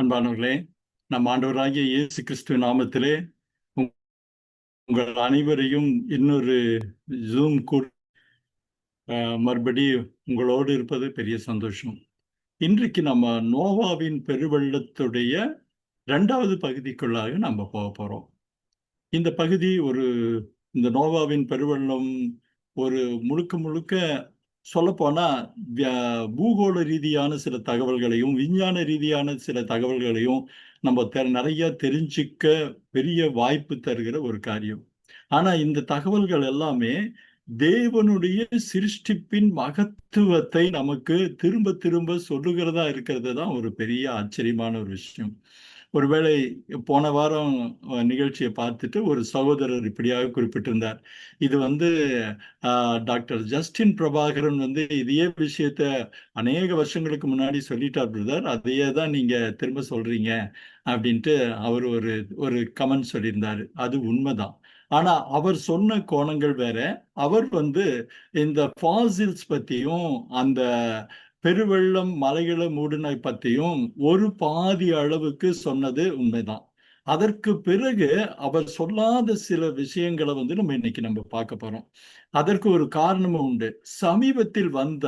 அன்பானவர்களே, நம் ஆண்டவராகிய இயேசு கிறிஸ்துவ நாமத்திலே உங்கள் அனைவரையும் இன்னொரு ஜூம் கூட மறுபடி உங்களோடு இருப்பது பெரிய சந்தோஷம். இன்றைக்கு நம்ம நோவாவின் பெருவெள்ளத்துடைய 2வது பகுதிக்குள்ளாக நம்ம போக போறோம். இந்த பகுதி இந்த நோவாவின் பெருவெள்ளம் ஒரு முழுக்க முழுக்க சொல்லப்போனா பூகோள ரீதியான சில தகவல்களையும் விஞ்ஞான ரீதியான சில தகவல்களையும் நம்ம நிறைய தெரிஞ்சிக்க பெரிய வாய்ப்பு தருகிற ஒரு காரியம். ஆனா இந்த தகவல்கள் எல்லாமே தேவனுடைய சிருஷ்டிப்பின் மகத்துவத்தை நமக்கு திரும்ப திரும்ப சொல்லுகிறதா இருக்கிறது தான் ஒரு பெரிய ஆச்சரியமான ஒரு விஷயம். ஒருவேளை போன வாரம் நிகழ்ச்சியை பார்த்துட்டு ஒரு சகோதரர் இப்படியாக குறிப்பிட்டிருந்தார். இது டாக்டர் ஜஸ்டின் பிரபாகரன் இதையே விஷயத்த அநேக வருஷங்களுக்கு முன்னாடி சொல்லிட்டார் பிரதர், அதையே தான் நீங்க திரும்ப சொல்றீங்க அப்படின்ட்டு அவர் ஒரு ஒரு கமெண்ட் சொல்லியிருந்தாரு. அது உண்மைதான். ஆனா அவர் சொன்ன கோணங்கள் வேற. அவர் இந்த ஃபாசில்ஸ் பத்தியும் அந்த பெருவெள்ளம் மலைகளை மூடினை பத்தியும் ஒரு பாதி அளவுக்கு சொன்னது உண்மைதான். அதற்கு பிறகு அவர் சொல்லாத சில விஷயங்களை நம்ம பார்க்க போறோம். அதற்கு ஒரு காரணமும் உண்டு. சமீபத்தில் வந்த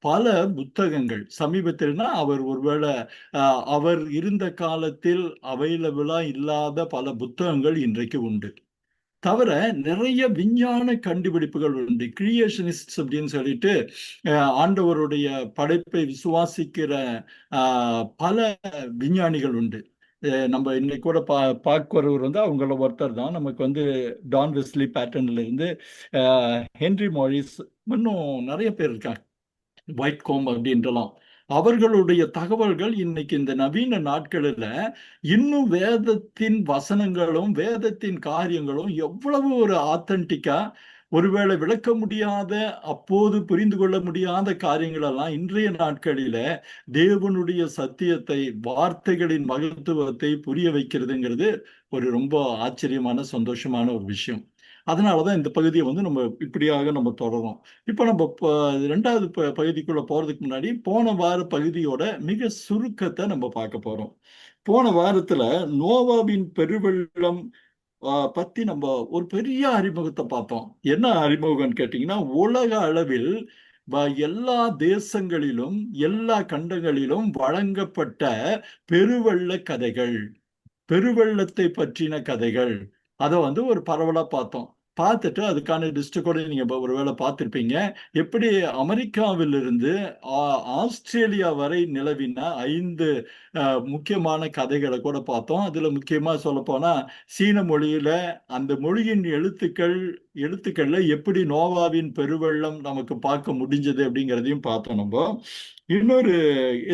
பல புத்தகங்கள், சமீபத்தில்னா அவர் ஒருவேளை அவர் இருந்த காலத்தில் அவைலபிளா இல்லாத பல புத்தகங்கள் இன்றைக்கு உண்டு. தவிர நிறைய விஞ்ஞான கண்டுபிடிப்புகள் உண்டு. கிரியேஷனிஸ்ட் அப்படின்னு சொல்லிட்டு ஆண்டவருடைய படைப்பை விசுவாசிக்கிற பல விஞ்ஞானிகள் உண்டு. நம்ம இன்னைக்கு கூட பார்க்கிறவர் அவங்கள ஒருத்தர் தான். நமக்கு டான் வெஸ்லி பேட்டர்ன்ல இருந்து ஹென்ரி மாரிஸ், இன்னும் நிறைய பேர் இருக்காங்க, ஒயிட் கோம் அப்படின்றலாம். அவர்களுடைய தகவல்கள் இன்னைக்கு இந்த நவீன நாட்களில் இன்னும் வேதத்தின் வசனங்களும் வேதத்தின் காரியங்களும் எவ்வளவு ஒரு ஆத்தன்டிக்கா, ஒருவேளை விளக்க முடியாத, அப்போது புரிந்து கொள்ள முடியாத காரியங்கள் எல்லாம் இன்றைய நாட்களில தேவனுடைய சத்தியத்தை, வார்த்தைகளின் மகத்துவத்தை புரிய வைக்கிறதுங்கிறது ஒரு ரொம்ப ஆச்சரியமான சந்தோஷமான ஒரு விஷயம். அதனாலதான் இந்த பகுதியை நம்ம இப்படியாக நம்ம தொடரும். இப்ப நம்ம 2வது பகுதிக்குள்ள போறதுக்கு முன்னாடி போன வார பகுதியோட மிக சுருக்கத்தை நம்ம பார்க்க போறோம். போன வாரத்துல நோவாவின் பெருவெள்ளம் பத்தி நம்ம ஒரு பெரிய அறிமுகத்தை பார்த்தோம். என்ன அறிமுகம்னு கேட்டீங்கன்னா, உலக அளவில் எல்லா தேசங்களிலும் எல்லா கண்டங்களிலும் வழங்கப்பட்ட பெருவெள்ள கதைகள், பெருவெள்ளத்தை பற்றின கதைகள், அதை ஒரு பரவலா பார்த்தோம். பார்த்துட்டு அதுக்கான லிஸ்ட் கூட நீங்க ஒருவேளை பார்த்திருப்பீங்க. எப்படி அமெரிக்காவிலிருந்து ஆஸ்திரேலியா வரை நிலவின 5 முக்கியமான கதைகளை கூட பார்த்தோம். அதுல முக்கியமா சொல்ல போனா சீன மொழியில அந்த மொழியின் எழுத்துக்கள்ல எப்படி நோவாவின் பெருவெள்ளம் நமக்கு பார்க்க முடிஞ்சது அப்படிங்கிறதையும் பார்த்தோம். நம்ம இன்னொரு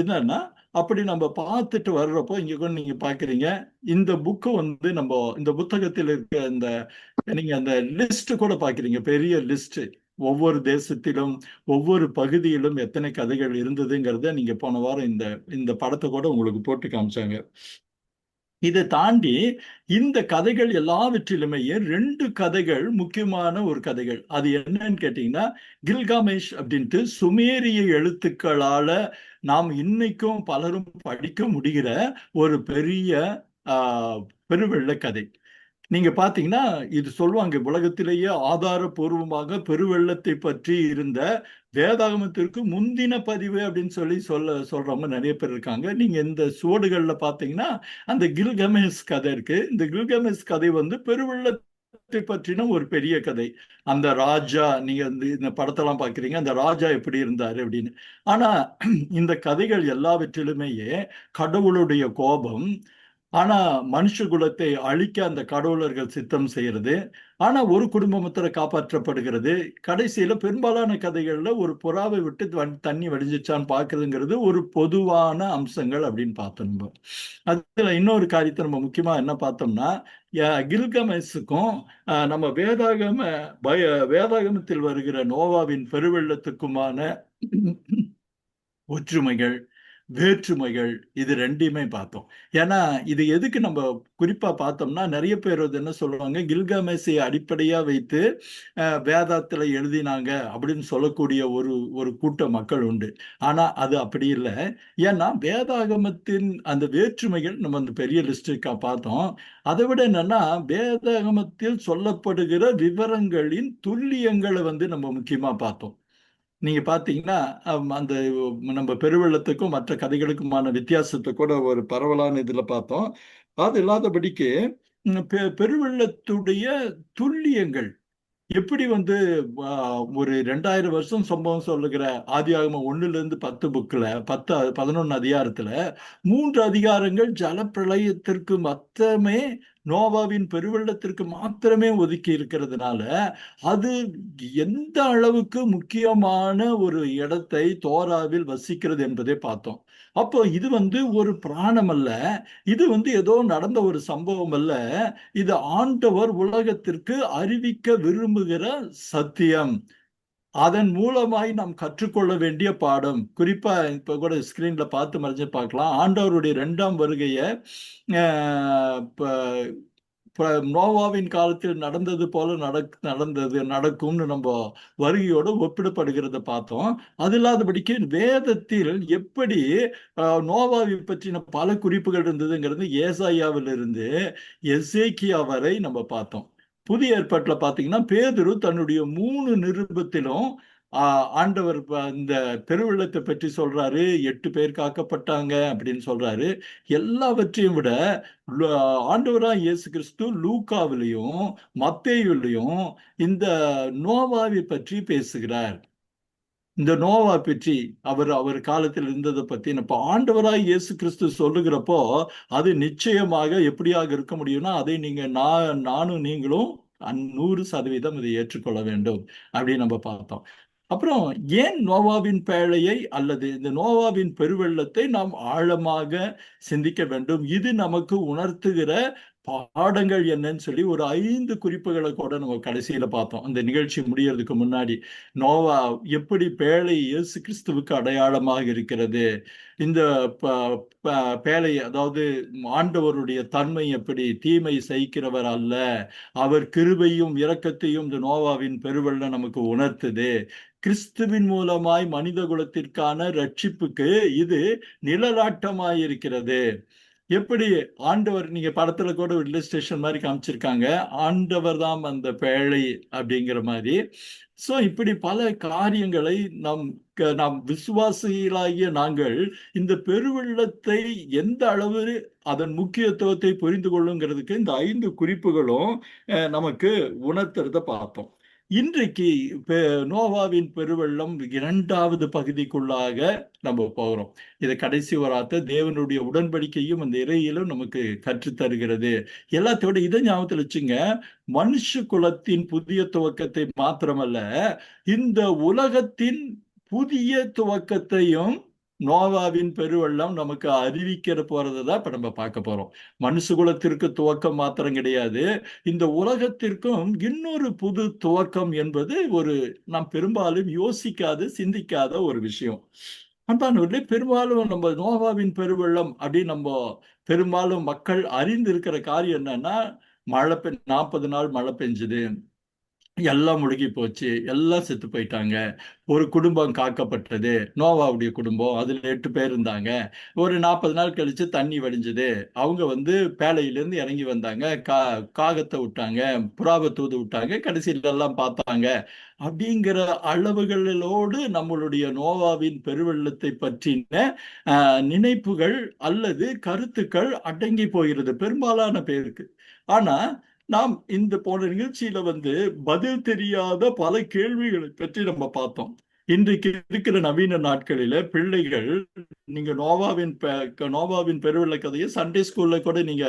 என்னன்னா, அப்படி நம்ம பார்த்துட்டு வர்றப்போ இங்க கூட நீங்க பாக்குறீங்க, இந்த புக்கு நம்ம இந்த புத்தகத்தில் இருக்க நீங்க அந்த லிஸ்ட் கூட பாக்குறீங்க, பெரிய லிஸ்ட். ஒவ்வொரு தேசத்திலும் ஒவ்வொரு பகுதியிலும் எத்தனை கதைகள் இருந்ததுங்கிறத நீங்க போன வாரம் இந்த இந்த படத்தை கூட உங்களுக்கு போட்டு காமிச்சாங்க. இதை தாண்டி இந்த கதைகள் எல்லாவற்றிலுமே 2 கதைகள் முக்கியமான ஒரு கதைகள். அது என்னன்னு கேட்டீங்கன்னா, கில்காமேஷ் அப்படின்ட்டு சுமேரிய எழுத்துக்களால நாம் இன்னைக்கும் பலரும் படிக்க முடிகிற ஒரு பெரிய பெருவெள்ள கதை. நீங்க பாத்தீங்கன்னா, இது சொல்லுவாங்க, உலகத்திலேயே ஆதாரபூர்வமாக பெருவெள்ளத்தை பற்றி இருந்த வேதாகமத்திற்கு முந்தின பதிவு அப்படின்னு சொல்றவங்க நிறைய பேர் இருக்காங்க. நீங்க இந்த சுவடுகள்ல பாத்தீங்கன்னா அந்த கில்கமேஷ் கதை இருக்கு. இந்த கில்கமேஷ் கதை பெருவெள்ளத்தை பற்றின ஒரு பெரிய கதை. அந்த ராஜா, நீங்க இந்த படத்தெல்லாம் பாக்குறீங்க, அந்த ராஜா எப்படி இருந்தாரு அப்படின்னு. ஆனா இந்த கதைகள் எல்லாவற்றிலுமே கடவுளுடைய கோபம், ஆனா மனுஷ குலத்தை அழிக்க அந்த கடவுளர்கள் சித்தம் செய்யறது, ஆனா ஒரு குடும்பம் மாத்திரம் காப்பாற்றப்படுகிறது. கடைசியில பெரும்பாலான கதைகள்ல ஒரு புறாவை விட்டு தண்ணி வடிஞ்சிச்சான்னு பாக்குறதுங்கிறது ஒரு பொதுவான அம்சங்கள் அப்படின்னு பார்த்தோம். அதுல இன்னொரு காரியத்தை நம்ம முக்கியமா என்ன பார்த்தோம்னா, கில்கமேஷுக்கும் நம்ம வேதாகமத்தில் வருகிற நோவாவின் பெருவெள்ளத்துக்குமான ஒற்றுமைகள், வேற்றுமைகள், இது ரெண்டையுமே பார்த்தோம். ஏன்னா இது எதுக்கு நம்ம குறிப்பா பார்த்தோம்னா, நிறைய பேர் வந்து என்ன சொல்லுவாங்க, கில்காமேஷை அடிப்படையா வைத்து வேதத்துல எழுதினாங்க அப்படின்னு சொல்லக்கூடிய ஒரு ஒரு கூட்ட மக்கள் உண்டு. ஆனா அது அப்படி இல்லை. ஏன்னா வேதாகமத்தின் அந்த வேற்றுமைகள் நம்ம அந்த பெரிய லிஸ்டுக்கா பார்த்தோம். அதை விட என்னன்னா, வேதாகமத்தில் சொல்லப்படுகிற விவரங்களின் துல்லியங்களை வந்து நம்ம முக்கியமா பார்த்தோம். நீங்க பாத்தீங்கன்னா, அந்த நம்ம பெருவெள்ளத்துக்கும் மற்ற கதைகளுக்குமான வித்தியாசத்தை கூட ஒரு பரவலான இதுல பார்த்தோம். அது இல்லாதபடிக்கு பெருவெள்ளத்துடைய துல்லியங்கள் எப்படி வந்து ஒரு 2000 வருஷம் சம்பவம் சொல்லுகிற ஆதியாகமம் 1ல இருந்து 10 புக்ல 11 அதிகாரத்துல 3 அதிகாரங்கள் ஜலப்பிரளயத்திற்கு மாத்திரமே, நோவாவின் பெருவெள்ளத்திற்கு மாத்திரமே ஒதுக்கி இருக்கிறதுனால அது எந்த அளவுக்கு முக்கியமான ஒரு இடத்தை தோராவில் வசிக்கிறது என்பதை பார்த்தோம். அப்போ இது வந்து ஒரு பிராணம் அல்ல, இது வந்து ஏதோ நடந்த ஒரு சம்பவம் அல்ல, இது ஆண்டவர் உலகத்திற்கு அறிவிக்க விரும்புகிற சத்தியம். அதன் மூலமாய் நாம் கற்றுக்கொள்ள வேண்டிய பாடம். குறிப்பா இப்ப கூட ஸ்கிரீன்ல பார்த்து மறைஞ்சு பார்க்கலாம், ஆண்டவருடைய 2ஆம் வருகையை நோவாவின் காலத்தில் நடந்தது போல நடக்கும்னு நம்ம வருகையோடு ஒப்பிடப்படுகிறத பார்த்தோம். அது இல்லாதபடிக்கு வேதத்தில் எப்படி நோவாவை பற்றின பல குறிப்புகள் இருந்ததுங்கிறது ஏசாயாவிலிருந்து எசேக்கியா வரை நம்ம பார்த்தோம். புதிய ஏற்பாட்டில் பார்த்தீங்கன்னா, பேதுரு தன்னுடைய 3 நிருபத்திலும் ஆண்டவர் இந்த பெருவெள்ளத்தை பற்றி சொல்றாரு, 8 பேர் காக்கப்பட்டாங்க அப்படின்னு சொல்றாரு. எல்லாவற்றையும் விட ஆண்டவராக இயேசு கிறிஸ்து லூக்காவிலையும் மத்தேயுலையும் இந்த நோவாவை பற்றி பேசுகிறார். இந்த நோவா பற்றி அவர் அவர் காலத்தில் இருந்ததை பத்தி இப்ப ஆண்டவராய் இயேசு கிறிஸ்து சொல்லுகிறப்போ அது நிச்சயமாக எப்படியாக இருக்க முடியும்னா, அதை நீங்க நானும் நீங்களும் 100% இதை ஏற்றுக்கொள்ள வேண்டும் அப்படின்னு நம்ம பார்த்தோம். அப்புறம் ஏன் நோவாவின் பேழையை அல்லது இந்த நோவாவின் பெருவெள்ளத்தை நாம் ஆழமாக சிந்திக்க வேண்டும், இது நமக்கு உணர்த்துகிற பாடங்கள் என்னன்னு சொல்லி ஒரு 5 குறிப்புகளை கூட நம்ம கடைசியில பார்த்தோம். இந்த நிகழ்ச்சி முடியறதுக்கு முன்னாடி நோவா எப்படி பேழை இயேசு கிறிஸ்துவுக்கு அடையாளமாக இருக்கிறது, இந்த பேழை அதாவது ஆண்டவருடைய தன்மை எப்படி, தீமை சகிக்கிறவர் அல்ல, அவர் கிருபையும் இரக்கத்தையும் இந்த நோவாவின் பெருவெள்ளம் நமக்கு உணர்த்துது. கிறிஸ்துவின் மூலமாய் மனித குலத்திற்கான ரட்சிப்புக்கு இது நிழலாட்டமாய் இருக்கிறது. எப்படி ஆண்டவர், நீங்க படத்துல கூட ஒரு இல்லஸ்ட்ரேஷன் மாதிரி காமிச்சிருக்காங்க, ஆண்டவர் தான் அந்த பேழை அப்படிங்கிற மாதிரி. சோ இப்படி பல காரியங்களை நாம் விசுவாசிகளாகிய நாங்கள் இந்த பெருவெள்ளத்தை எந்த அளவு அதன் முக்கியத்துவத்தை புரிந்து கொள்ளுங்கிறதுக்கு இந்த 5 குறிப்புகளும் நமக்கு உணர்த்துறத பார்த்தோம். இன்றைக்கு நோவாவின் பெருவெள்ளம் 2வது பகுதிக்குள்ளாக நம்ம போகிறோம். இதை கடைசி வராத்த தேவனுடைய உடன்படிக்கையும் அந்த இறையிலும் நமக்கு கற்றுத்தருகிறது. எல்லாத்தோட இதை ஞாபகத்தில் வச்சுங்க, மனுஷ குலத்தின் புதிய துவக்கத்தை மாத்திரமல்ல, இந்த உலகத்தின் புதிய துவக்கத்தையும் நோவாவின் பெருவெள்ளம் நமக்கு அறிவிக்கிற போறதுதான் இப்ப நம்ம பார்க்க போறோம். மனுஷகுலத்திற்கு துவக்கம் மாத்திரம் கிடையாது, இந்த உலகத்திற்கும் இன்னொரு புது துவக்கம் என்பது ஒரு நாம் பெரும்பாலும் யோசிக்காத சிந்திக்காத ஒரு விஷயம். அன்பானவர்களே, பெரும்பாலும் நம்ம நோவாவின் பெருவெள்ளம் அப்படின்னு நம்ம பெரும்பாலும் மக்கள் அறிந்து இருக்கிற காரியம் என்னன்னா, 40 நாள் மழை பெஞ்சுது, எல்லாம் முழுகி போச்சு, எல்லாம் செத்து போயிட்டாங்க, ஒரு குடும்பம் காக்கப்பட்டது, நோவாவுடைய குடும்பம், அதுல 8 பேர் இருந்தாங்க. ஒரு 40 நாள் கழிச்சு தண்ணி வடிஞ்சது, அவங்க வந்து பேழையிலேருந்து இறங்கி வந்தாங்க, காகத்தை விட்டாங்க, புறாவை தூது விட்டாங்க, கடைசியில எல்லாம் பார்த்தாங்க அப்படிங்கிற அளவுகளோடு நம்மளுடைய நோவாவின் பெருவெள்ளத்தை பற்றின நினைப்புகள் அல்லது கருத்துக்கள் அடங்கி போகிறது பெரும்பாலான பேருக்கு. ஆனா நாம் இந்த போன நிகழ்ச்சியில வந்து பதில் தெரியாத பல கேள்விகளை பற்றி நம்ம பார்த்தோம். இன்றைக்கு இருக்கிற நவீன நாட்களில பிள்ளைகள், நீங்க நோவாவின் பெருவெள்ள கதையை சண்டே ஸ்கூல்ல கூட நீங்க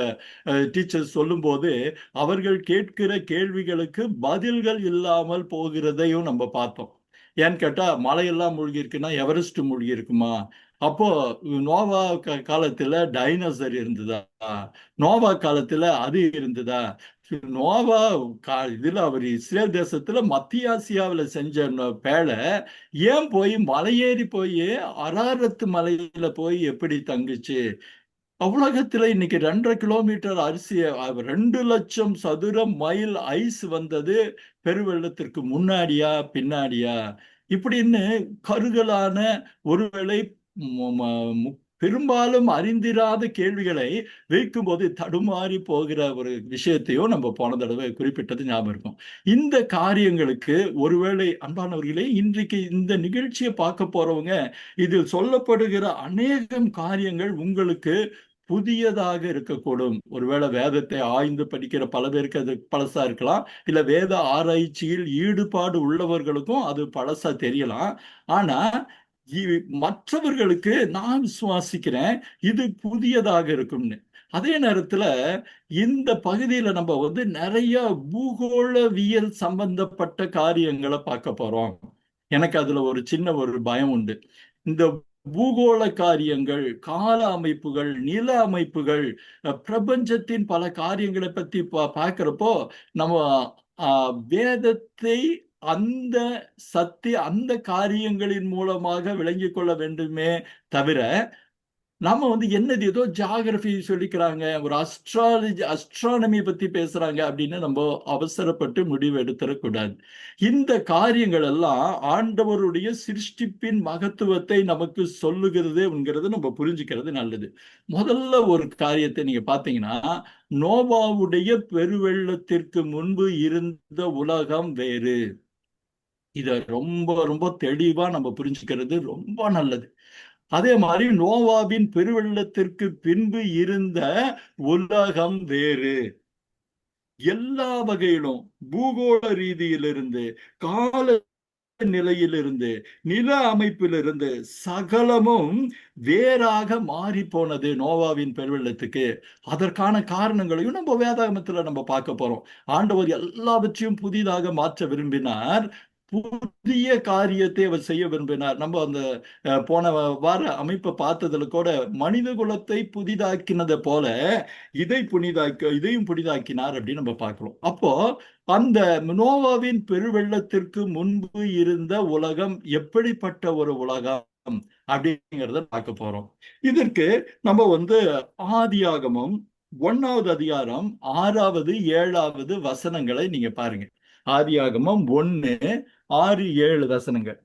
டீச்சர்ஸ் சொல்லும் போது அவர்கள் கேட்கிற கேள்விகளுக்கு பதில்கள் இல்லாமல் போகிறதையும் நம்ம பார்த்தோம். ஏன்னு கேட்டா, மலையெல்லாம் மூழ்கி இருக்குன்னா எவரெஸ்ட் மூழ்கி இருக்குமா? அப்போ நோவா காலத்துல டைனோசர் இருந்ததா? நோவா காலத்துல அது இருந்ததா? நோவா இதுல அவர் இஸ்ரேல் தேசத்துல மத்திய ஆசியாவில் செஞ்ச பேழை ஏன் போய் மலையேறி போய் அராரத்து மலையில போய் எப்படி தங்குச்சு? உலகத்துல இன்னைக்கு 2.5 கிலோமீட்டர் அரிசி 2 லட்சம் சதுர மைல் ஐஸ் வந்தது பெருவெள்ளத்திற்கு முன்னாடியா பின்னாடியா இப்படின்னு கருகலான ஒருவேளை பெரும்பாலும் அறிந்திராத கேள்விகளை வைக்கும்போது தடுமாறி போகிற ஒரு விஷயத்தையும் நம்ம போன தடவை குறிப்பிட்டது ஞாபகம் இருக்கும். இந்த காரியங்களுக்கு ஒருவேளை அன்பானவர்களே, இன்றைக்கு இந்த நிகழ்ச்சியை பார்க்க போறவங்க இதில் சொல்லப்படுகிற அநேகம் காரியங்கள் உங்களுக்கு புதியதாக இருக்கக்கூடும். ஒருவேளை வேதத்தை ஆய்ந்து படிக்கிற பல பேருக்கு அது பழசா இருக்கலாம், இல்ல வேத ஆராய்ச்சியில் ஈடுபாடு உள்ளவர்களுக்கும் அது பழசா தெரியலாம். ஆனா மற்றவர்களுக்கு நான் சுவாசிக்கிறேன் இது புதியதாக இருக்கும்னு. அதே நேரத்துல இந்த பகுதியில நம்ம நிறைய பூகோளவியல் சம்பந்தப்பட்ட காரியங்களை பார்க்க போறோம். எனக்கு அதுல ஒரு சின்ன ஒரு பயம் உண்டு. இந்த பூகோள காரியங்கள், கால அமைப்புகள், நில அமைப்புகள், பிரபஞ்சத்தின் பல காரியங்களை பத்தி பார்க்கிறப்போ நம்ம வேதத்தை அந்த அந்த காரியங்களின் மூலமாக விளங்கி கொள்ள வேண்டுமே தவிர நம்ம என்னது ஏதோ ஜியாகிரபி சொல்லிக்கிறாங்க, ஒரு அஸ்ட்ரானமி பத்தி பேசுறாங்க அப்படின்னு நம்ம அவசரப்பட்டு முடிவு எடுத்துடக்கூடாது. இந்த காரியங்கள் எல்லாம் ஆண்டவருடைய சிருஷ்டிப்பின் மகத்துவத்தை நமக்கு சொல்லுகிறது நம்ம புரிஞ்சுக்கிறது நல்லது. முதல்ல ஒரு காரியத்தை நீங்க பாத்தீங்கன்னா, நோவாவுடைய பெருவெள்ளத்திற்கு முன்பு இருந்த உலகம் வேறு. இத ரொம்ப ரொம்ப தெளிவா நம்ம புரிஞ்சுக்கிறது ரொம்ப நல்லது. அதே மாதிரி நோவாவின் பெருவெள்ளத்திற்கு பின்பு இருந்த உலகம் வேறு. எல்லா வகையிலும் பூகோள ரீதியிலிருந்து, கால நிலையிலிருந்து, நில அமைப்பிலிருந்து சகலமும் வேறாக மாறி போனது நோவாவின் பெருவெள்ளத்துக்கு. அதற்கான காரணங்களையும் நம்ம வேதாகமத்துல நம்ம பார்க்க போறோம். ஆண்டவர் எல்லாவற்றையும் புதிதாக மாற்ற விரும்பினார், புதிய காரியத்தை அவர் செய்ய விரும்பினார். நம்ம அந்த போன வார அமைப்பை பார்த்ததுல கூட மனித குலத்தை புதிதாக்கினதை போல இதையும் புதிதாக்கினார் அப்படின்னு நம்ம பார்க்கிறோம். அப்போ அந்த நோவாவின் பெருவெள்ளத்திற்கு முன்பு இருந்த உலகம் எப்படிப்பட்ட ஒரு உலகம் அப்படிங்கிறத பார்க்க போறோம். இதற்கு நம்ம ஆதியாகமம் 1வது அதிகாரம் 6வது 7வது வசனங்களை நீங்க பாருங்க. ஆதியாகமம் 1, 6, 7 வசனங்கள்.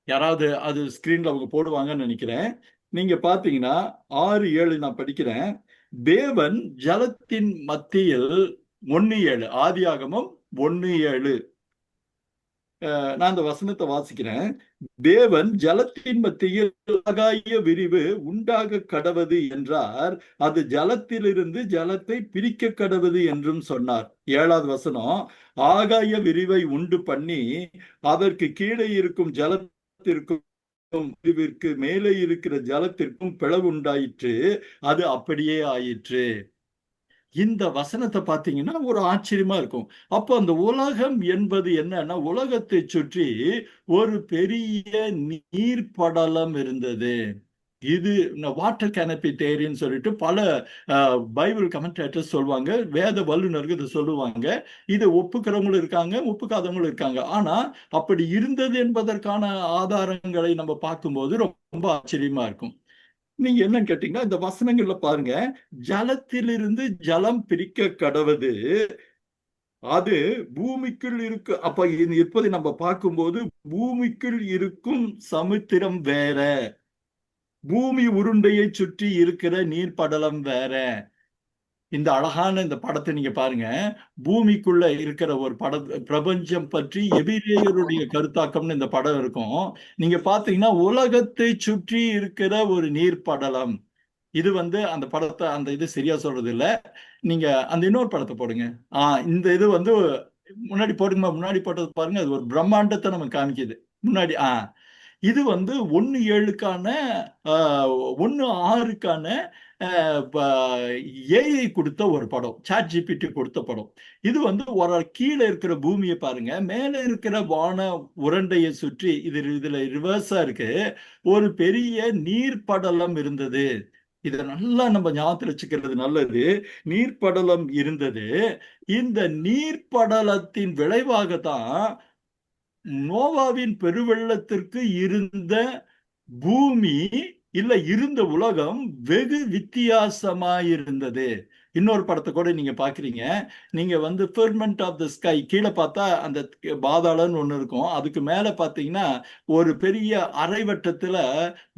யாராவது அது ஸ்கிரீன்ல அவங்க போடுவாங்கன்னு நினைக்கிறேன். நீங்க பாத்தீங்கன்னா 6, 7 நான் படிக்கிறேன். தேவன் ஜலத்தின் மத்தியில் 1:7, ஆதியாகமம் 1:7. நான் அந்த வசனத்தை வாசிக்கிறேன். தேவன் ஜலத்தின் மத்தியில் ஆகாய விரிவு உண்டாக கடவது என்றார், அது ஜலத்திலிருந்து ஜலத்தை பிரிக்க கடவது என்றும் சொன்னார். 7வது வசனம், ஆகாய விரிவை உண்டு பண்ணி அதற்கு கீழே இருக்கும் ஜலத்திற்கும் விரிவிற்கு மேலே இருக்கிற ஜலத்திற்கும் பிளவு உண்டாயிற்று, அது அப்படியே ஆயிற்று. இந்த வசனத்தை பார்த்தீங்கன்னா ஒரு ஆச்சரியமா இருக்கும். அப்போ அந்த உலகம் என்பது என்னன்னா, உலகத்தை சுற்றி ஒரு பெரிய நீர்ப்படலம் இருந்தது. இது வாட்டர் கேனப்பி தேரின்னு சொல்லிட்டு பல பைபிள் கமெண்டேட்டர்ஸ் சொல்லுவாங்க, வேத வல்லுநர்கள் இதை சொல்லுவாங்க. இதை ஒப்புக்கிறவங்களும் இருக்காங்க, ஒப்புக்காதவங்களும் இருக்காங்க. ஆனா அப்படி இருந்தது என்பதற்கான ஆதாரங்களை நம்ம பார்க்கும்போது ரொம்ப ஆச்சரியமா இருக்கும். நீங்க என்னன்னு கேட்டீங்கன்னா, இந்த வசனங்கள்ல பாருங்க, ஜலத்திலிருந்து ஜலம் பிரிக்க கடவது, அது பூமிக்குள் இருக்கு. அப்ப இருப்பதை நம்ம பார்க்கும்போது பூமிக்குள் இருக்கும் சமுத்திரம் வேற, பூமி உருண்டையை சுற்றி இருக்கிற நீர்ப்படலம் வேற. இந்த அழகான இந்த படத்தை நீங்க பாருங்க. பூமிக்குள்ள இருக்கிற ஒரு பிரபஞ்சம் பற்றி எபிரேயருடைய கருத்தாக்கம்னு இந்த படம் இருக்கும். நீங்க பாத்தீங்கன்னா உலகத்தை சுற்றி இருக்கிற ஒரு நீர்ப்படலம். இது அந்த படத்தை அந்த இது சரியா சொல்றது இல்ல. நீங்க அந்த இன்னொரு படத்தை போடுங்க. இந்த இது முன்னாடி போடுங்க, முன்னாடி போட்டது பாருங்க. அது ஒரு பிரம்மாண்டத்தை நமக்கு காமிக்குது முன்னாடி. இது 1:7க்கான 1:6க்கான ஏஐ கொடுத்த ஒரு படம், சாட் ஜிபிடி கொடுத்த படம். இது ஒரு கீழே இருக்கிற பூமியை பாருங்க, மேல இருக்கிற வான உருண்டையை சுற்றி இதுல ரிவர்ஸா இருக்கு, ஒரு பெரிய நீர்ப்படலம் இருந்தது. இதை நல்லா நம்ம ஞாபகத்தில் வச்சுக்கிறது நல்லது. நீர்ப்படலம் இருந்தது. இந்த நீர்ப்படலத்தின் விளைவாக தான் நோவாவின் பெருவெள்ளத்திற்கு இருந்த பூமி இல்ல இருந்த உலகம் வெகு வித்தியாசமாயிருந்தது. இன்னொரு படத்தை கூட நீங்க பாக்குறீங்க. நீங்க வந்து ஃபெர்மெண்ட் ஆஃப் த ஸ்கை கீழே பார்த்தா அந்த பாதாளன்னு ஒண்ணு இருக்கும். அதுக்கு மேல பாத்தீங்கன்னா ஒரு பெரிய அரைவட்டத்துல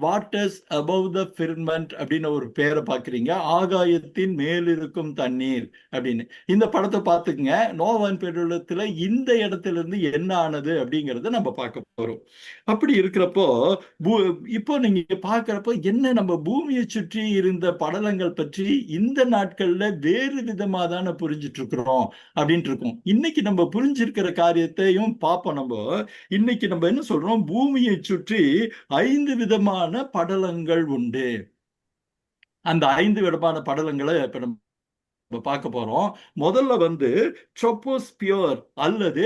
வாட்டர்ஸ் அபவ் த ஃபெர்மெண்ட் அப்படின்னு ஒரு பேரை பாக்குறீங்க. ஆகாயத்தின் மேலிருக்கும் தண்ணீர் அப்படின்னு. இந்த படத்தை பார்த்துக்குங்க. நோவான் பெருவெள்ளத்துல இந்த இடத்துல இருந்து என்ன ஆனது அப்படிங்கறத நம்ம பார்க்க போறோம். அப்படி இருக்கிறப்போ இப்போ நீங்க பாக்குறப்போ என்ன நம்ம பூமியை சுற்றி இருந்த படலங்கள் பற்றி இந்த நாட்கள்ல வேறு விதமா தானே புரிஞ்சிட்டு இருக்கிறோம் அப்படின்ட்டு இருக்கும். இன்னைக்கு நம்ம புரிஞ்சிருக்கிற காரியத்தையும் பார்ப்போம். நம்ம இன்னைக்கு நம்ம என்ன சொல்றோம், பூமியை சுற்றி 5 விதமான படலங்கள் உண்டு. அந்த 5 விதமான படலங்களை இப்ப நம்ம பார்க்க போறோம். முதல்ல வந்து ட்ரோபோஸ்பியர் அல்லது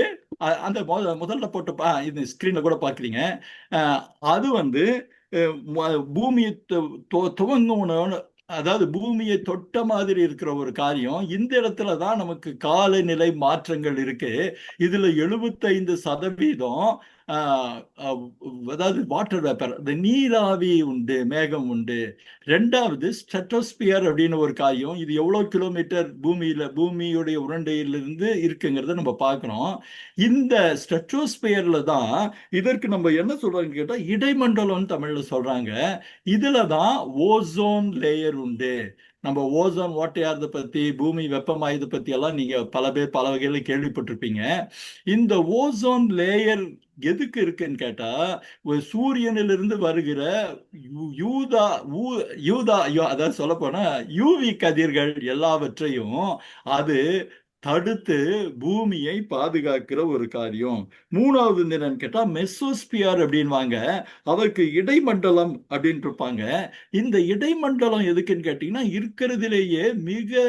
அந்த முதல்ல போட்டு இந்த ஸ்கிரீன்ல கூட பாக்குறீங்க. அது வந்து பூமியை துவங்கும், அதாவது பூமியை தொட்ட மாதிரி இருக்கிற ஒரு காரியம். இந்த இடத்துல தான் நமக்கு காலநிலை மாற்றங்கள் இருக்கு. இதுல 75% அதாவது வாட்டர் வேப்பர், இந்த நீராவி உண்டு, மேகம் உண்டு. ரெண்டாவது ஸ்ட்ராட்டோஸ்பியர் அப்படின்னு ஒரு காரியம். இது எவ்வளவு கிலோமீட்டர் பூமியுடைய உருண்டையிலிருந்து இருக்குங்கிறத நம்ம பார்க்கணும். இந்த ஸ்ட்ராட்டோஸ்பியர்ல தான் இதற்கு நம்ம என்ன சொல்றாங்க கேட்டா இடைமண்டலம்னு தமிழ்ல சொல்றாங்க. இதுல தான் ஓசோன் லேயர் உண்டு. நம்ம ஓசோன் ஓட்டையாரதை பத்தி, பூமி வெப்பமாயதை பத்தி எல்லாம் நீங்க பல பேர் பல வகையில கேள்விப்பட்டிருப்பீங்க. இந்த ஓசோன் லேயர் எதுக்கு இருக்குன்னு கேட்டா சூரியனிலிருந்து வருகிற யூதா யூதா அதாவது சொல்ல போனா யூவி கதிர்கள் எல்லாவற்றையும் அது தடுத்து பூமியை பாதுகாக்கிற ஒரு காரியம். மூணாவது என்னன்னு கேட்டா மெசோஸ்பியர் அப்படின்வாங்க. அதற்கு இடைமண்டலம் அப்படின்னு இருப்பாங்க. இந்த இடைமண்டலம் எதுக்குன்னு கேட்டீங்கன்னா இருக்கிறதுலேயே மிக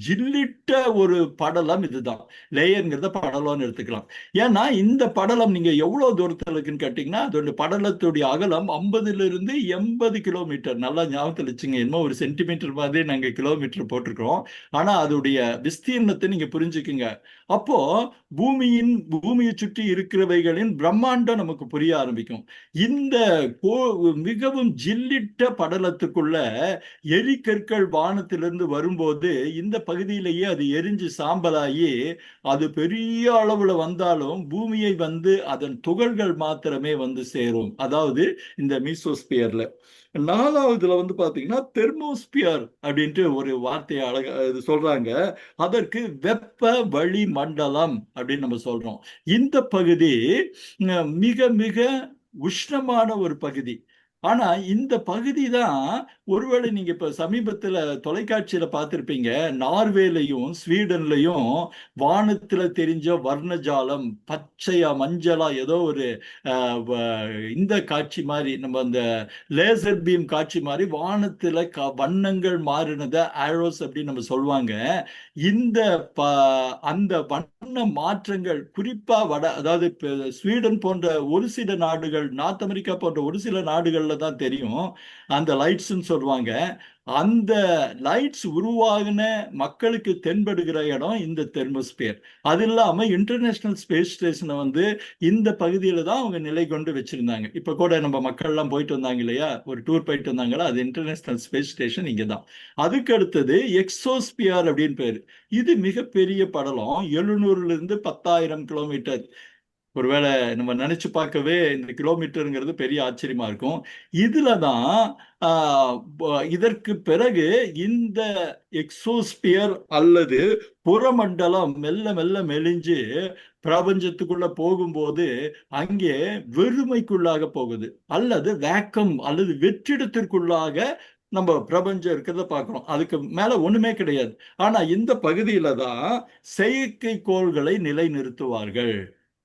ஜில்லிட்ட ஒரு படலம் இதுதான். லேயருங்கிறத படலம்னு எடுத்துக்கலாம். ஏன்னா இந்த படலம் நீங்க எவ்வளவு தூரத்தில் இருக்குன்னு கேட்டீங்கன்னா அதோட படலத்துடைய அகலம் 50 to 80 கிலோமீட்டர். நல்லா ஞாபகத்தில் வச்சுங்க. என்ன ஒரு சென்டிமீட்டர் மாதிரி நாங்க கிலோமீட்டர் போட்டிருக்கிறோம். ஆனா அதோடைய விஸ்தீர்ணத்தை நீங்க புரிஞ்சுக்குங்க. அப்போ பூமியை சுற்றி இருக்கிறவைகளின் பிரம்மாண்டம் நமக்கு புரிய ஆரம்பிக்கும். இந்த மிகவும் ஜில்லிட்ட படலத்துக்குள்ள எரிக்கற்கள் வானத்திலிருந்து வரும்போது இந்த பகுதியிலேயே அது எரிஞ்சு சாம்பலாகி அது பெரிய அளவுல வந்தாலும் பூமியை வந்து அதன் துகள்கள் மாத்திரமே வந்து சேரும். அதாவது இந்த மீசோஸ்பியர்ல. நாலாவதுல வந்து பாத்தீங்கன்னா தெர்மோஸ்பியர் அப்படின்ட்டு ஒரு வார்த்தையை அழகா சொல்றாங்க. அதற்கு வெப்ப வளி மண்டலம் அப்படின்னு நம்ம சொல்றோம். இந்த பகுதி மிக மிக உஷ்ணமான ஒரு பகுதி. ஆனா இந்த பகுதி தான், ஒருவேளை நீங்க இப்ப சமீபத்துல தொலைக்காட்சியில பார்த்திருப்பீங்க, நார்வேலையும் ஸ்வீடன்லையும் வானத்துல தெரிஞ்ச வர்ணஜாலம் பச்சையா மஞ்சளா ஏதோ ஒரு இந்த காட்சி மாதிரி, நம்ம அந்த லேசர் பீம் காட்சி மாதிரி வானத்துல வண்ணங்கள் மாறினத ஆரோஸ் அப்படின்னு நம்ம சொல்லுவாங்க. இந்த அந்த வண்ண மாற்றங்கள் குறிப்பா அதாவது ஸ்வீடன் போன்ற ஒரு சில நாடுகள், நார்த் அமெரிக்கா போன்ற ஒரு சில நாடுகள்ல தான் தெரியும் அந்த லைட்ஸ்ன்னு சொல்லுவாங்க. அந்த லைட்ஸ் உருவாகின மக்களுக்கு தென்படுகிற இடம் இந்த தெர்மோஸ்பியர். அது இல்லாம இன்டர்நேஷனல் ஸ்பேஸ் ஸ்டேஷனை வந்து இந்த பகுதியில தான் அவங்க நிலை கொண்டு வச்சிருந்தாங்க. இப்ப கூட நம்ம மக்கள் எல்லாம் போயிட்டு வந்தாங்க இல்லையா, ஒரு டூர் போயிட்டு வந்தாங்களா, அது இன்டர்நேஷனல் ஸ்பேஸ் ஸ்டேஷன் இங்க தான். அதுக்கு அடுத்தது எக்ஸோஸ்பியர் அப்படின்னு பேரு. இது மிகப்பெரிய படலம். 700 to 10,000 கிலோமீட்டர். ஒருவேளை நம்ம நினைச்சு பார்க்கவே இந்த கிலோமீட்டருங்கிறது பெரிய ஆச்சரியமா இருக்கும். இதுலதான் இதற்கு பிறகு இந்த எக்ஸோஸ்பியர் அல்லது புறமண்டலம் மெல்ல மெல்ல மெலிஞ்சு பிரபஞ்சத்துக்குள்ள போகும்போது அங்கே வெறுமைக்குள்ளாக போகுது, அல்லது வேக்கம் அல்லது வெற்றிடத்திற்குள்ளாக நம்ம பிரபஞ்சம் இருக்கிறத பார்க்கிறோம். அதுக்கு மேல ஒண்ணுமே கிடையாது. ஆனா இந்த பகுதியில தான் செயற்கைக்கோள்களை நிலைநிறுத்துவார்கள்.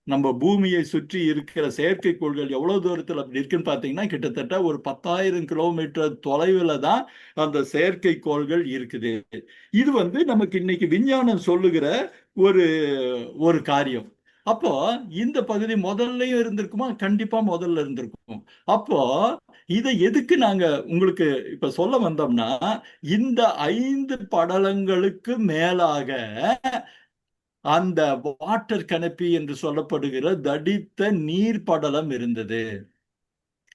நம்ம பூமியை சுற்றி இருக்கிற செயற்கைக்கோள்கள் எவ்வளவு தூரத்தில் அப்படி இருக்குன்னு பார்த்தீங்கன்னா கிட்டத்தட்ட ஒரு 10,000 கிலோமீட்டர் தொலைவில் தான் அந்த செயற்கைக்கோள்கள் இருக்குது. இது வந்து நமக்கு இன்னைக்கு விஞ்ஞானம் சொல்லுகிற ஒரு ஒரு காரியம். அப்போ இந்த பகுதி முதல்லயும் இருந்திருக்குமா? கண்டிப்பா முதல்ல இருந்திருக்கும். அப்போ இதை எதுக்கு நாங்க உங்களுக்கு இப்ப சொல்ல வந்தோம்னா, இந்த 5 படலங்களுக்கு மேலாக அந்த வாட்டர் கனப்பி என்று சொல்லப்படுகிற தடித்த நீர் படலம் இருந்தது.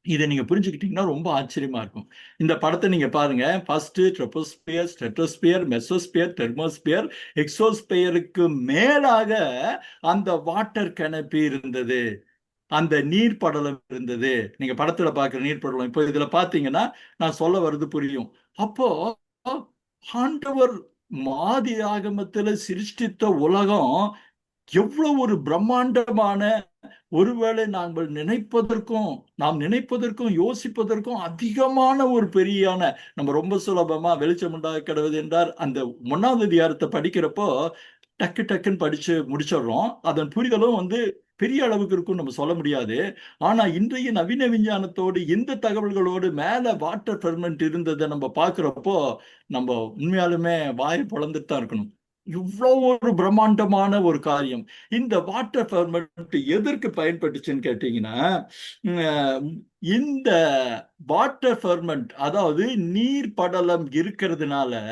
இதை நீங்க புரிஞ்சுக்கிட்டீங்கன்னா ரொம்ப ஆச்சரியமா இருக்கும். இந்த படத்தை நீங்க பாருங்க. First troposphere, stratosphere, mesosphere, thermosphere, எக்ஸோஸ்பியருக்கு மேலாக அந்த வாட்டர் கனப்பி இருந்தது. அந்த நீர் படலம் இருந்தது. நீங்க படத்துல பாக்குற நீர் படலம் இப்போ இதுல பாத்தீங்கன்னா நான் சொல்ல வர்றது புரியும். அப்போ ஆண்டவர் ஆதி ஆகமத்துல சிருஷ்டித்த உலகம் எவ்வளவு ஒரு பிரம்மாண்டமான, ஒருவேளை நாம் நினைப்பதற்கும் யோசிப்பதற்கும் அதிகமான ஒரு பெரியான, நம்ம ரொம்ப சுலபமா வெளிச்சம் உண்டாக கிடவது என்றார் அந்த 1வது அதிகாரத்தை படிக்கிறப்போ டக்கு டக்குன்னு படிச்சு முடிச்சிடுறோம். அதன் புரிதலும் பெரிய அளவுக்கு இருக்கும்னு நம்ம சொல்ல முடியாது. ஆனா இன்றைய நவீன விஞ்ஞானத்தோடு இந்த தகவல்களோடு மேல வாட்டர் ஃபெர்மெண்ட் இருந்ததை நம்ம பார்க்கிறப்போ நம்ம உண்மையாலுமே வாயை பொளந்துட்டு தான் இருக்கணும். இவ்வளவு ஒரு பிரம்மாண்டமான ஒரு காரியம். இந்த வாட்டர் ஃபெர்மெண்ட் எதற்கு பயன்பட்டுச்சுன்னு கேட்டீங்கன்னா, உம், இந்த வாட்டர் ஃபெர்மெண்ட் அதாவது நீர் படலம் இருக்கிறதுனால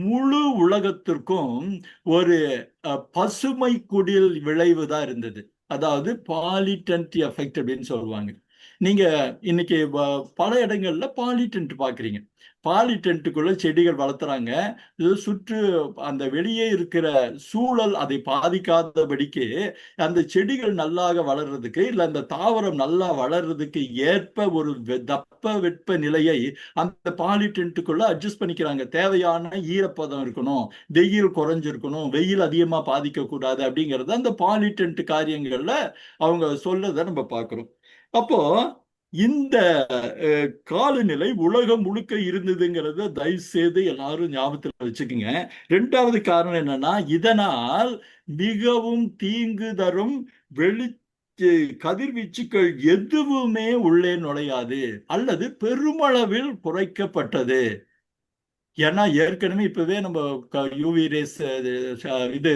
முழு உலகத்திற்கும் ஒரு பசுமை குடில் விளைவு தான் இருந்தது. அதாவது பாலிடென்ட் எஃபெக்ட் அப்படின்னு சொல்லுவாங்க. நீங்க இன்னைக்கு பல இடங்கள்ல பாலிடென்ட் பாக்குறீங்க. பாலிடென்ட்டுக்குள்ள செடிகள் வளர்த்துறாங்க. இது சுற்று அந்த வெளியே இருக்கிற சூழல் அதை பாதிக்காதபடிக்கு அந்த செடிகள் நல்லாக வளர்றதுக்கு இல்ல அந்த தாவரம் நல்லா வளர்றதுக்கு ஏற்ப ஒரு தப்ப வெப்ப நிலையை அந்த பாலிடென்ட்டுக்குள்ள அட்ஜஸ்ட் பண்ணிக்கிறாங்க. தேவையான ஈரப்பதம் இருக்கணும், வெயில் குறைஞ்சிருக்கணும், வெயில் அதிகமா பாதிக்க கூடாது அப்படிங்கறது அந்த பாலிடென்ட் காரியங்கள்ல அவங்க சொல்றதை நம்ம பார்க்கிறோம். அப்போ இந்த காலநிலை உலகம் முழுக்க இருந்ததுங்கிறத தயவு செய்து எல்லாரும் ஞாபகத்தில் வச்சுக்கோங்க. 2வது காரணம் என்னன்னா, இதனால் மிகவும் தீங்கு தரும் வெளி கதிர்வீச்சுக்கள் எதுவுமே உள்ளே நுழையாது அல்லது பெருமளவில் குறைக்கப்பட்டது. ஏன்னா ஏற்கனவே இப்பவே நம்ம யூவி ரேஸ் இது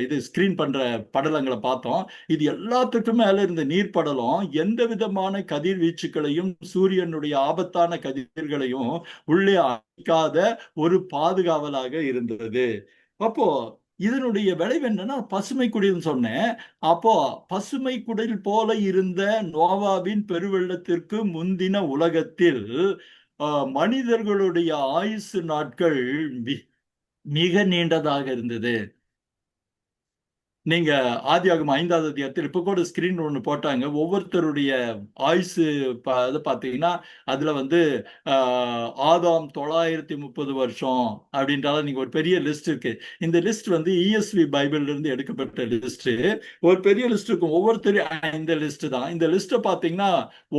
இது ஸ்கிரீன் பண்ற படலங்களை பார்த்தோம். இது எல்லாத்துக்கும் மேல இருந்த நீர் படலம் எந்த விதமான கதிர்வீச்சுகளையும் சூரியனுடைய ஆபத்தான கதிர்களையும் உள்ளே அழிக்காத ஒரு பாதுகாவலாக இருந்தது. அப்போ இதனுடைய விளைவு என்னன்னா பசுமை குடில்னு சொன்னேன். அப்போ பசுமை குடில் போல இருந்த நோவாவின் பெருவெள்ளத்திற்கு முந்தின உலகத்தில் மனிதர்களுடைய ஆயுசு நாட்கள் மிக நீண்டதாக இருந்தது. நீங்க ஆதியாகமம் 5வது அதிகாரத்தில் இப்ப கூட ஸ்கிரீன் ஒண்ணு போட்டாங்க. ஒவ்வொருத்தருடைய ஆயுசு இது பாத்தீங்கன்னா அதுல ஆதாம் 930 வருஷம் அப்படின்றால நீங்க ஒரு பெரிய லிஸ்ட் இருக்கு. இந்த லிஸ்ட் இஎஸ்வி பைபிள்ல இருந்து எடுக்கப்பட்ட லிஸ்ட். ஒரு பெரிய லிஸ்ட் இருக்கும். ஒவ்வொருத்தரும் இந்த லிஸ்ட் தான். இந்த லிஸ்ட்டை பாத்தீங்கன்னா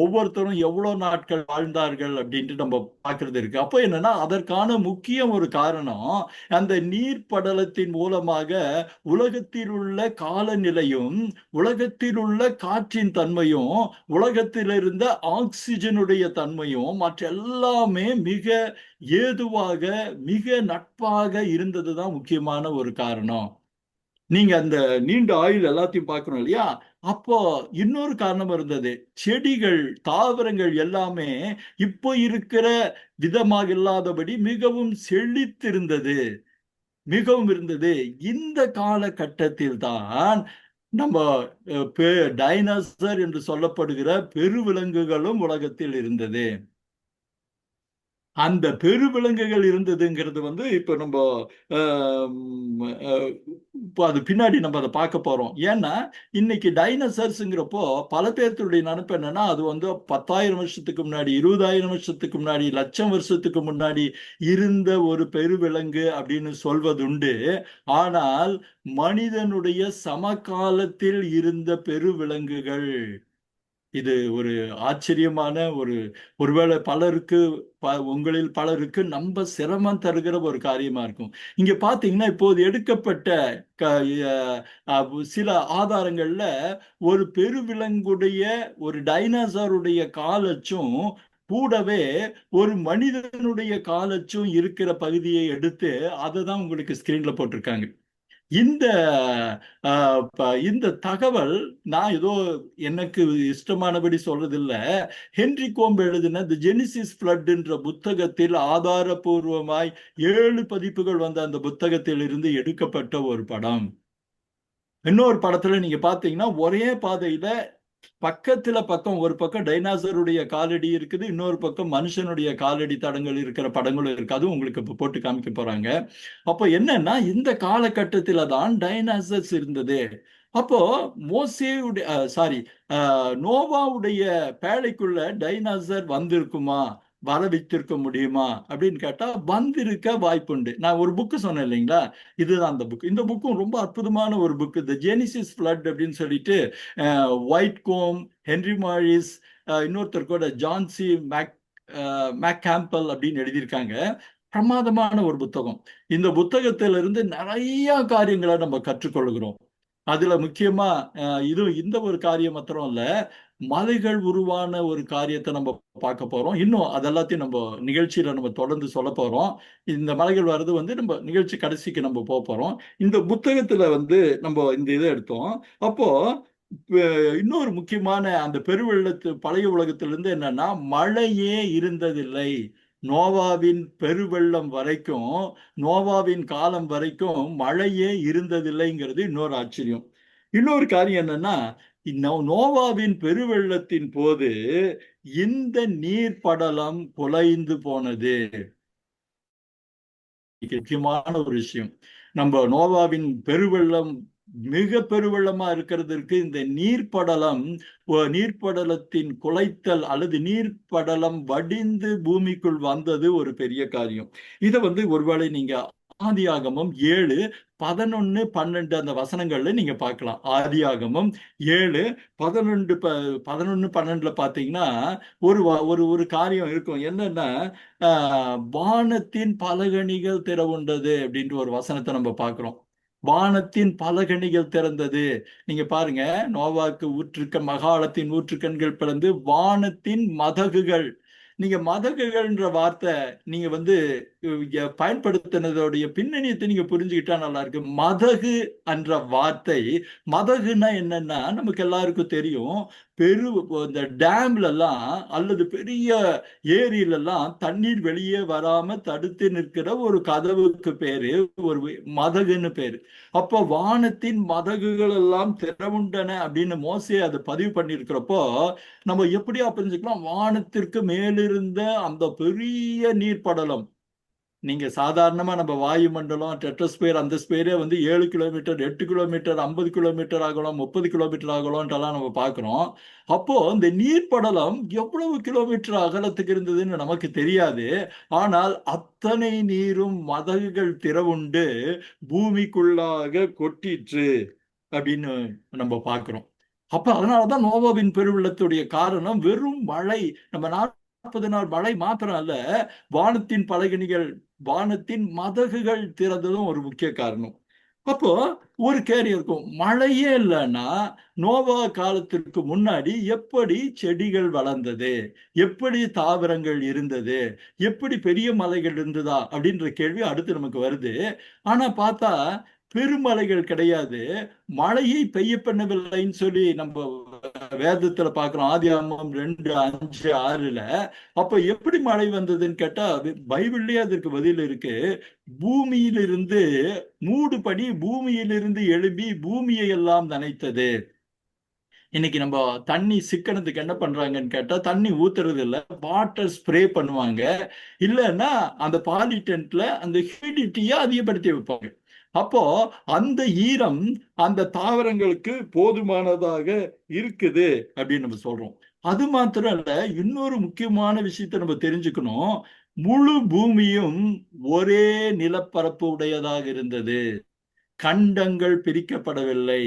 ஒவ்வொருத்தரும் எவ்வளவு நாட்கள் வாழ்ந்தார்கள் அப்படின்ட்டு நம்ம பாக்குறது இருக்கு. அப்போ என்னன்னா அதற்கான முக்கிய ஒரு காரணம் அந்த நீர் படலத்தின் மூலமாக உலகத்தில் உள்ள காலநிலையும் உலகத்தில் உள்ள காற்றின் தன்மையும் உலகத்தில் இருந்த ஆக்சிஜனுடைய தன்மையும் மற்ற எல்லாமே மிக ஏதுவாக மிக நட்பாக இருந்ததுதான் முக்கியமான ஒரு காரணம். நீங்க அந்த நீண்ட ஆயுள் எல்லாத்தையும் பார்க்கணும் இல்லையா? அப்போ இன்னொரு காரணம் இருந்தது. செடிகள் தாவரங்கள் எல்லாமே இப்போ இருக்கிற விதமாக இல்லாதபடி மிகவும் செழித்திருந்தது, மிகவும் இருந்தது. இந்த காலகட்டத்தில் தான் நம்ம டைனோசர் என்று சொல்லப்படுகிற பெருவிலங்குகளும் உலகத்தில் இருந்தது. அந்த பெருவிலங்குகள் இருந்ததுங்கிறது இப்ப நம்ம இப்போ அது பின்னாடி நம்ம அதை பார்க்க போறோம். ஏன்னா இன்னைக்கு டைனோசர்ஸ்ங்கிறப்போ பல பேர்த்துடைய நினைப்பு என்னன்னா அது 10,000 வருஷத்துக்கு முன்னாடி, 20,000 வருஷத்துக்கு முன்னாடி, லட்சம் வருஷத்துக்கு முன்னாடி இருந்த ஒரு பெருவிலங்கு அப்படின்னு சொல்வதுண்டு. ஆனால் மனிதனுடைய சமகாலத்தில் இருந்த பெருவிலங்குகள் இது ஒரு ஆச்சரியமான ஒருவேளை பலருக்கு உங்களில் பலருக்கு நம்ம சிரமம் தருகிற ஒரு காரியமா இருக்கும். இங்க பாத்தீங்கன்னா இப்போது எடுக்கப்பட்ட சில ஆதாரங்கள்ல ஒரு பெருவிலங்குடைய ஒரு டைனோசருடைய காலச்சும் கூடவே ஒரு மனிதனுடைய காலச்சும் இருக்கிற பகுதியை எடுத்து அதை தான் உங்களுக்கு ஸ்கிரீன்ல போட்டிருக்காங்க. இந்த இந்த தகவல் நான் ஏதோ எனக்கு இஷ்டமானபடி சொல்றதில்ல. ஹென்றி கோம்பு எழுதின தி ஜெனிசிஸ் ஃப்ளட்ன்ற புத்தகத்தில் ஆதாரபூர்வமாய் 7 பதிப்புகள் வந்த அந்த புத்தகத்தில் இருந்து எடுக்கப்பட்ட ஒரு படம். இன்னொரு படத்துல நீங்க பாத்தீங்கன்னா ஒரே பாதையில பக்கத்துல பக்கம், ஒரு பக்கம் டைனாசருடைய காலடி இருக்குது, இன்னொரு பக்கம் மனுஷனுடைய காலடி தடங்கள் இருக்கிற படங்களும் இருக்கு. அதுவும் உங்களுக்கு இப்ப போட்டு காமிக்க போறாங்க. அப்போ என்னன்னா இந்த காலகட்டத்தில தான் டைனாசர்ஸ் இருந்தது. அப்போ மோசேவுடைய சாரி நோவாவுடைய பேழைக்குள்ள டைனாசர் வந்திருக்குமா, வர வைத்திருக்க முடியுமா அப்படின்னு கேட்டா வந்திருக்க வாய்ப்புண்டு. நான் ஒரு புக்கு சொன்னேன் இல்லைங்களா, இதுதான் அந்த புக். இந்த புக்கும் ரொம்ப அற்புதமான ஒரு புக், த ஜெனிசிஸ் ஃப்ளட் அப்படின்னு சொல்லிட்டு ஒயிட் கோம், ஹென்ரி மாரிஸ், இன்னொருத்தர் கூட ஜான்சி மேக் கேம்பல் அப்படின்னு எழுதியிருக்காங்க. பிரமாதமான ஒரு புத்தகம். இந்த புத்தகத்திலிருந்து நிறைய காரியங்களை நம்ம கற்றுக்கொள்கிறோம். அதுல முக்கியமா இது இந்த ஒரு காரியம் மாத்திரம் இல்ல, மலைகள் உருவான ஒரு காரியத்தை நம்ம பார்க்க போறோம். இன்னும் அதெல்லாத்தையும் நம்ம நிகழ்ச்சியில நம்ம தொடர்ந்து சொல்ல போறோம். இந்த மலைகள் வர்றது நம்ம நிகழ்ச்சி கடைசிக்கு நம்ம போக போறோம். இந்த புத்தகத்துல நம்ம இந்த இதை எடுத்தோம். அப்போ இன்னொரு முக்கியமான அந்த பெருவெள்ளத்து பழைய உலகத்திலிருந்து என்னன்னா, மழையே இருந்ததில்லை. நோவாவின் பெருவெள்ளம் வரைக்கும், நோவாவின் காலம் வரைக்கும் மழையே இருந்ததில்லைங்கிறது இன்னொரு ஆச்சரியம். இன்னொரு காரியம் என்னன்னா, நோவாவின் பெருவெள்ளத்தின் போது இந்த நீர்ப்படலம் குலைந்து போனது. முக்கியமான ஒரு விஷயம். நம்ம நோவாவின் பெருவெள்ளம் மிக பெருவெள்ளமா இருக்கிறதுக்கு இந்த நீர்ப்படலம், நீர்ப்படலத்தின் குலைத்தல் அல்லது நீர்ப்படலம் வடிந்து பூமிக்குள் வந்தது ஒரு பெரிய காரியம். இதை ஒருவேளை நீங்க ஆதியாகமம் 7, 11, 12 அந்த வசனங்கள்ல நீங்க பார்க்கலாம். ஆதியாகமம் 7, 11, 11, 12 பாத்தீங்கன்னா ஒரு ஒரு ஒரு காரியம் இருக்கும். என்னன்னா, வானத்தின் பலகணிகள் திறவுண்டது அப்படின்ட்டு ஒரு வசனத்தை நம்ம பார்க்கிறோம். வானத்தின் பலகணிகள் திறந்தது. நீங்க பாருங்க, நோவாக்கு ஊற்றுக்க மகாளத்தின் ஊற்றுக்கண்கள் பிளந்து வானத்தின் மதகுகள். நீங்க மதகுகள்ன்ற வார்த்தை நீங்க பயன்படுத்தினதோடைய பின்னணியத்தை நீங்க புரிஞ்சுக்கிட்டா நல்லா இருக்கு. மதகு என்ற வார்த்தை, மதகுனா என்னன்னா நமக்கு எல்லாருக்கும் தெரியும். இந்த டேம்ல எல்லாம் அல்லது பெரிய ஏரியில எல்லாம் தண்ணீர் வெளியே வராம தடுத்து நிற்கிற ஒரு கதவுக்கு பேரு ஒரு மதகுன்னு பேரு. அப்போ வானத்தின் மதகுகள் எல்லாம் திறவுண்டன அப்படின்னு மோசே அதை பதிவு பண்ணியிருக்கிறப்போ நம்ம எப்படியா புரிஞ்சுக்கலாம், வானத்திற்கு மேலிருந்த அந்த பெரிய நீர்ப்படலம். நீங்க சாதாரணமா நம்ம வாயுமண்டலம், டெட்ரோஸ்பியர், அந்த ஸ்பியரே 7 கிலோமீட்டர், 8 கிலோமீட்டர், 50 கிலோமீட்டர் ஆகலாம், 30 கிலோமீட்டர் ஆகலாம்ன்றலாம் நம்ம பார்க்கிறோம். அப்போ இந்த நீர்ப்படலம் எவ்வளவு கிலோமீட்டர் அகலத்துக்கு இருந்ததுன்னு நமக்கு தெரியாது. ஆனால் அத்தனை நீரும் மதகுகள் திறவுண்டு பூமிக்குள்ளாக கொட்டிற்று அப்படின்னு நம்ம பார்க்கிறோம். அப்ப அதனாலதான் நோவாவின் பெருவெள்ளத்துடைய காரணம் வெறும் மழை. நம்ம 40 நாள் மழை மாத்திரம் அல்ல, வானத்தின் பலகணிகள், வானத்தின் மதகுகள் திறந்ததும் ஒரு முக்கிய காரணம். அப்போ ஒரு கேள்வி இருக்கும், மழையே இல்லைன்னா நோவா காலத்திற்கு முன்னாடி எப்படி செடிகள் வளர்ந்தது, எப்படி தாவரங்கள் இருந்தது, எப்படி பெரிய மலைகள் இருந்ததா அப்படின்ற கேள்வி அடுத்து நமக்கு வருது. ஆனா பார்த்தா பெருமழைகள் கிடையாது, மழையை பெய்ய பண்ணவில்லைன்னு சொல்லி நம்ம வேதத்துல பாக்குறோம். ஆதியாகமம் 2, 5, 6ல. அப்ப எப்படி மழை வந்ததுன்னு கேட்டா பைபிள்லயே அதற்கு பதில் இருக்கு. பூமியிலிருந்து மூடு பனி பூமியிலிருந்து எழும்பி பூமியை எல்லாம் நனைத்தது. இன்னைக்கு நம்ம தண்ணி சிக்கனத்துக்கு என்ன பண்றாங்கன்னு கேட்டா, தண்ணி ஊத்துறது இல்ல, வாட்டர் ஸ்ப்ரே பண்ணுவாங்க. இல்லைன்னா அந்த பாலிடென்ட்ல அந்த ஹியூமிடிட்டியை அதிகப்படுத்தி வைப்பாங்க. அப்போ அந்த ஈரம் அந்த தாவரங்களுக்கு போதுமானதாக இருக்குது அப்படின்னு நம்ம சொல்றோம். அது மாத்திரம் இல்ல, இன்னொரு முக்கியமான விஷயத்தை நம்ம தெரிஞ்சுக்கணும். முழு பூமியும் ஒரே நிலப்பரப்பு உடையதாக இருந்தது. கண்டங்கள் பிரிக்கப்படவில்லை,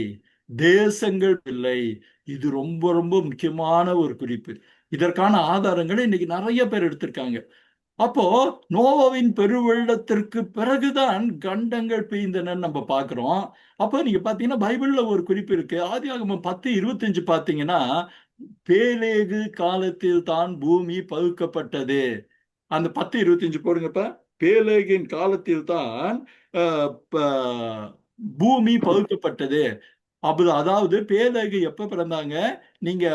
தேசங்கள் இல்லை. இது ரொம்ப ரொம்ப முக்கியமான ஒரு குறிப்பு. இதற்கான ஆதாரங்களை இன்னைக்கு நிறைய பேர் எடுத்திருக்காங்க. அப்போ நோவாவின் பெருவெள்ளத்திற்கு பிறகுதான் கண்டங்கள் பெய்ந்தன நம்ம பார்க்கிறோம். அப்போ நீங்க பாத்தீங்கன்னா பைபிள்ல ஒரு குறிப்பு இருக்கு. ஆதியாகமம் 10:25 பாத்தீங்கன்னா, பேலேகு காலத்தில் தான் பூமி பகுக்கப்பட்டது. அந்த 10:25 போடுங்கப்ப. பேலேகின் காலத்தில் தான் பூமி பகுக்கப்பட்டது. அதாவது பேலேகு எப்ப பிறந்தாங்க? நீங்க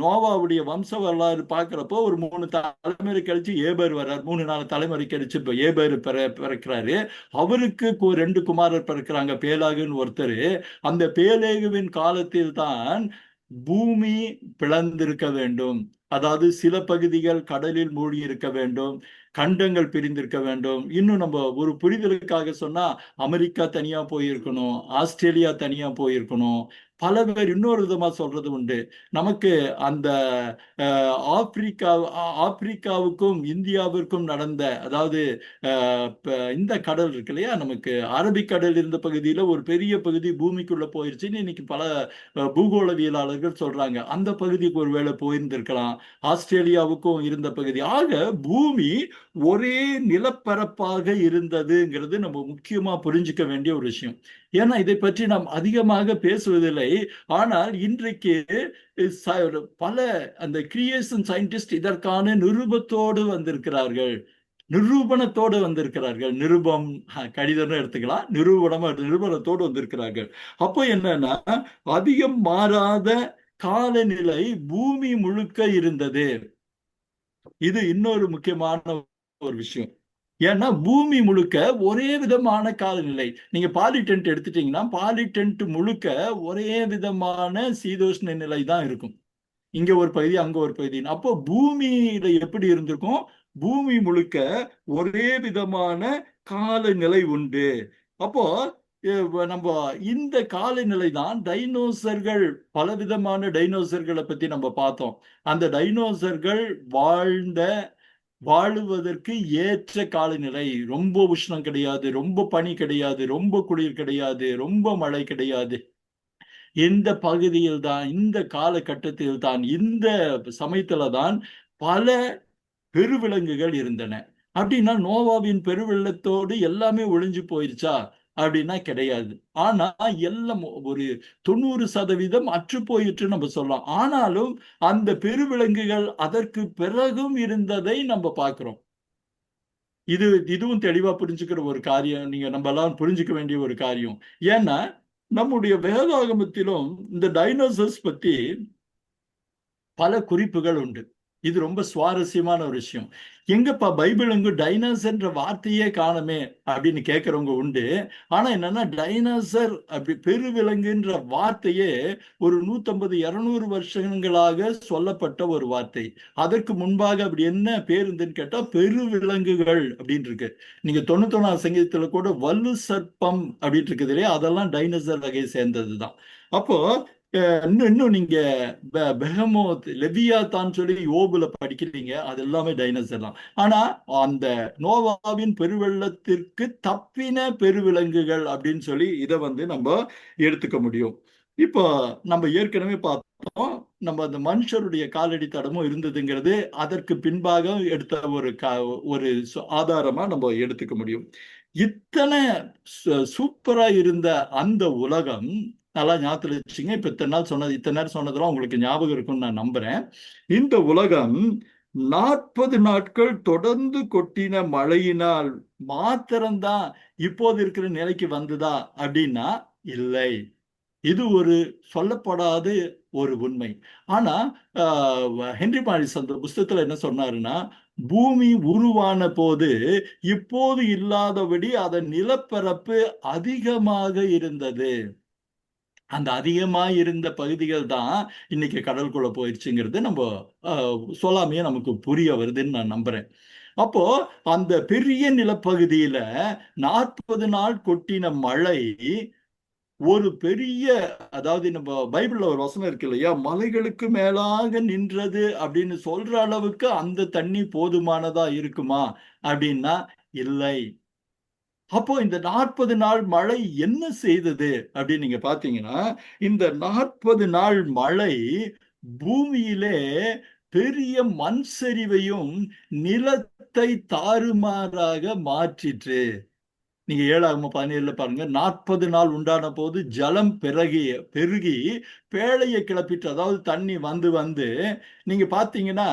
நோவாவுடைய வம்ச வரலாறு பார்க்கிறப்போ ஒரு 3 தலைமுறை கழிச்சு ஏபேர் வர்றார். 3-4 தலைமுறை கழிச்சு இப்ப ஏபேர் பிறக்கிறாரு. அவருக்கு 2 குமாரர் பிறக்கிறாங்க, பேலாகுன்னு ஒருத்தர். அந்த பேலேகுவின் காலத்தில் தான் பூமி பிளந்திருக்க வேண்டும். அதாவது சில பகுதிகள் கடலில் மூழ்கி இருக்க வேண்டும், கண்டங்கள் பிரிந்திருக்க வேண்டும். இன்னும் நம்ம ஒரு புரிதலுக்காக சொன்னா அமெரிக்கா தனியா போயிருக்கணும், ஆஸ்திரேலியா தனியா போயிருக்கணும். பல பேர் இன்னொரு விதமா சொல்றது உண்டு. நமக்கு அந்த ஆப்பிரிக்காவுக்கும் இந்தியாவிற்கும் நடந்த, அதாவது இந்த கடல் இருக்கு இல்லையா, நமக்கு அரபிக்கடல் இருந்த பகுதியில ஒரு பெரிய பகுதி பூமிக்குள்ள போயிருச்சுன்னு இன்னைக்கு பல பூகோளவியலாளர்கள் சொல்றாங்க. அந்த பகுதிக்கு ஒருவேளை போயிருந்திருக்கலாம். ஆஸ்திரேலியாவுக்கும் இருந்த பகுதி. ஆக பூமி ஒரே நிலப்பரப்பாக இருந்ததுங்கிறது நம்ம முக்கியமா புரிஞ்சுக்க வேண்டிய ஒரு விஷயம். ஏன்னா இதை பற்றி நாம் அதிகமாக பேசுவதில்லை. ஆனால் இன்றைக்கு பல அந்த கிரியேஷன் சயின்டிஸ்ட் இதற்கான நிரூபத்தோடு வந்திருக்கிறார்கள், நிரூபணத்தோடு வந்திருக்கிறார்கள். நிருபம் கடிதம் எடுத்துக்கலாம், நிரூபணத்தோடு வந்திருக்கிறார்கள். அப்போ என்னன்னா, அதிகம் மாறாத காலநிலை பூமி முழுக்க இருந்தது. இது இன்னொரு முக்கியமான ஒரு விஷயம். ஏன்னா பூமி முழுக்க ஒரே விதமான காலநிலை. நீங்க பாலிடென்ட் எடுத்துட்டீங்கன்னா பாலிடென்ட் முழுக்க ஒரே விதமான சீதோஷ்ண நிலை தான் இருக்கும். இங்க ஒரு பகுதி, அங்க ஒரு பகுதி. அப்போ பூமியில எப்படி இருந்திருக்கும்? பூமி முழுக்க ஒரே விதமான காலநிலை உண்டு. அப்போ நம்ம இந்த காலநிலை தான் டைனோசர்கள், பலவிதமான டைனோசர்களை பத்தி நம்ம பார்த்தோம். அந்த டைனோசர்கள் வாழுவதற்கு ஏற்ற காலநிலை. ரொம்ப உஷ்ணம் கிடையாது, ரொம்ப பனி கிடையாது, ரொம்ப குளிர் கிடையாது, ரொம்ப மழை கிடையாது. இந்த பகுதியில் தான், இந்த காலகட்டத்தில் தான், இந்த சமயத்துல தான் பல பெருவிலங்குகள் இருந்தன. அப்படின்னா நோவாவின் பெருவெள்ளத்தோடு எல்லாமே ஒழிஞ்சு போயிருச்சா அப்படின்னா கிடையாது. ஆனா எல்லாம் ஒரு 90% அற்று போயிற்று நம்ம சொல்லலாம். ஆனாலும் அந்த பெருவிலங்குகள் அதற்கு பிறகும் இருந்ததை நம்ம பார்க்கிறோம். இதுவும் தெளிவா புரிஞ்சுக்கிற ஒரு காரியம். நம்ம எல்லாம் புரிஞ்சுக்க வேண்டிய ஒரு காரியம். ஏன்னா நம்முடைய வேதாகமத்திலும் இந்த டைனோசர்ஸ் பத்தி பல குறிப்புகள் உண்டு. இது ரொம்ப சுவாரஸ்யமான ஒரு விஷயம். எங்கப்பா பைபிள் எங்க டைனோசர்ன்ற வார்த்தையே காணுமே அப்படின்னு கேட்கறவங்க உண்டு. ஆனா என்னன்னா, டைனோசர் அப்படி பெருவிலங்குன்ற வார்த்தையே ஒரு 150-200 வருஷங்களாக சொல்லப்பட்ட ஒரு வார்த்தை. அதற்கு முன்பாக அப்படி என்ன பேர் இருந்துன்னு கேட்டா பெருவிலங்குகள் அப்படின்னு இருக்கு. நீங்க 91ஆம் சங்கீதத்துல கூட வலு சர்ப்பம் அப்படின்னு இருக்குது இல்லையா, அதெல்லாம் டைனோசர் வகையை சேர்ந்ததுதான். அப்போ இன்னும் நீங்க பெஹமோத், லெவியாத்தான் சொல்லி யோபுல படிக்கிறீங்க, அது எல்லாமே டைனோசர் தான். ஆனா அந்த நோவாவின் பெருவெள்ளத்திற்கு தப்பின பெருவிலங்குகள் அப்படின்னு சொல்லி இதை நம்ம எடுத்துக்க முடியும். இப்போ நம்ம ஏற்கனவே பார்த்தோம், நம்ம அந்த மனுஷருடைய காலடி தடமும் இருந்ததுங்கிறது அதற்கு பின்பாக எடுத்த ஒரு ஆதாரமா நம்ம எடுத்துக்க முடியும். இத்தனை சூப்பரா இருந்த அந்த உலகம், நல்லா ஞாபகத்துல வச்சுங்க. இப்ப இத்தனை நேரம் சொன்னதெல்லாம் உங்களுக்கு ஞாபகம் இருக்கும்னு நான் நம்புறேன். இந்த உலகம் 40 நாட்கள் தொடர்ந்து கொட்டின மழையினால் மாத்திரம்தான் இப்போது இருக்கிற நிலைக்கு வந்துதா அப்படின்னா இல்லை. இது ஒரு சொல்லப்படாத ஒரு உண்மை. ஆனா ஹென்றி மாரிஸ் அந்த புஸ்தகத்துல என்ன சொன்னாருன்னா, பூமி உருவான போது இப்போது இல்லாதபடி அதன் நிலப்பரப்பு அதிகமாக இருந்தது. அந்த அதிகமா இருந்த பகுதிகள் தான் இன்னைக்கு கடலுக்குள்ள போயிடுச்சுங்கிறது நம்ம சொல்லாமையே நமக்கு புரிய வருதுன்னு நான் நம்புறேன். அப்போ அந்த பெரிய நிலப்பகுதியில 40 நாள் கொட்டின மழை ஒரு பெரிய, அதாவது நம்ம பைபிள்ல ஒரு வசனம் இருக்கு இல்லையா, மலைகளுக்கு மேலாக நின்றது அப்படின்னு சொல்ற அளவுக்கு அந்த தண்ணி போதுமானதா இருக்குமா அப்படின்னா இல்லை. அப்போ இந்த 40 நாள் மழை என்ன செய்தது அப்படின்னு நீங்க பாத்தீங்கன்னா, இந்த 40 நாள் மழை பூமியிலே பெரிய மண் சரிவையும் நிலத்தை தாறுமாறாக மாற்றிற்று. நீங்க 7:17 பாருங்க, 40 நாள் உண்டான போது ஜலம் பெருகி பேழையை கிளப்பிட்டு, அதாவது தண்ணி வந்து வந்து நீங்க பாத்தீங்கன்னா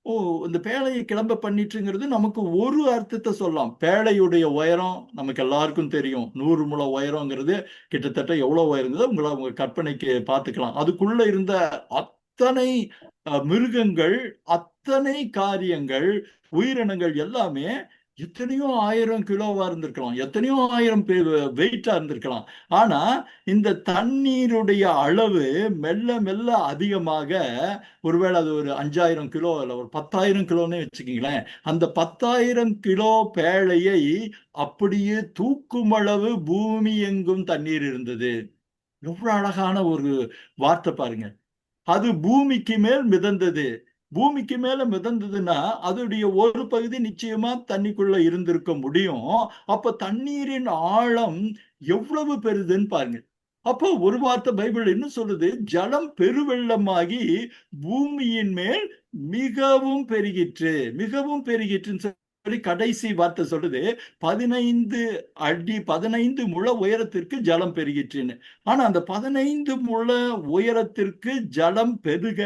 ஓ, இந்த பேழையை கிளம்ப பண்ணிட்டுங்கிறது நமக்கு ஒரு அர்த்தத்தை சொல்லலாம். பேழையுடைய உயரம் நமக்கு எல்லாருக்கும் தெரியும், 100 முழ உயரங்கிறது கிட்டத்தட்ட எவ்வளவு உயர்ந்தது உங்க கற்பனைக்கு பார்த்துக்கலாம். அதுக்குள்ள இருந்த அத்தனை மிருகங்கள், அத்தனை காரியங்கள், உயிரினங்கள் எல்லாமே எத்தனையோ ஆயிரம் கிலோவா இருந்திருக்கலாம், எத்தனையோ ஆயிரம் வெயிட்டா இருந்திருக்கலாம். ஆனா இந்த தண்ணீருடைய அளவு மெல்ல மெல்ல அதிகமாக, ஒருவேளை அது ஒரு 5000 கிலோ இல்ல ஒரு 10,000 கிலோன்னு வச்சுக்கீங்களேன், அந்த 10,000 கிலோ பேழையை அப்படியே தூக்கும் அளவு பூமி எங்கும் தண்ணீர் இருந்தது. எவ்வளவு அழகான ஒரு வார்த்தை பாருங்க. அது பூமிக்கு மேல் மிதந்தது. பூமிக்கு மேல மிதந்ததுன்னா அதோடைய ஒரு பகுதி நிச்சயமா தண்ணிக்குள்ள இருந்திருக்க முடியும். அப்ப தண்ணீரின் ஆழம் எவ்வளவு பெரிதுன்னு பாருங்க. அப்போ ஒரு வார்த்தை பைபிள் என்ன சொல்லுது, ஜலம் பெருவெள்ளமாகி பூமியின் மேல் மிகவும் பெருகிற்று, மிகவும் பெருகிற்றுன்னு சொல்லி கடைசி வார்த்தை சொல்லுது 15 அடி 15 முழ உயரத்திற்கு ஜலம் பெருகிற்றுன்னு. ஆனா அந்த 15 முழ உயரத்திற்கு ஜலம் பெருக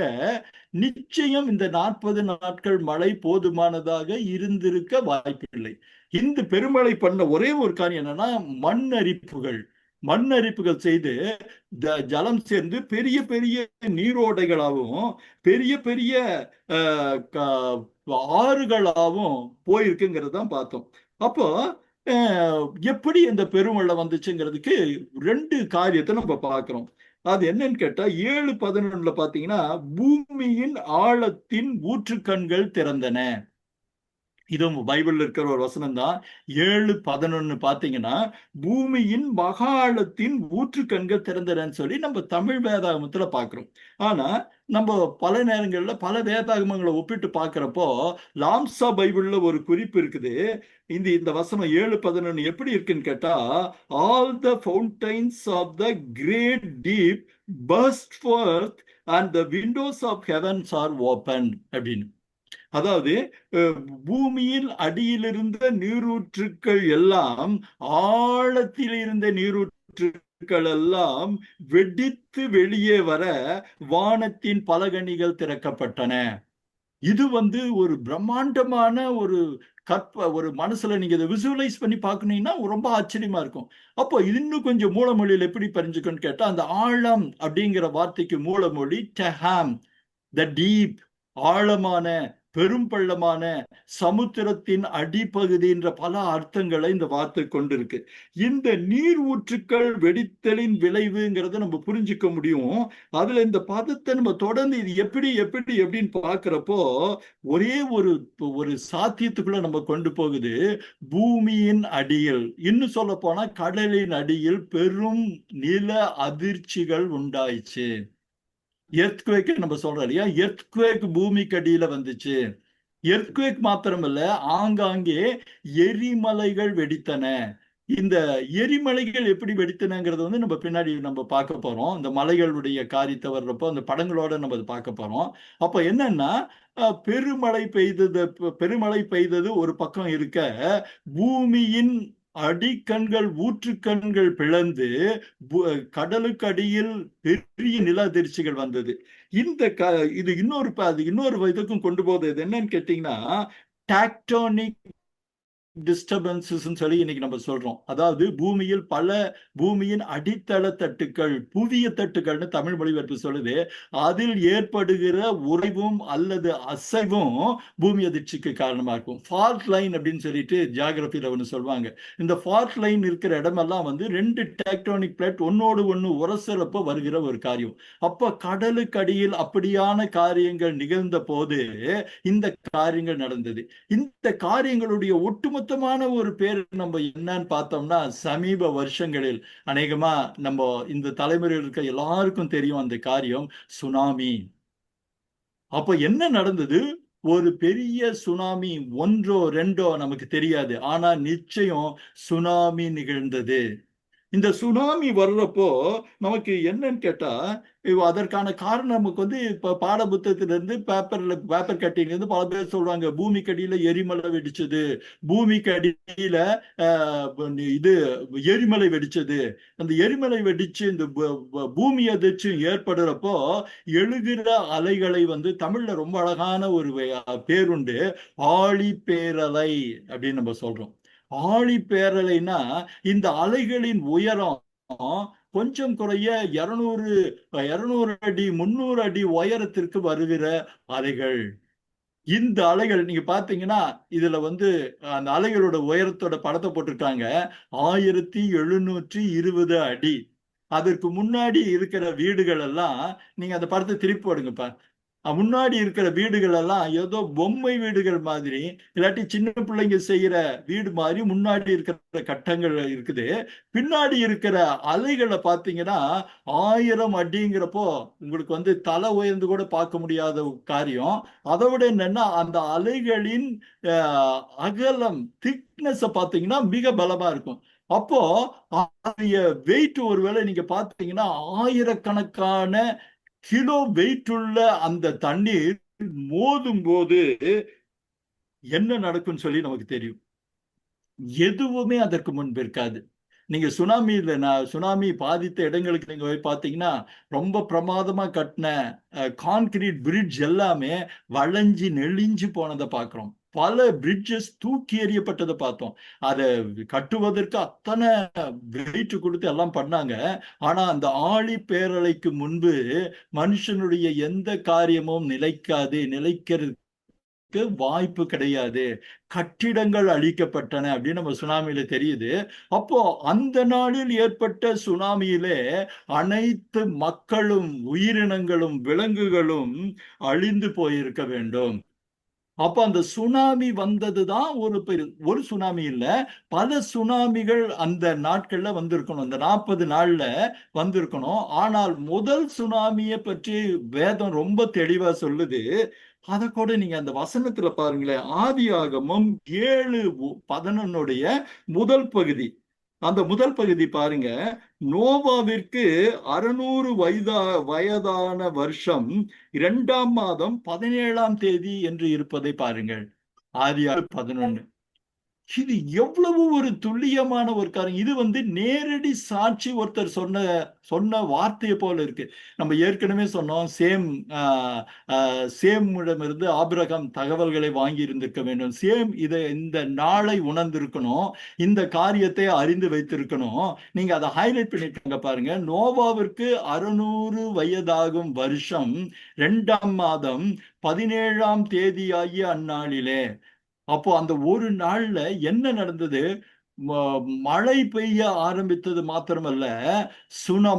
நிச்சயம் இந்த 40 நாட்கள் மழை போதுமானதாக இருந்திருக்க வாய்ப்பில்லை. இந்த பெருமழை பண்ண ஒரே ஒரு காரியம் என்னன்னா, மண் அரிப்புகள் செய்து ஜலம் சேர்ந்து பெரிய பெரிய நீரோடைகளாகவும் பெரிய பெரிய ஆறுகளாகவும் போயிருக்குங்கிறதான் பார்த்தோம். அப்போ எப்படி இந்த பெருமழை வந்துச்சுங்கிறதுக்கு ரெண்டு காரியத்தை நம்ம பார்க்கிறோம். அது என்னன்னு கேட்டா 7:11 பாத்தீங்கன்னா, பூமியின் ஆழத்தின் ஊற்றுக்கண்கள் திறந்தன. இதுவும் பைபிள்ல இருக்கிற ஒரு வசனம் தான். 7:11 பாத்தீங்கன்னா, பூமியின் மகாளத்தின் ஊற்றுக்கண்கள் திறந்தனன்னு சொல்லி நம்ம தமிழ் வேதாகமத்துல பாக்குறோம். ஆனா நம்ம பல நேரங்கள்ல பல வேதாகமங்களை ஒப்பிட்டு பாக்குறப்போ லாம்சா பைபிள்ல ஒரு குறிப்பு இருக்குது. இந்த வசனம் 7:11 எப்படி இருக்குன்னு கேட்டா, all the fountains of the great deep burst forth and the windows of heavens are open அப்படின்னு. அதாவது பூமியின் அடியிலிருந்த நீரூற்றுக்கள் எல்லாம், ஆழத்தில் இருந்த நீரூற்றுக்கள் எல்லாம் வெடித்து வெளியே வர வானத்தின் பலகணிகள் திறக்கப்பட்டன. இது ஒரு பிரம்மாண்டமான ஒரு ஒரு மனசுல நீங்க இதை விசுவலைஸ் பண்ணி பார்க்கணும்னா ரொம்ப ஆச்சரியமா இருக்கும். அப்போ இன்னும் கொஞ்சம் மூலமொழியில் எப்படி பறிஞ்சுக்கணும்னு கேட்டா, அந்த ஆழம் அப்படிங்கிற வார்த்தைக்கு மூலமொழி டெஹாம், த டீப், ஆழமான, பெரும் பள்ளமான, சமுத்திரத்தின் அடிப்பகுதின்ற பல அர்த்தங்களை இந்த வார்த்தை கொண்டிருக்கு. இந்த நீர் ஊற்றுக்கள் வெடித்தலின் விளைவுங்கிறத நம்ம புரிஞ்சுக்க முடியும். அதுல இந்த பதத்தை நம்ம தொடர்ந்து இது எப்படி எப்படி எப்படின்னு பாக்குறப்போ ஒரே ஒரு சாத்தியத்துக்குள்ள நம்ம கொண்டு போகுது. பூமியின் அடியில், இன்னும் சொல்ல போனா கடலின் அடியில் பெரும் நில அதிர்ச்சிகள் உண்டாயிச்சு. எர்த்குவேக் நம்ம சொல்றோம் இல்லையா, எர்த்குவேக் பூமிக்கு அடியில வந்துச்சு. எர்த்குவேக் மாத்திரமல்ல, ஆங்காங்கே எரிமலைகள் வெடித்தன. இந்த எரிமலைகள் எப்படி வெடித்தனங்கிறது நம்ம பின்னாடி நம்ம பார்க்க போறோம். இந்த மலைகளுடைய காரியத்தை வர்றப்போ அந்த படங்களோட நம்ம அதை பார்க்க போறோம். அப்ப என்னன்னா, பெருமழை பெய்தது ஒரு பக்கம் இருக்க, பூமியின் அடிக்கண்கள், ஊற்றுக்கண்கள் பிளந்து கடலுக்கு அடியில் பெரிய நில அதிர்ச்சிகள் வந்தது. இது இன்னொரு இதுக்கும் கொண்டு போகுது. என்னன்னு கேட்டீங்கன்னா, டாக்டோனிக் டிஸ்டர்பன்சஸ் சொல்லி இன்னைக்கு நம்ம சொல்றோம். அதாவது பூமியின் அடித்தள தட்டுக்கள், புவிய தட்டுக்கள்னு தமிழ் மொழிபெயர்ப்பு சொல்லுது. அதில் ஏற்படுகிற உறைவும் அல்லது அசைவும் பூமி அதிர்ச்சிக்கு காரணமா இருக்கும். ஃபால்ட் லைன் அப்படின்னு சொல்லிட்டு ஜியாகிரபியில ஒன்று சொல்லுவாங்க. இந்த ஃபால்ட் லைன் இருக்கிற இடமெல்லாம் ரெண்டு டெக்டோனிக் பிளேட் ஒன்னோடு ஒன்று உரசறப்ப வருகிற ஒரு காரியம். அப்ப கடலுக்கு அடியில் அப்படியான காரியங்கள் நிகழ்ந்த போது இந்த காரியங்கள் நடந்தது. இந்த காரியங்களுடைய ஒட்டுமொத்தமான ஒரு பேர் நம்ம என்னன்னு பார்த்தோம்னா, சமீப வருஷங்களில் அநேகமா நம்ம இந்த தலைமுறையில் இருக்க எல்லாருக்கும் தெரியும் அந்த காரியம், சுனாமி. அப்ப என்ன நடந்தது? ஒரு பெரிய சுனாமி, ஒன்றோ ரெண்டோ நமக்கு தெரியாது, ஆனா நிச்சயம் சுனாமி நிகழ்ந்தது. இந்த சுனாமி வர்றப்போ நமக்கு என்னன்னு கேட்டா, அதற்கான காரணம் நமக்கு வந்து இப்ப பாட புத்தகத்திலிருந்து பேப்பர் கட்டிங் இருந்து பல பேர் சொல்றாங்க, பூமிக்கு அடியில எரிமலை வெடிச்சது, பூமிக்கு அடியில இது எரிமலை வெடிச்சது. அந்த எரிமலை வெடிச்சு இந்த பூமி அதிர்ச்சி ஏற்படுறப்போ எழுகிற அலைகளை வந்து தமிழ்ல ரொம்ப அழகான ஒரு பேருண்டு, ஆழி பேரலை அப்படின்னு நம்ம சொல்றோம். ஆழி பேரலைன்னா இந்த அலைகளின் உயரம் கொஞ்சம் குறைய 200 அடி 300 அடி உயரத்திற்கு வருகிற அலைகள். இந்த அலைகள் நீங்க பாத்தீங்கன்னா இதுல வந்து அந்த அலைகளோட உயரத்தோட படத்தை போட்டிருக்காங்க. 1720 அடி. அதற்கு முன்னாடி இருக்கிற வீடுகள் எல்லாம், நீங்க அந்த படத்தை திருப்பி போடுங்கப்பா. முன்னாடி இருக்கிற வீடுகள் எல்லாம் ஏதோ பொம்மை வீடுகள் மாதிரி, இல்லாட்டி சின்ன பிள்ளைங்க செய்யற வீடு மாதிரி முன்னாடி இருக்கிற கட்டங்கள் இருக்குது. பின்னாடி இருக்கிற அலைகளை பார்த்தீங்கன்னா 1000 அடிங்கிறப்போ உங்களுக்கு வந்து தலை உயர்ந்து கூட பார்க்க முடியாத காரியம். அதை விட என்னன்னா அந்த அலைகளின் அகலம், திக்னஸ் பார்த்தீங்கன்னா மிக பலமா இருக்கும். அப்போ வெயிட் ஒருவேளை நீங்க பார்த்தீங்கன்னா 1000கணக்கான கிலோ வெயிட் உள்ள அந்த தண்ணீர் மோதும் போது என்ன நடக்கும்னு சொல்லி நமக்கு தெரியும். எதுவுமே அதற்கு முன்பு இருக்காது. நீங்க சுனாமி பாதித்த இடங்களுக்கு நீங்க போய் பார்த்தீங்கன்னா ரொம்ப பிரமாதமா கட்டின கான்கிரீட் பிரிட்ஜ் எல்லாமே வளைஞ்சு நெளிஞ்சு போனதை பார்க்கிறோம். பல பிரிட்ஜஸ் தூக்கி எறியப்பட்டதை பார்த்தோம். அதை கட்டுவதற்கு அத்தனை வெயிட் கொடுத்து எல்லாம் பண்ணாங்க. ஆனா அந்த ஆழி பேரலைக்கு முன்பு மனுஷனுடைய எந்த காரியமும் நிலைக்கிறது வாய்ப்பு கிடையாது. கட்டிடங்கள் அழிக்கப்பட்டன அப்படின்னு நம்ம சுனாமியில தெரியுது. அப்போ அந்த நாளில் ஏற்பட்ட சுனாமியிலே அனைத்து மக்களும், உயிரினங்களும், விலங்குகளும் அழிந்து போயிருக்க வேண்டும். அப்ப அந்த சுனாமி வந்ததுதான் ஒரு சுனாமி இல்ல, பல சுனாமிகள் அந்த நாட்கள்ல வந்திருக்கணும். அந்த 40 நாள்ல வந்திருக்கணும். ஆனால் முதல் சுனாமியை பற்றி வேதம் ரொம்ப தெளிவா சொல்லுது. அதை கூட நீங்க அந்த வசனத்துல பாருங்களேன். ஆதியாகமம் 7:11 முதல் பகுதி. அந்த முதல் பகுதி பாருங்க. நோவாவிற்கு 600 வயதான வருஷம் 2ஆம் மாதம் 17ஆம் தேதி என்று இருப்பதை பாருங்கள். ஆதியாகமம் 11. இது எவ்வளவு ஒரு துல்லியமான ஒரு காரியம். இது வந்து நேரடி சாட்சி, ஒருத்தர் சொன்ன வார்த்தையை போல இருக்கு. நம்ம ஏற்கனவே சொன்னோம், சேமிடமிருந்து ஆபிரகாம் தகவல்களை வாங்கி இருந்திருக்க வேண்டும். இந்த நாளை உணர்ந்திருக்கணும், இந்த காரியத்தை அறிந்து வைத்திருக்கணும். நீங்க அதை ஹைலைட் பண்ணிட்டாங்க பாருங்க. நோவாவிற்கு 600 வயதாகும் வருஷம் 2ஆம் மாதம் 17ஆம் தேதி ஆகிய அந்நாளிலே. அப்போ அந்த ஒரு நாள்ல என்ன நடந்தது? மழை பெய்ய ஆரம்பித்தது மாத்திரமல்ல,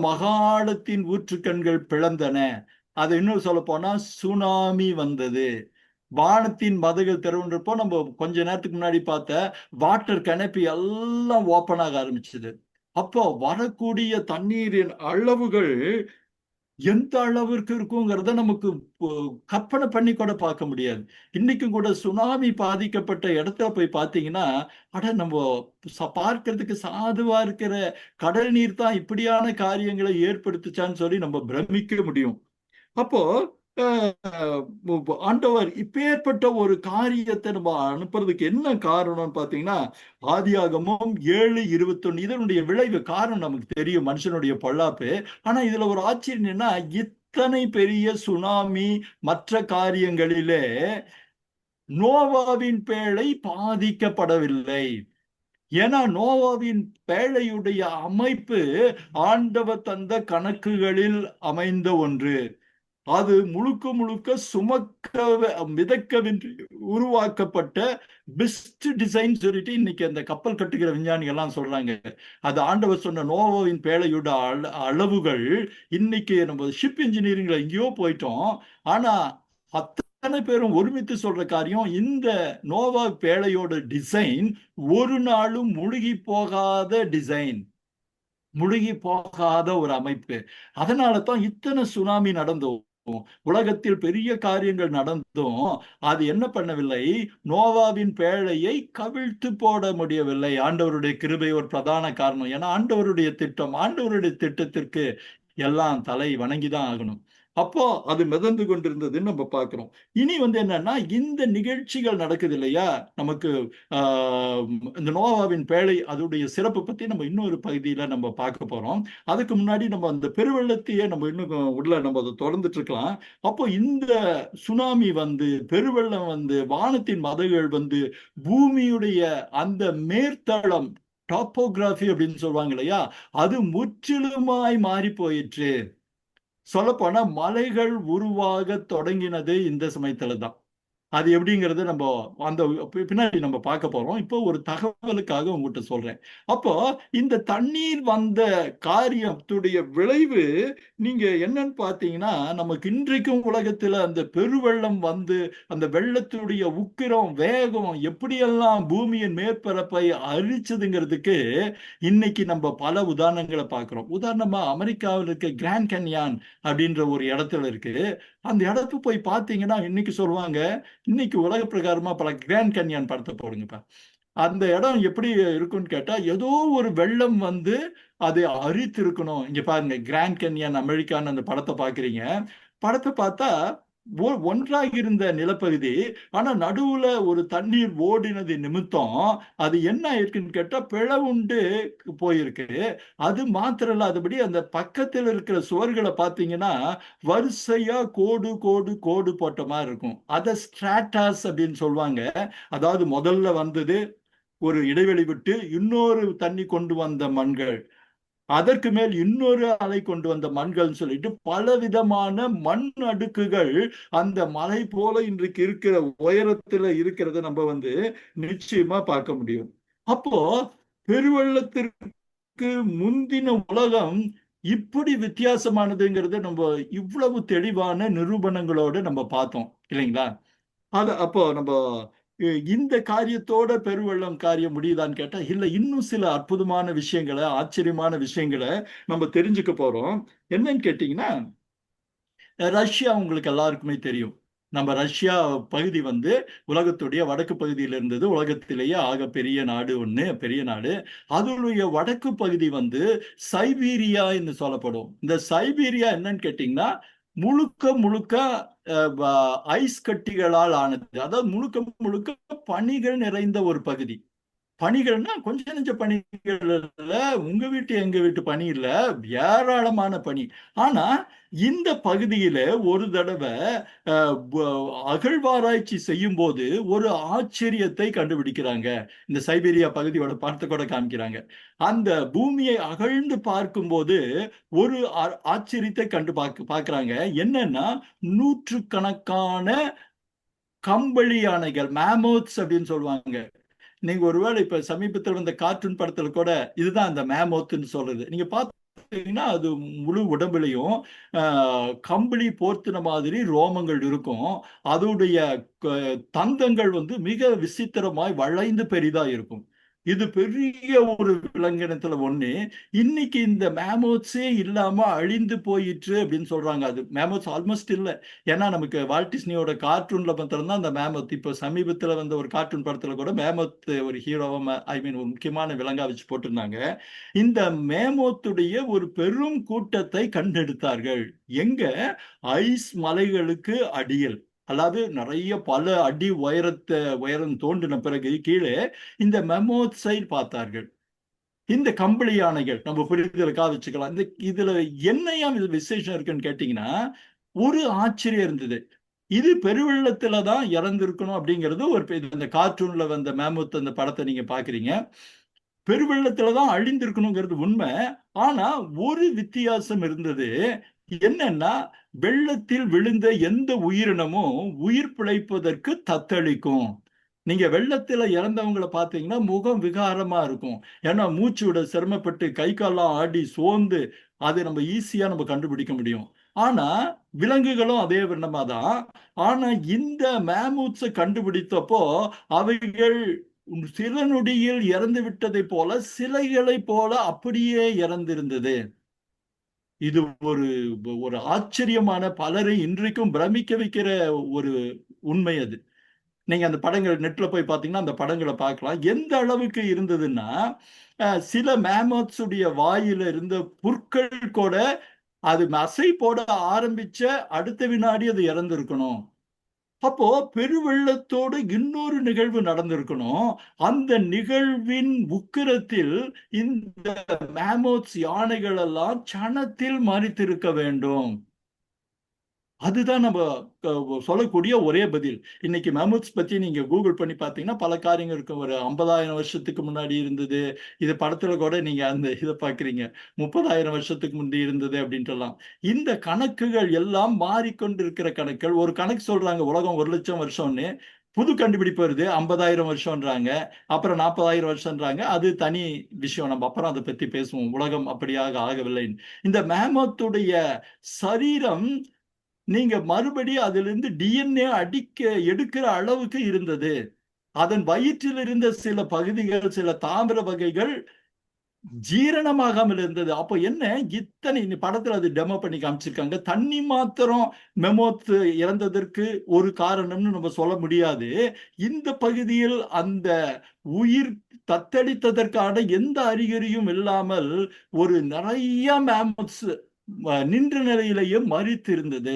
மகாடத்தின் ஊற்றுக்கண்கள் பிளந்தன. அது இன்னும் சொல்ல போனா சுனாமி வந்தது. வானத்தின் மதகுகள் திறவுன்றப்போ நம்ம கொஞ்ச நேரத்துக்கு முன்னாடி பார்த்த வாட்டர் கனப்பி எல்லாம் ஓப்பன் ஆக ஆரம்பிச்சது. அப்போ வரக்கூடிய தண்ணீரின் அளவுகள் எந்த அளவிற்கு இருக்குங்கிறத நமக்கு கற்பனை பண்ணி கூட பார்க்க முடியாது. இன்னைக்கும் கூட சுனாமி பாதிக்கப்பட்ட இடத்துல போய் பார்த்தீங்கன்னா, நம்ம பார்க்கறதுக்கு சாதுவா இருக்கிற கடல் நீர் தான் இப்படியான காரியங்களை ஏற்படுத்துச்சான்னு சொல்லி நம்ம பிரமிக்க முடியும். அப்போ ஆண்டவர் இப்பேற்பட்ட ஒரு காரியத்தை நம்ம அனுப்புறதுக்கு என்ன காரணம்னு பாத்தீங்கன்னா, ஆதியாகமம் 7:21 இதனுடைய விளைவு காரணம் நமக்கு தெரியும், மனுஷனுடைய பொல்லாப்பு. ஆனா இதுல ஒரு ஆச்சரியம் என்ன, இத்தனை பெரிய சுனாமி மற்ற காரியங்களிலே நோவாவின் பேழை பாதிக்கப்படவில்லை. ஏன்னா நோவாவின் பேழையுடைய அமைப்பு ஆண்டவர் தந்த கணக்குகளில் அமைந்த ஒன்று. அது முழுக்க மிதக்கவின்றி உருவாக்கப்பட்ட பெஸ்ட் டிசைன் சொல்லிட்டு இன்னைக்கு அந்த கப்பல் கட்டுகிற விஞ்ஞானிகள் எல்லாம் சொல்றாங்க. அது ஆண்டவர் சொன்ன நோவாவின் பேழையோட அளவுகள். இன்னைக்கு நம்ம ஷிப் இன்ஜினியரிங்ல எங்கேயோ போயிட்டோம். ஆனா அத்தனை பேரும் ஒருமித்து சொல்ற காரியம், இந்த நோவா பேழையோட டிசைன் ஒரு நாளும் முழுகி போகாத டிசைன், முழுகி போகாத ஒரு அமைப்பு. அதனால தான் இத்தனை சுனாமி நடந்தோம். உலகத்தில் பெரிய காரியங்கள் நடந்தும் அது என்ன பண்ணவில்லை, நோவாவின் பேழையை கவிழ்த்து போட முடியவில்லை. ஆண்டவருடைய கிருபை ஒரு பிரதான காரணம். ஏன்னா ஆண்டவருடைய திட்டம், ஆண்டவருடைய திட்டத்திற்கு எல்லாம் தலை வணங்கிதான் ஆகணும். அப்போ அது மிதந்து கொண்டிருந்ததுன்னு நம்ம பார்க்கிறோம். இனி என்னன்னா, இந்த நிகழ்ச்சிகள் நடக்குது இல்லையா நமக்கு, இந்த நோவாவின் பேழை அதோடைய சிறப்பு பத்தி நம்ம இன்னொரு பகுதியில நம்ம பார்க்க போறோம். அதுக்கு முன்னாடி நம்ம அந்த பெருவெள்ளத்தையே நம்ம இன்னும் உள்ள நம்ம அதை தொடர்ந்துட்டு இருக்கலாம். அப்போ இந்த சுனாமி பெருவெள்ளம் வானத்தின் மதகுகள் பூமியுடைய அந்த மேற்தளம், டாப்போகிராஃபி அப்படின்னு சொல்லுவாங்க இல்லையா, அது முற்றிலுமாய் மாறி போயிற்று. சொல்லப்போனா மலைகள் உருவாக தொடங்கினது இந்த சமயத்துல தான். அது எப்படிங்கிறது நம்ம அந்த பின்னாடி நம்ம பார்க்க போறோம். இப்போ ஒரு தகவலுக்காக உங்ககிட்ட சொல்றேன். அப்போ இந்த தண்ணீர் வந்த காரியத்துடைய விளைவு நீங்க என்னன்னு பார்த்தீங்கன்னா, நமக்கு இன்றைக்கும் உலகத்துல அந்த பெருவெள்ளம் அந்த வெள்ளத்துடைய உக்கிரம், வேகம் எப்படியெல்லாம் பூமியின் மேற்பரப்பை அரிச்சதுங்கிறதுக்கு இன்னைக்கு நம்ம பல உதாரணங்களை பார்க்கிறோம். உதாரணமா அமெரிக்காவில் இருக்க கிராண்ட் கேன்யான் அப்படின்ற ஒரு இடத்துல இருக்கு. அந்த இடத்துக்கு போய் பார்த்தீங்கன்னா இன்னைக்கு சொல்லுவாங்க, இன்னைக்கு உலக பிரகாரமா பல கிராண்ட் கேன்யான் படத்தை போடுங்கப்பா. அந்த இடம் எப்படி இருக்கும்னு கேட்டா, ஏதோ ஒரு வெள்ளம் அதை அரித்து இருக்கணும். இங்க பாருங்க, கிராண்ட் கேன்யான் அமெரிக்கான்னு அந்த படத்தை பாக்குறீங்க. படத்தை பார்த்தா ஒன்றாக இருந்த நிலப்பகுதி, ஆனா நடுவுல ஒரு தண்ணீர் ஓடினது நிமித்தம் அது என்ன ஆயிருக்குன்னு கேட்டா பிளவுண்டு போயிருக்கு. அது மாத்திரம் இல்ல, அதுபடி அந்த பக்கத்தில் இருக்கிற சுவர்களை பார்த்தீங்கன்னா வரிசையா கோடு கோடு கோடு போட்ட மாதிரி இருக்கும். அதை ஸ்ட்ராட்டாஸ் அப்படின்னு சொல்லுவாங்க. அதாவது முதல்ல ஒரு இடைவெளி விட்டு இன்னொரு தண்ணி கொண்டு வந்த மண்கள், அதற்கு மேல் இன்னொரு அலை கொண்டு வந்த மண்கள் சொல்லிட்டு பலவிதமான மண் அடுக்குகள் அந்த மலை போல இன்றைக்கு இருக்கிற உயரத்துல இருக்கிறத நம்ம நிச்சயமா பார்க்க முடியும். அப்போ பெருவெள்ளத்திற்கு முந்தின உலகம் இப்படி வித்தியாசமானதுங்கிறது நம்ம இவ்வளவு தெளிவான நிரூபணங்களோட நம்ம பார்த்தோம் இல்லைங்களா? அப்போ நம்ம இந்த காரியத்தோட பெருவெள்ளம் காரியம் முடியுதான்னு கேட்டா இல்ல, இன்னும் சில அற்புதமான விஷயங்களை, ஆச்சரியமான விஷயங்களை நம்ம தெரிஞ்சுக்க போறோம். என்னன்னு கேட்டீங்கன்னா, ரஷ்யா உங்களுக்கு எல்லாருக்குமே தெரியும். நம்ம ரஷ்யா பகுதி உலகத்துடைய வடக்கு பகுதியில் இருந்தது. உலகத்திலேயே ஆக பெரிய நாடு, பெரிய நாடு. அதனுடைய வடக்கு பகுதி சைபீரியா என்று சொல்லப்படும். இந்த சைபீரியா என்னன்னு கேட்டீங்கன்னா, முழுக்க முழுக்க ஐஸ் கட்டிகளால் ஆனது. அதாவது முழுக்க முழுக்க பனிகள் நிறைந்த ஒரு பகுதி. பனிகள்னா கொஞ்சம் நெஞ்ச பனிகள் இல்ல, உங்க வீட்டு எங்க வீட்டு பனி இல்ல, ஏராளமான பனி. ஆனா இந்த பகுதியில ஒரு தடவை அகழ்வாராய்ச்சி செய்யும் போது ஒரு ஆச்சரியத்தை கண்டுபிடிக்கிறாங்க. இந்த சைபீரியா பகுதியோட படத்தை கூட காமிக்கிறாங்க. அந்த பூமியை அகழ்ந்து பார்க்கும்போது ஒரு ஆச்சரியத்தை பார்க்கிறாங்க. என்னன்னா, நூற்றுக்கணக்கான கம்பளி யானைகள், மேமோத்ஸ் அப்படின்னு சொல்லுவாங்க. நீங்க ஒருவேளை இப்ப சமீபத்தில் வந்த கார்ட்டூன் படத்துல கூட இதுதான் அந்த மேமோத்துன்னு சொல்றது. நீங்க பார்த்தீங்கன்னா அது முழு உடம்புலையும் கம்பளி போர்த்தின மாதிரி ரோமங்கள் இருக்கும். அதோடைய தந்தங்கள் மிக விசித்திரமாய் வளைந்து பெரிதா இருக்கும். இது பெரிய ஒரு விலங்கினத்துல ஒண்ணு. இன்னைக்கு இந்த மேமோத்ஸே இல்லாம அழிந்து போயிற்று அப்படின்னு சொல்றாங்க. அது மேமோத்ஸ் ஆல்மோஸ்ட் இல்லை. ஏன்னா நமக்கு வால்ட் டிஸ்னியோட கார்ட்டூன்ல மாத்திரம்தான் அந்த மேமோத். இப்போ சமீபத்துல ஒரு கார்ட்டூன் படத்துல கூட மேமோத் ஒரு ஹீரோவா, ஒரு முக்கியமான விலங்கா வச்சு போட்டிருந்தாங்க. இந்த மேமோத்துடைய ஒரு பெரும் கூட்டத்தை கண்டெடுத்தார்கள். எங்க? ஐஸ் மலைகளுக்கு அடியில். அதாவது நிறைய பல அடி உயரம் தோண்டின பிறகு கீழே இந்த மெமோத்ஸை பார்த்தார்கள். இந்த கம்பளி யானைகள் நம்ம புரிதலுக்காக வச்சுக்கலாம். இதுல என்னையா இது விசேஷம் இருக்குன்னு கேட்டீங்கன்னா, ஒரு ஆச்சரியம் இருந்தது. இது பெருவெள்ளத்துலதான் இறந்திருக்கணும் அப்படிங்கிறது இந்த கார்ட்டூன்ல வந்த மேமோத் அந்த படத்தை நீங்க பாக்குறீங்க. பெருவெள்ளத்துலதான் அழிந்திருக்கணுங்கிறது உண்மை. ஆனா ஒரு வித்தியாசம் இருந்தது. என்னன்னா, வெள்ளத்தில் விழுந்த எந்த உயிரினமும் உயிர் பிழைப்பதற்கு தத்தளிக்கும். நீங்க வெள்ளத்துல இறந்தவங்களை பார்த்தீங்கன்னா முகம் விகாரமா இருக்கும். ஏன்னா மூச்சு விட சிரமப்பட்டு கை கால்லாம் ஆடி சோர்ந்து அதை நம்ம ஈஸியா நம்ம கண்டுபிடிக்க முடியும். ஆனா விலங்குகளும் அதே விண்ணமா தான். ஆனா இந்த மேமூத்ஸை கண்டுபிடித்தப்போ அவைகள் சில நொடியில் இறந்து விட்டதை போல, சிலைகளை போல அப்படியே இறந்திருந்தது. இது ஒரு ஒரு ஆச்சரியமான, பலரை இன்றைக்கும் பிரமிக்க வைக்கிற ஒரு உண்மை அது. நீங்க அந்த படங்கள் நெட்ல போய் பார்த்தீங்கன்னா அந்த படங்களை பார்க்கலாம். எந்த அளவுக்கு இருந்ததுன்னா, சில மேமத்ஸ் உடைய வாயில இருந்த புற்கள் கூட அது அசை போட ஆரம்பிச்ச அடுத்த வினாடி அது இறந்திருக்கணும். அப்போ பெருவெள்ளத்தோடு இன்னொரு நிகழ்வு நடந்திருக்கணும். அந்த நிகழ்வின் உக்கிரத்தில் இந்த மேமோத்ஸ் யானைகள் எல்லாம் சனத்தில் மரித்திருக்க வேண்டும். அதுதான் நம்ம சொல்லக்கூடிய ஒரே பதில். இன்னைக்கு மேமூத்ஸ் பத்தி நீங்க கூகுள் பண்ணி பார்த்தீங்கன்னா பல காரியங்கள் இருக்கும். ஒரு 50,000 வருஷத்துக்கு முன்னாடி இருந்தது. இது படத்துல கூட நீங்க அந்த இதை பார்க்குறீங்க. 30,000 வருஷத்துக்கு முந்தி இருந்தது அப்படின்ட்டுலாம். இந்த கணக்குகள் எல்லாம் மாறிக்கொண்டிருக்கிற கணக்குகள். ஒரு கணக்கு சொல்றாங்க உலகம் 1,00,000 வருஷம்னு. புது கண்டுபிடிப்பு வருது 50,000 வருஷம்ன்றாங்க. அப்புறம் 40,000 வருஷம்ன்றாங்க. அது தனி விஷயம். நம்ம அப்புறம் அதை பத்தி பேசுவோம். உலகம் அப்படியாக ஆகவில்லை. இந்த மேமத்துடைய சரீரம் நீங்க மறுபடியும் அதிலிருந்து டிஎன்ஏ எடுக்கிற அளவுக்கு இருந்தது. அதன் வயிற்றில் இருந்த சில பகுதிகள், சில தாமிர வகைகள் ஜீரணமாகாமல் இருந்தது. அப்போ என்ன, இத்தனை படத்துல அது டெமோ பண்ணி காமிச்சிருக்காங்க. தண்ணி மாத்திரம் மெமோத் இறந்ததற்கு ஒரு காரணம்னு நம்ம சொல்ல முடியாது. இந்த பகுதியில் அந்த உயிர் தத்தளித்ததற்கான எந்த அறிகுறியும் இல்லாமல் ஒரு நிறைய மேமோத்ஸ் நின்ற நிலையிலேயே மரித்து இருந்தது.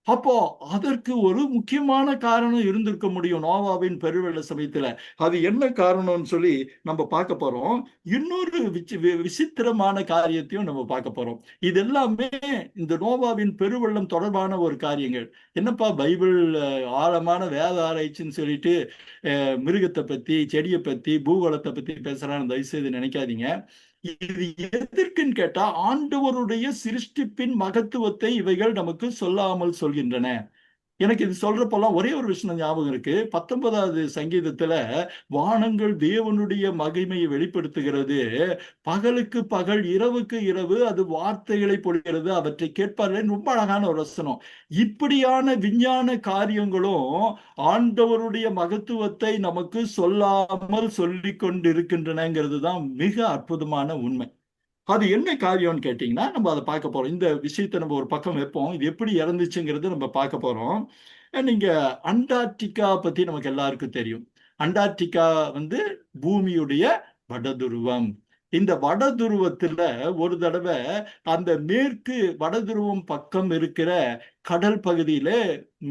அப்போ அதற்கு ஒரு முக்கியமான காரணம் இருந்திருக்க முடியும் நோவாவின் பெருவெள்ள சமயத்துல. அது என்ன காரணம்னு சொல்லி நம்ம பார்க்க போறோம். இன்னொரு விசித்திரமான காரியத்தையும் நம்ம பார்க்க போறோம். இது எல்லாமே இந்த நோவாவின் பெருவெள்ளம் தொடர்பான ஒரு காரியங்கள். என்னப்பா பைபிள் ஆழமான வேத ஆராய்ச்சின்னு சொல்லிட்டு மிருகத்தை பத்தி, செடியை பத்தி, பூகோளத்தை பத்தி பேசுறான்னு தயவு செய்து நினைக்காதீங்க. இது எதற்குன்னு கேட்டா ஆண்டவருடைய சிருஷ்டிப்பின் மகத்துவத்தை இவைகள் நமக்கு சொல்லாமல் சொல்கின்றன. எனக்கு இது சொல்றப்பெல்லாம் ஒரே ஒரு விஷயம் ஞாபகம் இருக்கு. 19வது சங்கீதத்துல வானங்கள் தேவனுடைய மகிமையை வெளிப்படுத்துகிறது. பகலுக்கு பகல், இரவுக்கு இரவு அது வார்த்தைகளை பொழிகிறது, அவற்றை கேட்பார்கள். ரொம்ப அழகான ஒரு வசனம். இப்படியான விஞ்ஞான காரியங்களும் ஆண்டவருடைய மகத்துவத்தை நமக்கு சொல்லாமல் சொல்லி கொண்டிருக்கின்றனங்கிறது தான் மிக அற்புதமான உண்மை. அது என்ன காரியம்னு கேட்டீங்கன்னா நம்ம அதை பார்க்க போறோம். இந்த விஷயத்தை நம்ம ஒரு பக்கம் வைப்போம். இது எப்படி இறந்துச்சுங்கிறது நம்ம பார்க்க போறோம். நீங்க அண்டார்டிகா பத்தி நமக்கு எல்லாருக்கும் தெரியும். அண்டார்டிகா வந்து பூமியுடைய வடதுருவம். இந்த வடதுருவத்துல ஒரு தடவை அந்த மேற்கு வடதுருவம் பக்கம் இருக்கிற கடல் பகுதியில,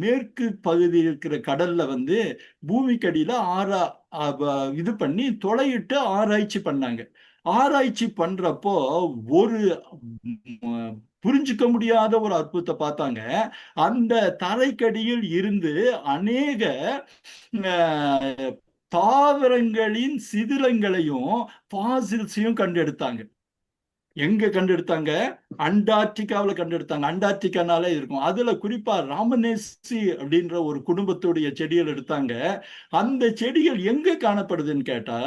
மேற்கு பகுதி இருக்கிற கடல்ல வந்து பூமிக்கடியில இது பண்ணி துளையிட்டு ஆராய்ச்சி பண்ணாங்க. ஆராய்ச்சி பண்றப்போ ஒரு புரிஞ்சுக்க முடியாத ஒரு அற்புதத்தை பார்த்தாங்க. அந்த தரைக்கடியில் இருந்து அநேக தாவரங்களின் சிதிலங்களையும் பாசில்ஸையும் கண்டெடுத்தாங்க. எங்க கண்டெடுத்தாங்க? அண்டார்டிகாவில் கண்டெடுத்தாங்க. அண்டார்டிகானாலே இருக்கும். அதுல குறிப்பா ராமனேசி அப்படின்ற ஒரு குடும்பத்துடைய செடிகள் எடுத்தாங்க. அந்த செடிகள் எங்க காணப்படுதுன்னு கேட்டா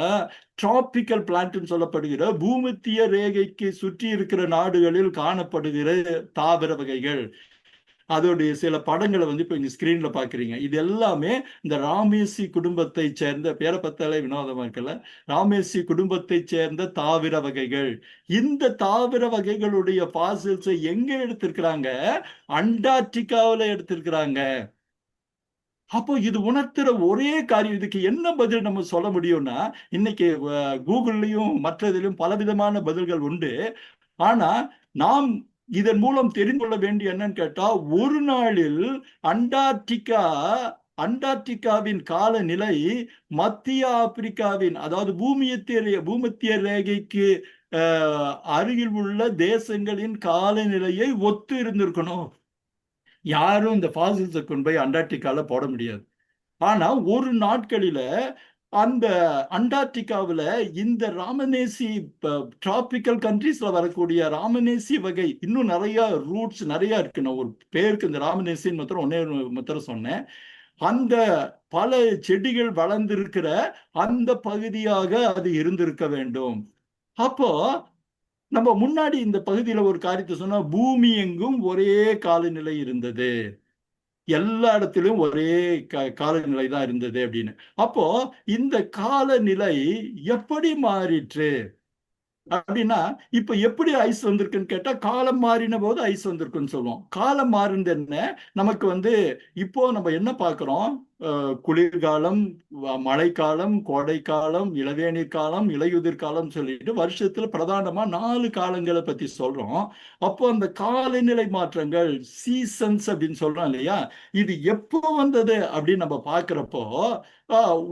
டிராபிக்கல் பிளான்ட்னு சொல்லப்படுகிற பூமத்திய ரேகைக்கு சுற்றி இருக்கிற நாடுகளில் காணப்படுகிற தாவர வகைகள். அதோடைய சில படங்களை வந்து இப்போ இங்க ஸ்கிரீன்ல பாக்குறீங்க. இது எல்லாமே இந்த ராமேசி குடும்பத்தை சேர்ந்த, பேரை பத்தாலே வினோதமா இருக்கல, ராமேசி குடும்பத்தை சேர்ந்த தாவர வகைகள். இந்த தாவர வகைகளுடைய பாசில்ஸை எங்க எடுத்திருக்கிறாங்க? அண்டார்டிகாவில் எடுத்திருக்கிறாங்க. அப்போ இது உணர்த்துற ஒரே காரியம், இதுக்கு என்ன பதில் நம்ம சொல்ல முடியும்னா, இன்னைக்கு கூகுள்லயும் மற்றதிலும் பலவிதமான பதில்கள் உண்டு. ஆனா நாம் இதன் மூலம் தெரிந்து கொள்ள வேண்டிய என்னன்னு கேட்டா, ஒரு நாளில் அண்டார்டிகாவின் காலநிலை மத்திய ஆப்பிரிக்காவின், அதாவது பூமத்திய ரேகைக்கு அருகில் உள்ள தேசங்களின் காலநிலையை ஒத்து இருந்திருக்கணும். யாரும் இந்த ஃபாசில்ஸை கொண்டு போய் அண்டார்டிகால போட முடியாது. ஆனா ஒரு நாட்களில அந்த அண்டார்டிகாவில் இந்த ராமனேசி டிராபிக்கல் கண்ட்ரீஸ்ல வரக்கூடிய ராமனேசி வகை இன்னும் நிறைய ரூட்ஸ் நிறைய இருக்கு. நான் ஒரு பேருக்கு இந்த ராமனேசின்னு மாத்திரம் ஒன்னே சொன்னேன். அந்த பல செடிகள் வளர்ந்திருக்கிற அந்த பகுதியாக அது இருந்திருக்க வேண்டும். அப்போ நம்ம முன்னாடி இந்த பகுதியில ஒரு காரியத்தை சொன்னா, பூமி எங்கும் ஒரே காலநிலை இருந்தது, எல்லா இடத்திலும் ஒரே காலநிலை தான் இருந்தது அப்படின்னு. அப்போ இந்த காலநிலை எப்படி மாறிற்று? அப்படின்னா இப்ப எப்படி ஐஸ் வந்திருக்குன்னு கேட்டா காலம் மாறின போது ஐஸ் வந்திருக்குன்னு சொல்லுவோம். காலம் மாறினது என்ன, நமக்கு இப்போ நம்ம என்ன பார்க்கிறோம்? குளிர்காலம், மழைக்காலம், கோடைக்காலம், இளவேநீர் காலம், இலையுதிர் காலம் சொல்லிட்டு வருஷத்துல பிரதானமா 4 காலங்களை பத்தி சொல்றோம். அப்போ அந்த காலநிலை மாற்றங்கள், சீசன்ஸ் அப்படின்னு சொல்றோம் இல்லையா, இது எப்போ வந்தது அப்படின்னு நம்ம பார்க்கிறப்போ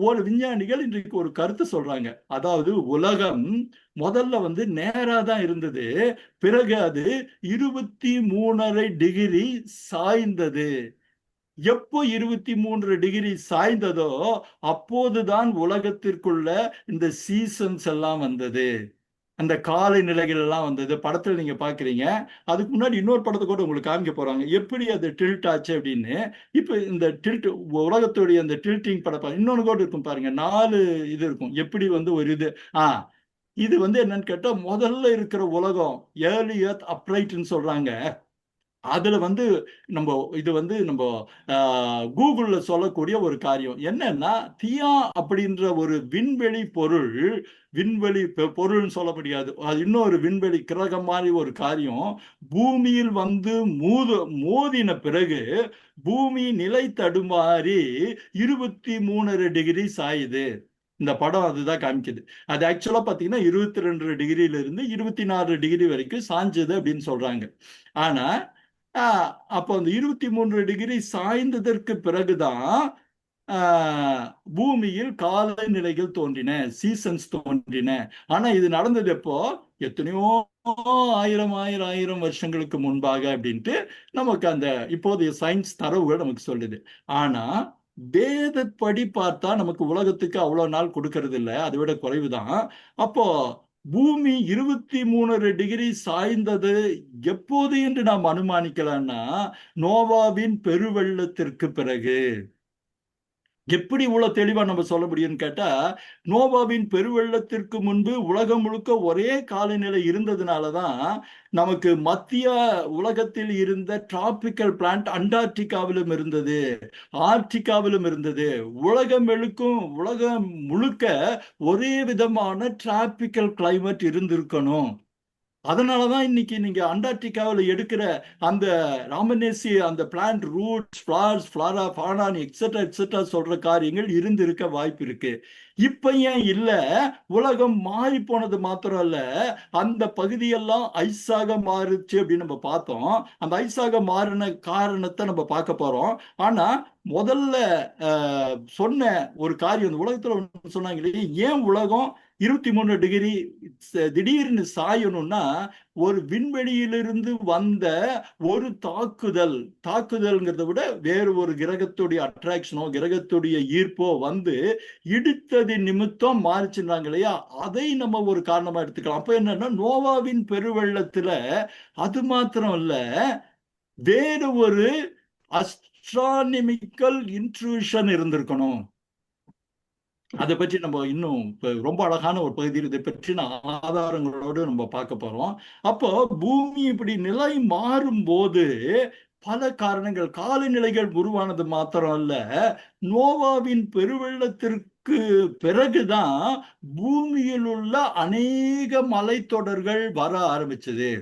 ஒரு விஞ்ஞானிகள் இன்றைக்கு ஒரு கருத்து சொல்றாங்க. அதாவது உலகம் முதல்ல நேரா தான் இருந்தது, பிறகு அது 23.5 டிகிரி சாய்ந்தது. எப்போ 23 டிகிரி சாய்ந்ததோ அப்போதுதான் உலகத்திற்குள்ள இந்த சீசன்ஸ் எல்லாம் வந்தது, அந்த காலநிலைகள் எல்லாம் வந்தது. படத்துல நீங்க பாக்குறீங்க. அதுக்கு முன்னாடி இன்னொரு படத்தை கூட உங்களுக்கு காமிக்க போறாங்க, எப்படி அது டில்ட் ஆச்சு அப்படின்னு. இப்ப இந்த டில்ட், உலகத்துடைய அந்த டில்ட்டிங் படம் இன்னொன்னு கூட இருக்கும் பாருங்க, 4 இது இருக்கும். எப்படி ஒரு இது இது என்னன்னு கேட்டா, முதல்ல இருக்கிற உலகம் ஏர்லி எர்த் அப்ரைட்னு சொல்றாங்க. அதுல நம்ம இது நம்ம கூகுள்ல சொல்லக்கூடிய ஒரு காரியம் என்னன்னா, தியா அப்படின்ற ஒரு விண்வெளி பொருள், விண்வெளி பொருள்னு சொல்ல முடியாது, அது இன்னொரு விண்வெளி கிரகம் மாதிரி ஒரு காரியம் பூமியில் மோதின பிறகு பூமி நிலை தடுமாறி 23.5 டிகிரி சாயுது. இந்த படம் அதுதான் காமிக்குது. அது ஆக்சுவலா பாத்தீங்கன்னா 22 டிகிரில இருந்து 24 டிகிரி வரைக்கும் சாஞ்சது அப்படின்னு சொல்றாங்க. ஆனா அப்போ அந்த 23 டிகிரி சாய்ந்ததற்கு பிறகுதான் பூமியில் காலநிலைகள் தோன்றின, சீசன்ஸ் தோன்றின. ஆனா இது நடந்தது எப்போ? எத்தனையோ ஆயிரம் ஆயிரம் ஆயிரம் வருஷங்களுக்கு முன்பாக அப்படின்ட்டு நமக்கு அந்த இப்போதைய சயின்ஸ் தரவுகள் நமக்கு சொல்லுது. ஆனா வேதப்படி பார்த்தா நமக்கு உலகத்துக்கு அவ்வளவு நாள் கொடுக்கறது இல்லை, அதை விட குறைவுதான். அப்போ பூமி 23.5 டிகிரி சாய்ந்தது எப்போது என்று நாம் அனுமானிக்கலாம்னா, நோவாவின் பெருவெள்ளத்திற்கு பிறகு. எப்படி இவ்வளவு தெளிவா நம்ம சொல்ல முடியும்னு கேட்டா, நோவாவின் பெருவெள்ளத்திற்கு முன்பு உலகம் முழுக்க ஒரே காலநிலை இருந்ததுனாலதான் நமக்கு மத்திய உலகத்தில் இருந்த டிராபிக்கல் பிளான்ட் அண்டார்டிகாவிலும் இருந்தது, ஆர்டிகாவிலும் இருந்தது. உலகம் முழுக்க ஒரே விதமான டிராபிக்கல் கிளைமேட் இருந்திருக்கணும். அதனாலதான் இன்னைக்கு நீங்க அண்டார்டிகாவில் எடுக்கிற அந்த ராமனேசி அந்த plant roots, flowers, flora, fauna etcetera etcetera சொல்ற காரியங்கள் இருக்க வாய்ப்பு இருக்கு. இப்ப ஏன் இல்ல? உலகம் மாறி போனது மாத்திரம் இல்ல, அந்த பகுதியெல்லாம் ஐஸாக மாறுச்சு அப்படின்னு நம்ம பார்த்தோம். அந்த ஐஸாக மாறின காரணத்தை நம்ம பார்க்க போறோம். ஆனா முதல்ல சொன்ன ஒரு காரியம், இந்த உலகத்துல சொன்னாங்களே, ஏன் உலகம் 23 டிகிரி திடீர்னு சாயணும்னா, ஒரு விண்வெளியிலிருந்து வந்த ஒரு தாக்குதல்ங்கிறத விட வேறு ஒரு கிரகத்துடைய அட்ராக்ஷனோ கிரகத்துடைய ஈர்ப்போ இடித்தது நிமித்தம் மாறிச்சுறாங்க இல்லையா, அதை நம்ம ஒரு காரணமா எடுத்துக்கலாம். அப்ப என்னன்னா, நோவாவின் பெருவெள்ளத்துல அது மாத்திரம் இல்ல, வேறு ஒரு அஸ்ட்ரானமிக்கல் இன்ட்ரூஷன் இருந்திருக்கணும். அதை பற்றி நம்ம இன்னும் ரொம்ப அழகான ஒரு பகுதியில் இதை பற்றின ஆதாரங்களோடு நம்ம பார்க்க போறோம். அப்போ பூமி இப்படி நிலை மாறும் போது பல காரணங்கள், காலநிலைகள் உருவானது மாத்திரம் அல்ல, நோவாவின் பெருவெள்ளத்திற்கு பிறகுதான் பூமியில் உள்ள அநேக மலைத்தொடர்கள் வர ஆரம்பிச்சது.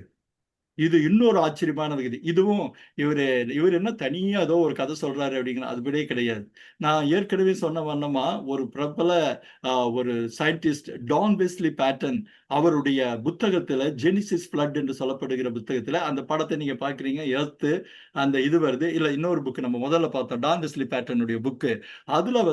இது இன்னொரு ஆச்சரியமான விதி. இதுவும் இவர் என்ன தனியா ஏதோ ஒரு கதை சொல்றாரு அப்படிங்கிற அதுபடியே கிடையாது. நான் ஏற்கனவே சொன்ன வண்ணமா ஒரு பிரபல ஒரு சயின்டிஸ்ட் டான் வெஸ்லி பேட்டன், அவருடைய புத்தகத்துல ஜெனிசிஸ் பிளட் என்று சொல்லப்படுகிற புத்தகத்துல அந்த படத்தை நீங்க பாக்குறீங்க, எர்த்து அந்த இது வருது. இல்ல இன்னொரு புக் நம்ம முதல்ல பார்த்தோம், டான் வெஸ்லி பேட்டனுடைய புக்கு. அதுல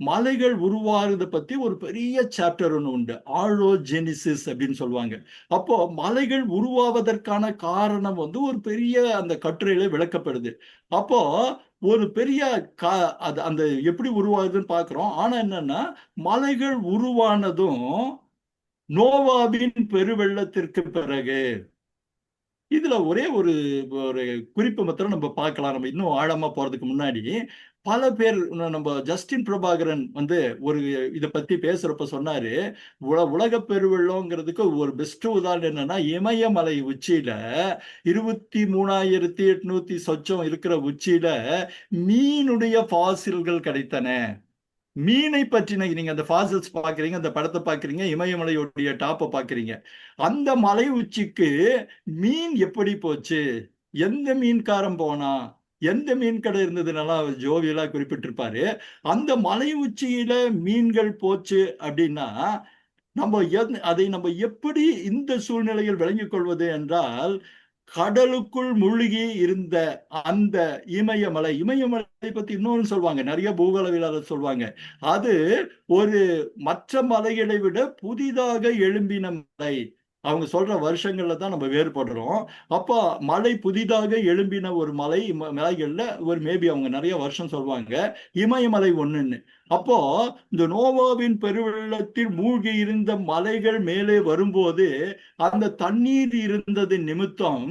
மலைகள் உருவாகுறத பத்தி ஒரு பெரிய சாப்டர் ஒன்று உண்டு, ஆலோஜெனிசிஸ் அப்படின்னு சொல்லுவாங்க. அப்போ மலைகள் உருவாவதற்கான காரணம் ஒரு பெரிய அந்த கட்டுரையில விளக்கப்படுது. அப்போ ஒரு பெரிய அந்த எப்படி உருவாகுதுன்னு பாக்குறோம். ஆனா என்னன்னா, மலைகள் உருவானதும் நோவாவின் பெருவெள்ளத்திற்கு பிறகு. இதுல ஒரே ஒரு ஒரு குறிப்பு மாத்திரம் நம்ம பார்க்கலாம், நம்ம இன்னும் ஆழமா போறதுக்கு முன்னாடி. பல பேர், நம்ம ஜஸ்டின் பிரபாகரன் ஒரு இதை பத்தி பேசுறப்ப சொன்னாரு, உலக பெருவெள்ளம்ங்கிறதுக்கு ஒரு பெஸ்ட் உதாரணம் என்னன்னா, இமயமலை உச்சியில 23,800 சொச்சம் இருக்கிற உச்சியில மீனுடைய பாசில்கள் கிடைத்தன. மீனை பற்றின நீங்க அந்த ஃபாசில்ஸ் பாக்குறீங்க, அந்த படத்தை பாக்குறீங்க, இமயமலையுடைய டாப்பை பாக்குறீங்க. அந்த மலை உச்சிக்கு மீன் எப்படி போச்சு, எந்த மீன்காரன் போனா, எந்த மீன் கடை இருந்ததுனால அவர் ஜோவியலா குறிப்பிட்டிருப்பாரு. அந்த மலை உச்சியில மீன்கள் போச்சு அப்படின்னா நம்ம அதை நம்ம எப்படி இந்த சூழ்நிலையில் விளங்கிக் கொள்வது என்றால், கடலுக்குள் மூழ்கி இருந்த அந்த இமயமலை, இமயமலை பத்தி இன்னொன்னு சொல்லுவாங்க, நிறைய பூகோளவியலாளர் சொல்லுவாங்க, அது ஒரு மற்ற மலைகளை விட புதிதாக எழும்பின மலை. அவங்க சொல்ற வருஷங்கள்ல தான் நம்ம வேறுபடுறோம். அப்போ மலை புதிதாக எழும்பின ஒரு மலை, மலைகள்ல ஒரு மேபி அவங்க நிறைய வருஷம் சொல்லுவாங்க, இமயமலை ஒண்ணுன்னு. அப்போ இந்த நோவாவின் பெருவெள்ளத்தில் மூழ்கி இருந்த மலைகள் மேலே வரும்போது அந்த தண்ணீர் இருந்தது நிமித்தம்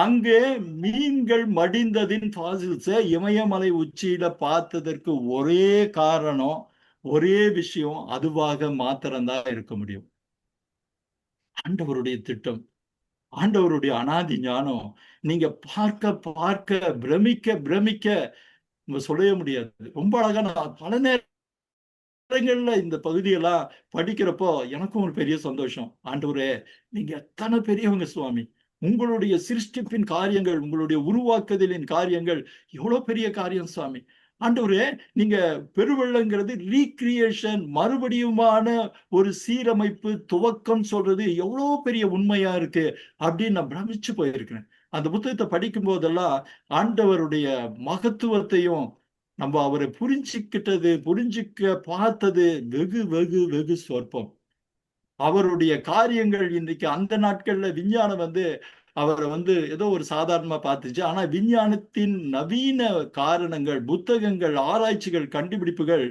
அங்கே மீன்கள் மடிந்ததின் ஃபாசில்ஸ இமயமலை உச்சியில பார்த்ததற்கு ஒரே காரணம், ஒரே விஷயம், அதுவாக மாத்திரம்தான் இருக்க முடியும். ஆண்டவருடைய திட்டம், ஆண்டவருடைய அனாதி ஞானம். நீங்க பார்க்க பார்க்க பிரமிக்க பிரமிக்க சொல்லவே முடியாது. ரொம்ப அழகா நான் பல நேரங்கள்ல இந்த பகுதியெல்லாம் படிக்கிறப்போ எனக்கும் ஒரு பெரிய சந்தோஷம். ஆண்டவரே, நீங்க எத்தனை பெரியவங்க சுவாமி, உங்களுடைய சிருஷ்டிப்பின் காரியங்கள், உங்களுடைய உருவாக்குதலின் காரியங்கள் எவ்வளவு பெரிய காரியம் சுவாமி. ஆண்டவரே, நீங்க பெருவெள்ளங்கிறது ரீக்ரியேஷன், மறுபடியுமான ஒரு சீரமைப்பு, துவக்கம் சொல்றது எவ்வளவு பெரிய உண்மையா இருக்கு அப்படின்னு நான் பிரமிச்சு போயிருக்கிறேன். அந்த புத்தகத்தை படிக்கும் போதெல்லாம் ஆண்டவருடைய மகத்துவத்தையும் நம்ம அவரை புரிஞ்சிக்க பார்த்தது வெகு வெகு வெகு சொற்பம். அவருடைய காரியங்கள் இன்றைக்கு அந்த நாட்கள்ல விஞ்ஞானம் அவரை ஏதோ ஒரு சாதாரணமா பார்த்துச்சு. ஆனா விஞ்ஞானத்தின் நவீன காரணங்கள், புத்தகங்கள், ஆராய்ச்சிகள், கண்டுபிடிப்புகள்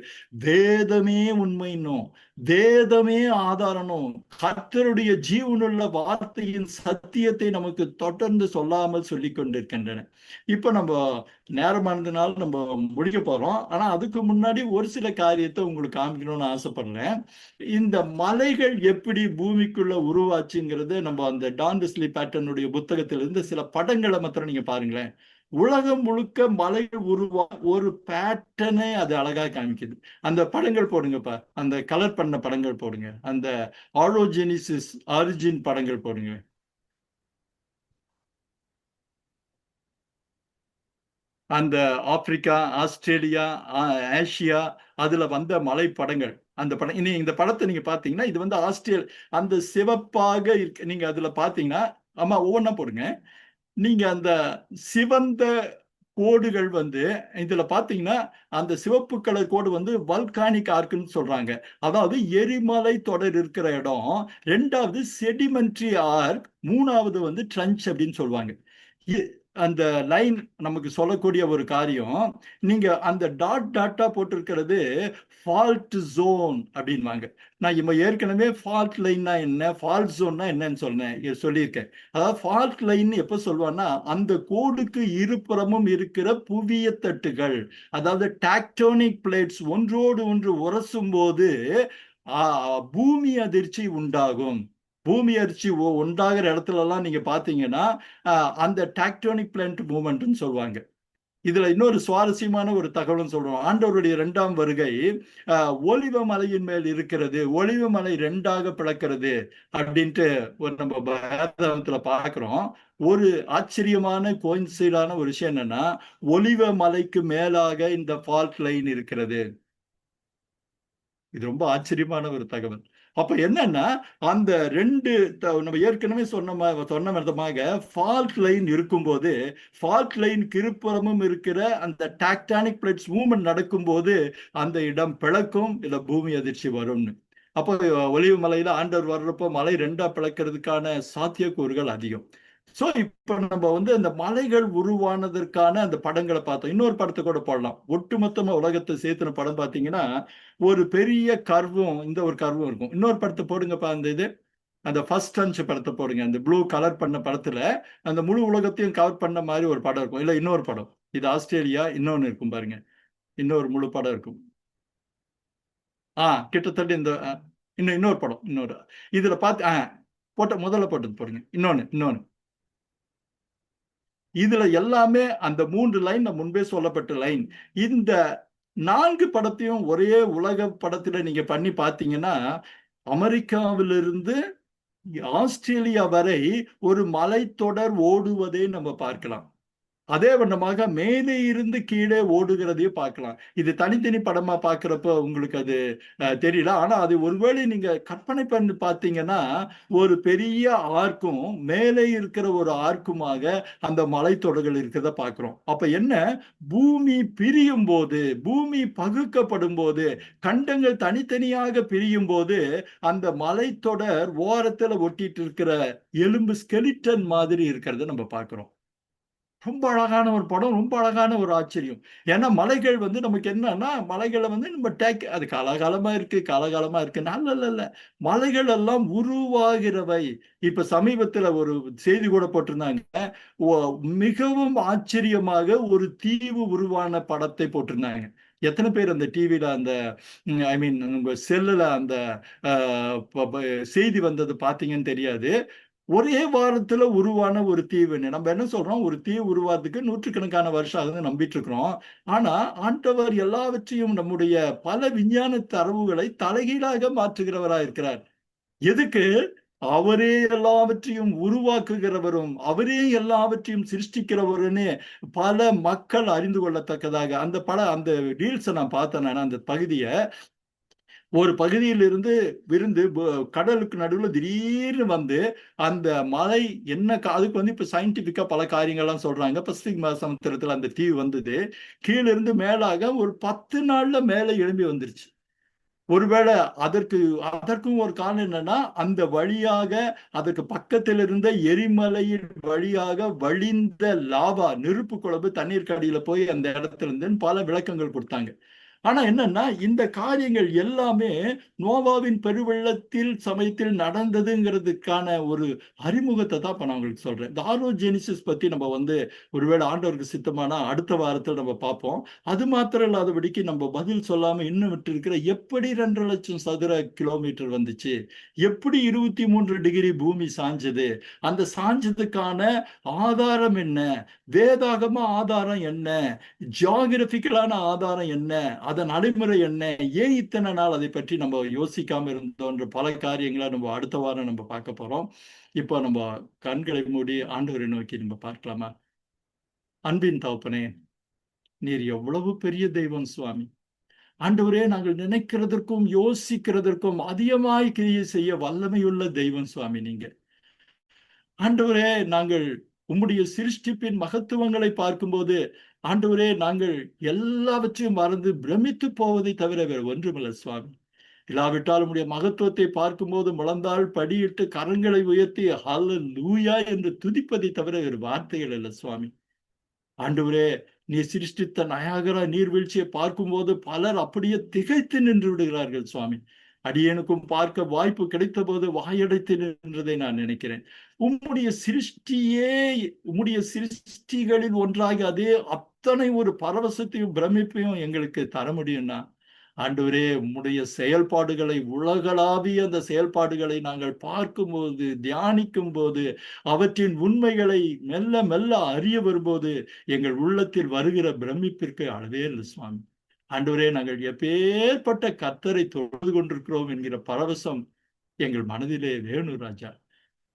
வேதமே உண்மைன்னும், வேதமே ஆதாரனும், கர்த்தருடைய ஜீவனுள்ள வார்த்தையின் சத்தியத்தை நமக்கு தொடர்ந்து சொல்லாமல் சொல்லி கொண்டிருக்கின்றன. இப்ப நம்ம நேரமானதுனால நம்ம முடிக்க போறோம். ஆனா அதுக்கு முன்னாடி ஒரு சில காரியத்தை உங்களுக்கு காமிக்கணும்னு ஆசைப்படுறேன். இந்த மலைகள் எப்படி பூமிக்குள்ள உருவாச்சுங்கிறது நம்ம அந்த டான்டிஸ்லி பேட்டனுடைய புத்தகத்திலிருந்து சில படங்களை மாத்திரம் நீங்க பாருங்களேன். உலகம் முழுக்க மலைகள் ஒரு பேட்டர்னே அது அழகா காமிக்குது. அந்த படங்கள் போடுங்கப்பா, அந்த கலர் பண்ண படங்கள் போடுங்க, அந்த ஆரோஜெனிசிஸ் ஆரிஜின் படங்கள் போடுங்க. அந்த ஆப்பிரிக்கா, ஆஸ்திரேலியா, ஆசியா, அதுல வந்த மலை படங்கள், அந்த படம். இனி இந்த படத்தை நீங்க பாத்தீங்கன்னா இது அந்த சிவப்பாக இருக்கு. நீங்க அதுல பாத்தீங்கன்னா, ஆமா ஒவ்வொன்னா போடுங்க. நீங்க அந்த சிவந்த கோடுகள் இதுல பாத்தீங்கன்னா, அந்த சிவப்பு கலர் கோடு வல்கானிக் ஆர்க்குன்னு சொல்றாங்க. அதாவது எரிமலை தொடர் இருக்கிற இடம். ரெண்டாவது செடிமெண்ட்ரி ஆர்க், மூணாவது ட்ரன்ச் அப்படின்னு சொல்லுவாங்க. அந்த லைன் நமக்கு சொல்லக்கூடிய ஒரு காரியம். நீங்க அந்த டாட்டா போட்டிருக்கிறது ஃபால்ட் ஜோன் அப்படின்வாங்க. நான் ஏற்கனவே ஃபால்ட் லைன்னா என்ன, ஃபால்ட் ஜோன்னா என்னன்னு சொல்லியிருக்கேன். அதாவது ஃபால்ட் லைன் எப்ப சொல்லுவான்னா, அந்த கோடுக்கு இருபுறமும் இருக்கிற புவிய தட்டுகள், அதாவது டாக்டோனிக் பிளேட்ஸ் ஒன்றோடு ஒன்று உரசும் போது பூமி அதிர்ச்சி உண்டாகும். பூமி அதிர்ச்சி உண்டாகிற இடத்துல எல்லாம் நீங்க பாத்தீங்கன்னா அந்த டாக்டோனிக் பிளேட் மூவ்மெண்ட்னு சொல்லுவாங்க. இதுல இன்னொரு சுவாரஸ்யமான ஒரு தகவலும் சொல்றோம். ஆண்டவருடைய 2ஆம் வருகை ஒலிவ மலையின் மேல் இருக்கிறது, ஒலிவ மலை 2ஆக பிளக்கிறது அப்படின்ட்டு நம்ம வேதாகமத்துல பாக்குறோம். ஒரு ஆச்சரியமான கோயின்சைடான ஒரு விஷயம் என்னன்னா, ஒலிவ மலைக்கு மேலாக இந்த ஃபால்ட் லைன் இருக்கிறது. இது ரொம்ப ஆச்சரியமான ஒரு தகவல். அப்ப என்னன்னா, அந்த ரெண்டு நம்ம ஏற்கனவே சொன்ன விதமாக ஃபால்ட் லைன் இருக்கும்போது, ஃபால்ட் லைன் இருபுறமும் இருக்கிற அந்த டாக்டானிக் பிளேட்ஸ் மூவ்மெண்ட் நடக்கும்போது அந்த இடம் பிளக்கும், இல்ல பூமி அதிர்ச்சி வரும்னு. அப்போ ஒலிவு மலையில ஆண்டவர் வர்றப்போ மலை 2ஆ பிளக்கிறதுக்கான சாத்தியக்கூறுகள் அதிகம். சோ இப்ப நம்ம அந்த மலைகள் உருவானதற்கான அந்த படங்களை பார்த்தோம். இன்னொரு படத்தை கூட போடலாம். ஒட்டுமொத்தமா உலகத்தை சேர்த்துன படம் பார்த்தீங்கன்னா, ஒரு பெரிய கர்வும் இந்த ஒரு கர்வும் இருக்கும். இன்னொரு படத்தை போடுங்கப்பா, அந்த ஃபர்ஸ்ட் டன்ச் படத்தை போடுங்க. அந்த ப்ளூ கலர் பண்ண படத்துல அந்த முழு உலகத்தையும் கவர் பண்ண மாதிரி ஒரு படம் இருக்கும். இல்ல இன்னொரு படம், இது ஆஸ்திரேலியா, இன்னொன்னு இருக்கும் பாருங்க, இன்னொரு முழு படம் இருக்கும். கிட்டத்தட்ட இந்த இன்னொரு படம், இதுல பார்த்து முதல்ல போட்டது போடுங்க. இன்னொன்னு இதுல எல்லாமே அந்த 3 லைன் முன்பே சொல்லப்பட்ட லைன். இந்த 4 படத்தையும் ஒரே உலக படத்துல நீங்க பண்ணி பார்த்தீங்கன்னா, அமெரிக்காவிலிருந்து ஆஸ்திரேலியா வரை ஒரு மலைத்தொடர் ஓடுவதை நம்ம பார்க்கலாம். அதே வண்ணமாக மேலே இருந்து கீழே ஓடுகிறதையும் பார்க்கலாம். இது தனித்தனி படமா பார்க்கிறப்ப உங்களுக்கு அது தெரியல. ஆனா அது ஒருவேளை நீங்க கற்பனை பண்ணி பார்த்தீங்கன்னா, ஒரு பெரிய ஆர்க்கும் மேலே இருக்கிற ஒரு ஆர்க்குமாக அந்த மலைத்தொடர்கள் இருக்கிறத பார்க்கிறோம். அப்ப என்ன, பூமி பிரியும் போது, பூமி பகுக்கப்படும் போது, கண்டங்கள் தனித்தனியாக பிரியும் போது, அந்த மலைத்தொடர் ஓரத்துல ஒட்டிட்டு இருக்கிற எலும்பு ஸ்கெலிட்டன் மாதிரி இருக்கிறத நம்ம பார்க்கிறோம். ரொம்ப அழகான ஒரு படம், ரொம்ப அழகான ஒரு ஆச்சரியம். ஏன்னா மலைகள் வந்து நமக்கு என்னன்னா, மலைகளை வந்து நம்ம அது காலகாலமா இருக்கு, காலகாலமா இருக்கு. இல்ல. மலைகள் எல்லாம் உருவாகிறவை. இப்ப சமீபத்துல ஒரு செய்தி கூட போட்டிருந்தாங்க. மிகவும் ஆச்சரியமாக ஒரு தீவு உருவான படத்தை போட்டிருந்தாங்க. எத்தனை பேர் அந்த டிவில அந்த ஐ மீன் உங்க செல்லுல அந்த செய்தி வந்தது பாத்தீங்கன்னு தெரியாது. ஒரே வாரத்துல உருவான ஒரு தீவுன்னு நம்ம என்ன சொல்றோம், ஒரு தீவு உருவாறதுக்கு நூற்றுக்கணக்கான வருஷம் ஆகுதுன்னு நம்பிட்டு இருக்கிறோம். ஆனா ஆண்டவர் எல்லாவற்றையும் நம்முடைய பல விஞ்ஞான தரவுகளை தலைகீழாக மாற்றுகிறவரா இருக்கிறார். எதுக்கு? அவரே எல்லாவற்றையும் உருவாக்குகிறவரும், அவரே எல்லாவற்றையும் சிருஷ்டிக்கிறவருன்னு பல மக்கள் அறிந்து கொள்ளத்தக்கதாக அந்த ரீல்ஸை நான் பார்த்தேன். நான் அந்த பகுதியை ஒரு பகுதியிலிருந்து விருந்து கடலுக்கு நடுவில் திடீர்னு வந்து அந்த மலை என்ன அதுக்கு வந்து இப்ப சயின்டிபிக்கா பல காரியங்கள்லாம் சொல்றாங்க. பசிபிக் சமுத்திரத்துல அந்த தீவு வந்தது. கீழே இருந்து மேலாக ஒரு 10 நாள்ல மேலே எழும்பி வந்துருச்சு. ஒருவேளை அதற்கும் ஒரு காரணம் என்னன்னா, அந்த வழியாக அதற்கு பக்கத்தில் இருந்த எரிமலையின் வழியாக வழிந்த லாவா நெருப்பு குழம்பு தண்ணீர் கடியில போய் அந்த இடத்துல இருந்து பல விளக்கங்கள் கொடுத்தாங்க. ஆனா என்னன்னா, இந்த காரியங்கள் எல்லாமே நோவாவின் பெருவெள்ளத்தில் சமயத்தில் நடந்ததுங்கிறதுக்கான ஒரு அறிமுகத்தை தான் இப்ப நான் உங்களுக்கு சொல்றேன். இந்த ஆரோஜெனிசிஸ் பத்தி நம்ம வந்து ஒருவேளை ஆண்டவருக்கு சித்தமானா அடுத்த வாரத்தில் நம்ம பார்ப்போம். அது மாத்திரம் இல்லாதபடிக்கு நம்ம பதில் சொல்லாம இன்னும் விட்டு இருக்கிற எப்படி 2,00,000 சதுர கிலோமீட்டர் வந்துச்சு, எப்படி 23 டிகிரி பூமி சாஞ்சது, அந்த சாஞ்சதுக்கான ஆதாரம் என்ன, வேதாகம ஆதாரம் என்ன, ஜியாகிரபிக்கலான ஆதாரம் என்ன, அதன் நடைமுறை என்ன, ஏன் இத்தனை நாள் அதை பற்றி நம்ம யோசிக்காம இருந்தோன்ற பல காரியங்களை நம்ம அடுத்த வாரம் நம்ம பார்க்க போறோம். இப்போ நம்ம கண்களை மூடி ஆண்டவரை நோக்கி நம்ம பார்க்கலாமா? அன்பின் தகப்பனே, நீர் எவ்வளவு பெரிய தெய்வம் சுவாமி. ஆண்டவரே, நாங்கள் நினைக்கிறதற்கும் யோசிக்கிறதற்கும் அதிகமாய் கிரியை செய்ய வல்லமையுள்ள தெய்வம் சுவாமி நீங்க. ஆண்டவரே, நாங்கள் உம்முடைய சிருஷ்டிப்பின் மகத்துவங்களை பார்க்கும்போது ஆண்டவரே, நாங்கள் எல்லாவற்றையும் மறந்து பிரமித்து போவதை தவிர வேறு ஒன்றுமில்லை சுவாமி. இல்லாவிட்டால் உம்முடைய மகத்துவத்தை பார்க்கும்போது முழந்தாள் படியிட்டு கரங்களை உயர்த்தி ஹல்லேலூயா என்று துதிப்பதை தவிர வேறு வார்த்தைகள் இல்லை சுவாமி. ஆண்டவரே, நீ சிருஷ்டித்த நயாகரா நீர்வீழ்ச்சியை பார்க்கும்போது பலர் அப்படியே திகைத்து நின்று விடுகிறார்கள் சுவாமி. அடியேனுக்கும் பார்க்க வாய்ப்பு கிடைத்த போது வாயடைத்து நின்றதை நான் நினைக்கிறேன். உம்முடைய சிருஷ்டிகளில் ஒன்றாகி அதே அத்தனை ஒரு பரவசத்தையும் பிரமிப்பையும் எங்களுக்கு தர முடியும்னா, ஆண்டவரே, உம்முடைய செயல்பாடுகளை, உலகளாவிய அந்த செயல்பாடுகளை நாங்கள் பார்க்கும்போது, தியானிக்கும் போது, அவற்றின் உண்மைகளை மெல்ல மெல்ல அறிய வரும்போது எங்கள் உள்ளத்தில் வருகிற பிரமிப்பிற்கு அளவே இல்லை சுவாமி. ஆண்டவரே, நாங்கள் எப்பேற்பட்ட கர்த்தரை தொழுது கொண்டிருக்கிறோம் என்கிற பரவசம் எங்கள் மனதிலே வேணும் ராஜா.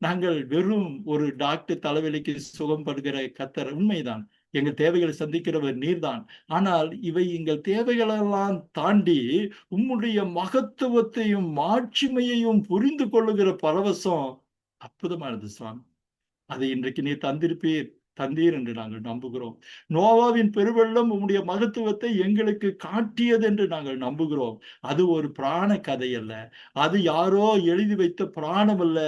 நாங்கள் வெறும் ஒரு டாக்டர் தலைவலிக்கு சுகம் படுகிற கர்த்தர் உண்மைதான். எங்கள் தேவைகளை சந்திக்கிறவர் நீர்தான். ஆனால் இவை எங்கள் தேவைகளெல்லாம் தாண்டி உம்முடைய மகத்துவத்தையும் மாட்சிமையையும் புரிந்து கொள்ளுகிற பரவசம் அற்புதமானது சுவாமி. அதை இன்றைக்கு நீர் தந்தீர் என்று நாங்கள் நம்புகிறோம். நோவாவின் பெருவெள்ளம் உம்முடைய மகத்துவத்தை எங்களுக்கு காட்டியது என்று நாங்கள் நம்புகிறோம். அது ஒரு பிராண கதை அல்ல, அது யாரோ எழுதி வைத்த பிராணம் அல்ல,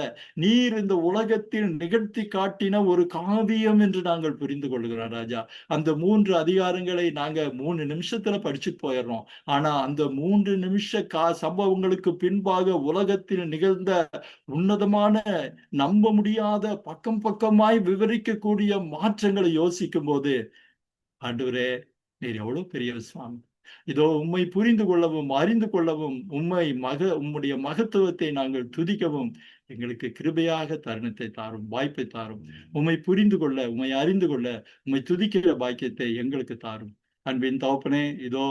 நீர் இந்த உலகத்தில் நிகழ்த்தி காட்டின ஒரு காவியம் என்று நாங்கள் புரிந்து கொள்கிறோம் ராஜா. அந்த 3 அதிகாரங்களை நாங்க 3 நிமிஷத்துல படிச்சுட்டு போயிடுறோம். ஆனா அந்த 3 நிமிஷ சம்பவங்களுக்கு பின்பாக உலகத்தில் நிகழ்ந்த உன்னதமான, நம்ப முடியாத, பக்கம் பக்கமாய் விவரிக்கக்கூடிய மாற்றங்களை யோசிக்கும் போது ஆண்டவரே, நீர் எவ்வளவு பெரிய சுவாமி. இதோ உம்மை புரிந்து கொள்ளவும் அறிந்து கொள்ளவும் உம்முடைய மகத்துவத்தை நாங்கள் துதிக்கவும் எங்களுக்கு கிருபையாக தருணத்தை தாரும், வாய்ப்பை தாரும். உம்மை புரிந்து கொள்ள, உம்மை அறிந்து கொள்ள, உம்மை துதிக்கிற பாக்கியத்தை எங்களுக்கு தாரும். அன்பின் தகப்பனே, இதோ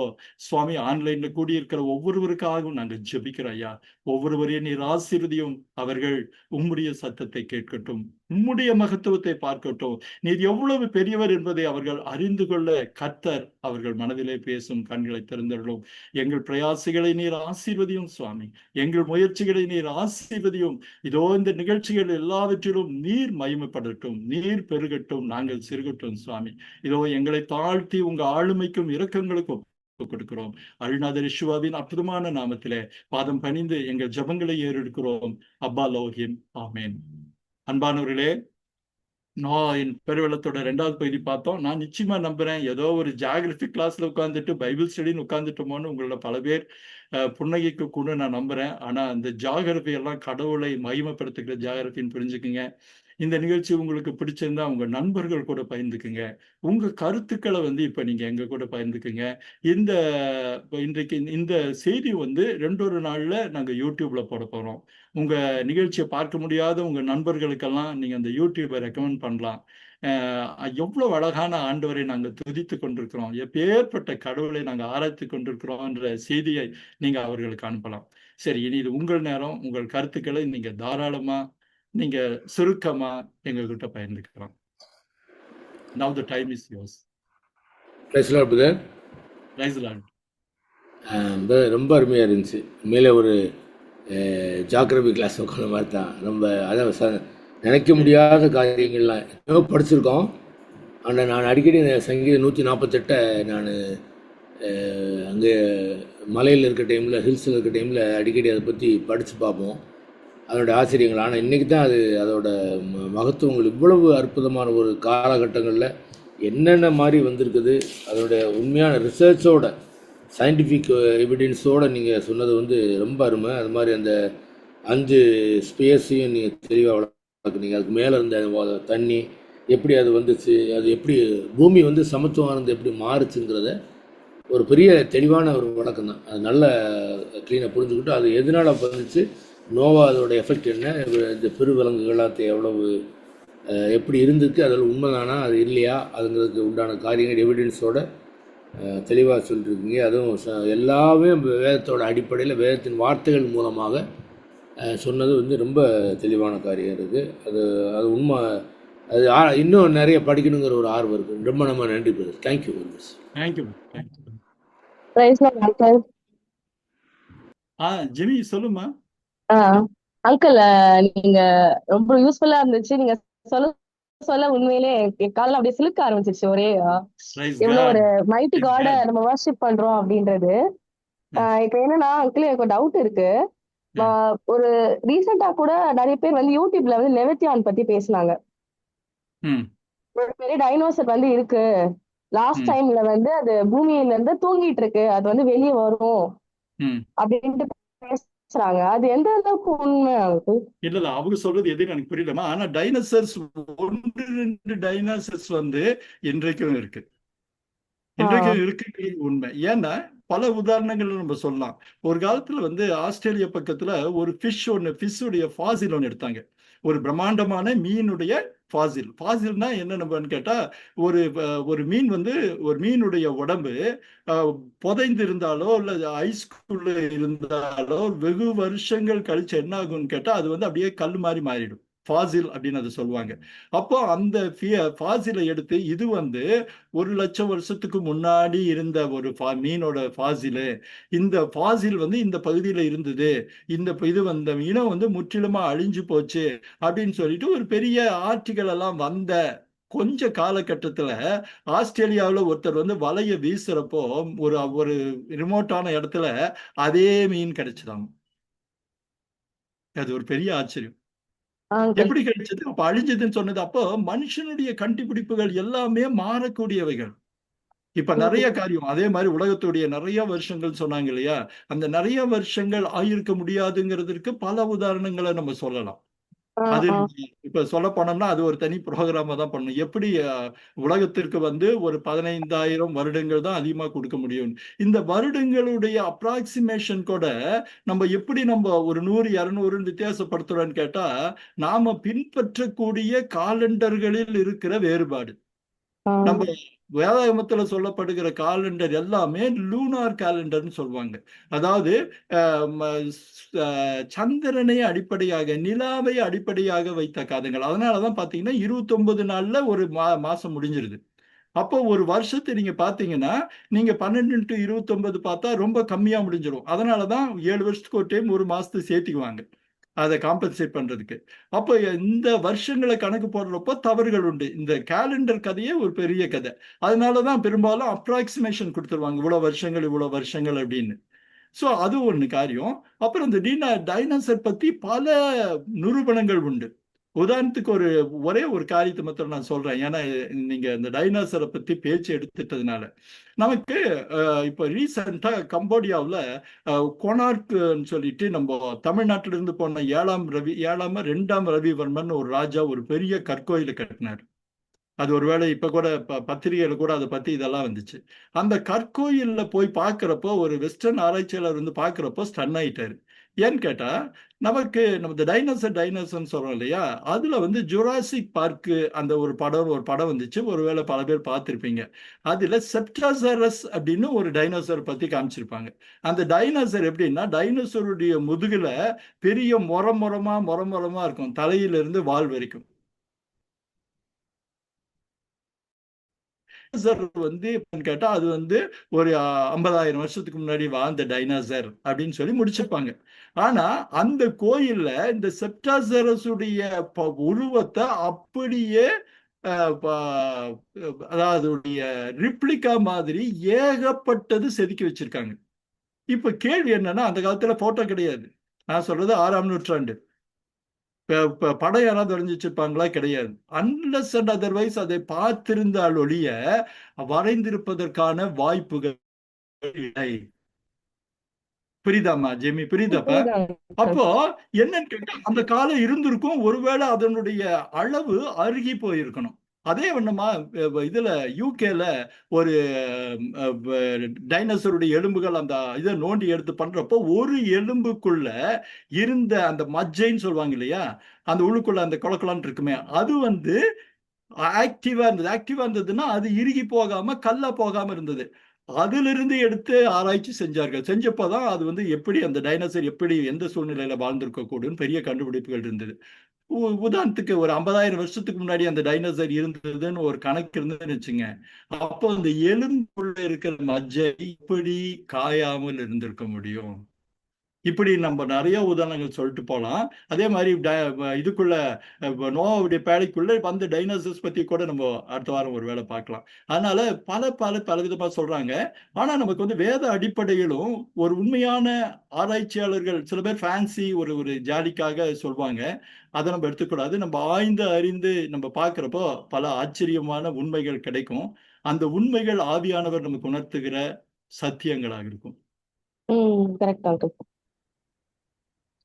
சுவாமி ஆன்லைன்ல கூடியிருக்கிற ஒவ்வொருவருக்காகவும் நாங்கள் ஜெபிக்கிறோம் ஐயா. ஒவ்வொருவரையும் நீர் ஆசீர்வதியும். அவர்கள் உம்முடைய சத்தத்தை கேட்கட்டும், உம்முடைய மகத்துவத்தை பார்க்கட்டும். நீர் எவ்வளவு பெரியவர் என்பதை அவர்கள் அறிந்து கொள்ள கர்த்தர் அவர்கள் மனதிலே பேசும் கண்களை திறந்தருளும். எங்கள் பிரயாசங்களை நீர் ஆசீர்வதியும் சுவாமி. எங்கள் முயற்சிகளை நீர் ஆசீர்வதியும். இதோ இந்த நிகழ்ச்சிகள் எல்லாவற்றிலும் நீர் மகிமைப்படட்டும், நீர் பெருகட்டும், நாங்கள் சிறுகட்டும் சுவாமி. இதோ எங்களை தாழ்த்தி உங்க ஆளுமைக்கும் இரக்கங்களுக்கும் கொடுக்கிறோம். அருள்நாதர் யெஷுவாவின் அற்புதமான நாமத்திலே பாதம் பணிந்து எங்கள் ஜெபங்களை ஏறெடுக்கிறோம். அப்பா லோகிம், ஆமேன். அன்பானவர்களே, நான் பெருவெள்ளத்தோட 2வது பகுதி பார்த்தோம். நான் நிச்சயமா நம்புறேன், ஏதோ ஒரு ஜியாகிரபி கிளாஸ்ல உட்காந்துட்டு பைபிள் ஸ்டடின்னு உட்காந்துட்டோமோன்னு உங்களோட பல பேர் புன்னகைக்கு கூட நான் நம்புறேன். ஆனா அந்த ஜியாகிரபி எல்லாம் கடவுளை மகிமைப்படுத்துகிற ஜியாகிரபின்னு புரிஞ்சுக்குங்க. இந்த நிகழ்ச்சி உங்களுக்கு பிடிச்சிருந்தா உங்க நண்பர்கள் கூட பகிர்ந்துக்குங்க. உங்க கருத்துக்களை இப்ப நீங்க எங்க கூட பகிர்ந்துக்குங்க. இன்றைக்கு இந்த செய்தி 2 நாள்ல நாங்க யூடியூப்ல போட போறோம். உங்க நிகழ்ச்சியை பார்க்க முடியாத உங்க நண்பர்களுக்கெல்லாம் நீங்க அந்த யூடியூபை ரெக்கமெண்ட் பண்ணலாம். எவ்வளவு அழகான ஆண்டவரை நாங்கள் துதித்து கொண்டிருக்கிறோம், எப்பேற்பட்ட கடவுளை நாங்கள் ஆராய்ச்சி கொண்டிருக்கிறோம்ன்ற செய்தியை நீங்க அவர்களுக்கு அனுப்பலாம். சரி, இனி இது உங்கள் நேரம். உங்கள் கருத்துக்களை நீங்க தாராளமா நீங்க சுருக்கமா எங்ககிட்ட பகிர்ந்துக்கலாம். Now the time is yours. ரொம்ப அருமையாக இருந்துச்சு. மேலே ஒரு ஜாகிரபி கிளாஸ் உட்காந்த மாதிரி தான். ரொம்ப அதான் நினைக்க முடியாத காரியங்கள்லாம் எவ்வளோ படிச்சிருக்கோம். ஆனால் நான் அடிக்கடி இந்த சங்கீதம் 148 நான் அங்கே மலையில் இருக்க டைமில், ஹில்ஸில் இருக்க டைமில் அடிக்கடி அதை பற்றி படித்து பார்ப்போம், அதனுடைய ஆச்சரியங்கள். ஆனால் இன்றைக்கி தான் அதோட மகத்துவங்கள் இவ்வளவு அற்புதமான ஒரு காலகட்டங்களில் என்னென்ன மாதிரி வந்திருக்குது, அதோடைய உண்மையான ரிசர்ச்சோட சயின்டிஃபிக் எவிடன்ஸோடு நீங்கள் சொன்னது ரொம்ப அருமை. அது மாதிரி அந்த 5 ஸ்பேஸையும் நீங்கள் தெளிவாக வளர்க்குறீங்க. அதுக்கு மேலே இருந்த தண்ணி எப்படி அது வந்துச்சு, அது எப்படி பூமி சமத்துவமானது எப்படி மாறுச்சுங்கிறத ஒரு பெரிய தெளிவான ஒரு வழக்கம் தான். அது நல்ல க்ளீனாக புரிஞ்சுக்கிட்டு அது எதனால் வந்துச்சு, நோவா அதோட எஃபெக்ட் என்ன, இந்த பெருவிலங்குகளாக எவ்வளவு எப்படி இருந்துருக்கு, அதில் உண்மைதானா அது இல்லையா, அதுங்கிறதுக்கு உண்டான காரியங்கள் எவிடன்ஸோட தெளிவாக சொல்லியிருக்கீங்க. அதுவும் எல்லாமே வேதத்தோட அடிப்படையில் வேதத்தின் வார்த்தைகள் மூலமாக சொன்னது ரொம்ப தெளிவான காரியம் இருக்குது. அது உண்மை. அது இன்னும் நிறைய படிக்கணுங்கிற ஒரு ஆர்வம் இருக்குது. ரொம்ப நம்ம நன்றி brother. Thank you very much. Thank you. Jamie சொல்லுமா. அங்கிள், நீங்க ரொம்ப யூஸ்ஃபுல்லா இருந்துச்சு. நீங்க சொல்ல சொல்ல உண்மையிலே காலைல அப்படியே சிலுக்க ஆரம்பிச்சிருச்சு. ஒரே இவ்வளவு ஒரு மைட்டி காட நம்ம வர்ஷிப் பண்றோம் அப்படின்றது. இப்ப என்னன்னா அங்கிள், எனக்கு ஒரு டவுட் இருக்கு. ஒரு ரீசெண்டா கூட நிறைய பேர் யூடியூப்ல லெவித்தியான் பத்தி பேசினாங்க. ஒரு பெரிய டைனோசர் இருக்கு, லாஸ்ட் டைம்ல அது பூமியில இருந்து தூங்கிட்டு இருக்கு, அது வெளியே வரும் அப்படின்ட்டு பேசுறாங்க. அது எந்த அளவுக்கு உண்மை? இல்ல அவங்க சொல்றது எதுன்னு எனக்கு புரியலமா. ஆனா டைனோசர்ஸ் 1-2 டைனோசர்ஸ் இன்றைக்கும் இருக்கு, இன்றைக்கும் இருக்கு உண்மை. ஏன்னா பல உதாரணங்கள் நம்ம சொல்லலாம். ஒரு காலத்துல ஆஸ்திரேலியா பக்கத்துல ஒரு ஃபிஷ்ஷுடைய ஃபாசில் ஒன்று எடுத்தாங்க. ஒரு பிரம்மாண்டமான மீனுடைய ஃபாசில். ஃபாசில்னா என்ன கேட்டா, ஒரு மீன் ஒரு மீனுடைய உடம்பு புதைந்து இருந்தாலோ இல்ல ஐஸ்குள்ள இருந்தாலோ வெகு வருஷங்கள் கழிச்சு என்ன ஆகும்னு கேட்டா, அது அப்படியே கல் மாதிரி மாறிடும். ஃபாசில் அப்படின்னு அதை சொல்லுவாங்க. அப்போ அந்த ஃபாசிலை எடுத்து இது 1,00,000 வருஷத்துக்கு முன்னாடி இருந்த ஒரு மீனோட ஃபாசிலு, இந்த ஃபாசில் இந்த பகுதியில இருந்தது, இந்த இது இனம் முற்றிலுமா அழிஞ்சு போச்சு அப்படின்னு சொல்லிட்டு ஒரு பெரிய ஆர்டிகள் எல்லாம் கொஞ்ச காலகட்டத்துல ஆஸ்திரேலியாவில் ஒருத்தர் வலைய வீசுறப்போ ஒரு ரிமோட்டான இடத்துல அதே மீன் கிடைச்சதாங்க. அது ஒரு பெரிய ஆச்சரியம். எப்படி கிடைச்சது? அப்ப அழிஞ்சதுன்னு சொன்னது. அப்போ மனுஷனுடைய கண்டுபிடிப்புகள் எல்லாமே மாறக்கூடியவைகள். இப்ப நிறைய காரியம் அதே மாதிரி உலகத்துடைய நிறைய வருஷங்கள் சொன்னாங்க இல்லையா, அந்த நிறைய வருஷங்கள் ஆயிருக்க முடியாதுங்கிறதுக்கு பல உதாரணங்களை நம்ம சொல்லலாம். அது இப்ப சொல்ல போனோம்னா அது ஒரு தனி ப்ரோக்ராமா தான் பண்ணணும். எப்படி உலகத்திற்கு ஒரு 15,000 வருடங்கள் தான் அதிகமா கொடுக்க முடியும். இந்த வருடங்களுடைய அப்ராக்சிமேஷன் கூட நம்ம எப்படி ஒரு 100-200 வித்தியாசப்படுத்துறோம்னு கேட்டா, நாம பின்பற்றக்கூடிய காலண்டர்களில் இருக்கிற வேறுபாடு. நம்ம வேதாகமத்துல சொல்லப்படுகிற காலண்டர் எல்லாமே லூனார் கேலண்டர்னு சொல்லுவாங்க. அதாவது சந்திரனை அடிப்படையாக, நிலாவை அடிப்படையாக வைத்த காலங்கள். அதனாலதான் பாத்தீங்கன்னா 29 நாள்ல ஒரு மாசம் முடிஞ்சிருது. அப்போ ஒரு வருஷத்தை நீங்க பாத்தீங்கன்னா நீங்க 12 × 29 பார்த்தா ரொம்ப கம்மியா முடிஞ்சிடும். அதனாலதான் 7 வருஷத்துக்கு ஒரு டைம் ஒரு மாசத்தை சேர்த்துக்குவாங்க அதை காம்பன்சேட் பண்றதுக்கு. அப்போ இந்த வருஷங்களை கணக்கு போடுறப்போ தவறுகள் உண்டு. இந்த கேலண்டர் கதையே ஒரு பெரிய கதை. அதனாலதான் பெரும்பாலும் அப்ராக்சிமேஷன் கொடுத்துருவாங்க, இவ்வளவு வருஷங்கள் அப்படின்னு. ஸோ அது ஒன்று காரியம். அப்புறம் இந்த டைனோசர் பத்தி பல நிரூபணங்கள் உண்டு. உதாரணத்துக்கு ஒரே ஒரு காரியத்தை மாத்திரம் நான் சொல்றேன், ஏன்னா நீங்க இந்த டைனோசரை பத்தி பேச்சு எடுத்துட்டதுனால. நமக்கு இப்போ ரீசெண்டா கம்போடியாவில் கொனார்க்னு சொல்லிட்டு நம்ம தமிழ்நாட்டில இருந்து போன 2ஆம் ரவிவர்மன் ஒரு ராஜா ஒரு பெரிய கற்கோயிலை கட்டினார். அது ஒருவேளை இப்ப கூட பத்திரிகையில கூட அதை பத்தி இதெல்லாம் வந்துச்சு. அந்த கற்கோயில்ல போய் பார்க்கிறப்போ ஒரு வெஸ்டர்ன் ஆராய்ச்சியாளர் வந்து பார்க்கிறப்போ ஸ்டன் ஆயிட்டாரு. ஏன்னு கேட்டா நமக்கு நம்ம டைனோசர்னு சொல்றோம் இல்லையா, அதுல வந்து ஜுராசிக் பார்க்கு அந்த ஒரு படம் வந்துச்சு, ஒருவேளை பல பேர் பார்த்திருப்பீங்க. அதுல செப்டாசரஸ் அப்படின்னு ஒரு டைனோசர் பத்தி காமிச்சிருப்பாங்க. அந்த டைனோசர் எப்படின்னா டைனோசருடைய முதுகுல பெரிய முறமா இருக்கும், தலையிலிருந்து வால் வரைக்கும். வந்து கேட்டா அது வந்து ஒரு 50,000 வருஷத்துக்கு முன்னாடி வாழ்ந்த டைனோசர் அப்படின்னு சொல்லி முடிச்சிருப்பாங்க. ஆனா அந்த கோயில்ல இந்த செப்டாசரஸுடைய உருவத்தை அப்படியே அதாவது ரிப்ளிகா மாதிரி ஏகப்பட்டது செதுக்கி வச்சிருக்காங்க. இப்ப கேள்வி என்னன்னா, அந்த காலத்துல போட்டோ கிடையாது. நான் சொல்றது 6ஆம் நூற்றாண்டு. படம் யாராவது வரைஞ்சி வச்சிருப்பாங்களா? கிடையாது. அன்லெஸ் அண்ட் அதர்வைஸ் அதை பார்த்திருந்தால் ஒழிய வரைந்திருப்பதற்கான வாய்ப்புகள் இல்லை. புரியுதாமா ஜெமி? புரியுதாப்பா? அப்போ என்னன்னு கேட்டா அந்த காலம் இருந்திருக்கும், ஒருவேளை அதனுடைய அளவு அருகி போயிருக்கணும். அதே வண்ணமா இதுல யூகேல ஒரு டைனோசருடைய எலும்புகள் அந்த இதை நோண்டி எடுத்து பண்றப்போ ஒரு எலும்புக்குள்ள இருந்த அந்த மஜ்ஜைன்னு சொல்லுவாங்க இல்லையா, அந்த உள்ளுக்குள்ள அந்த கொலக்கொலான் இருக்குமே, அது வந்து ஆக்டிவா இருந்ததுன்னா அது இறுகி போகாம கல்லா போகாம இருந்தது. அதிலிருந்து எடுத்து ஆராய்ச்சி செஞ்சார்கள். செஞ்சப்போதான் அது வந்து எப்படி அந்த டைனோசர் எப்படி எந்த சூழ்நிலையில வாழ்ந்திருக்க கூடும் பெரிய கண்டுபிடிப்புகள் இருந்தது. உதாரணத்துக்கு ஒரு 50,000 வருஷத்துக்கு முன்னாடி அந்த டைனோசர் இருந்ததுன்னு ஒரு கணக்கு இருந்ததுன்னு வச்சுங்க. அப்போ அந்த எலும்புக்குள்ள இருக்கிற மஜ்ஜை இப்படி காயாமல் இருந்திருக்க முடியும். இப்படி நம்ம நிறைய உதாரணங்கள் சொல்லிட்டு போகலாம். அதே மாதிரி இதுக்குள்ள நோவாவுடைய பேழைக்குள்ள வந்து டைனோசர்ஸ் பத்தி கூட நம்ம அடுத்த வாரம் ஒரு வேளை பார்க்கலாம். அதனால பல விதமா சொல்றாங்க. ஆனா நமக்கு வந்து வேத அடிப்படையிலும் ஒரு உண்மையான ஆராய்ச்சியாளர்கள் சில பேர் ஃபேன்சி ஒரு ஜாலிக்காக சொல்லுவாங்க. அதை நம்ம எடுத்துக்கூடாது. நம்ம ஆய்ந்து அறிந்து நம்ம பார்க்கிறப்போ பல ஆச்சரியமான உண்மைகள் கிடைக்கும். அந்த உண்மைகள் ஆவியானவர் நமக்கு உணர்த்துகிற சத்தியங்களாக இருக்கும். Correct uncle.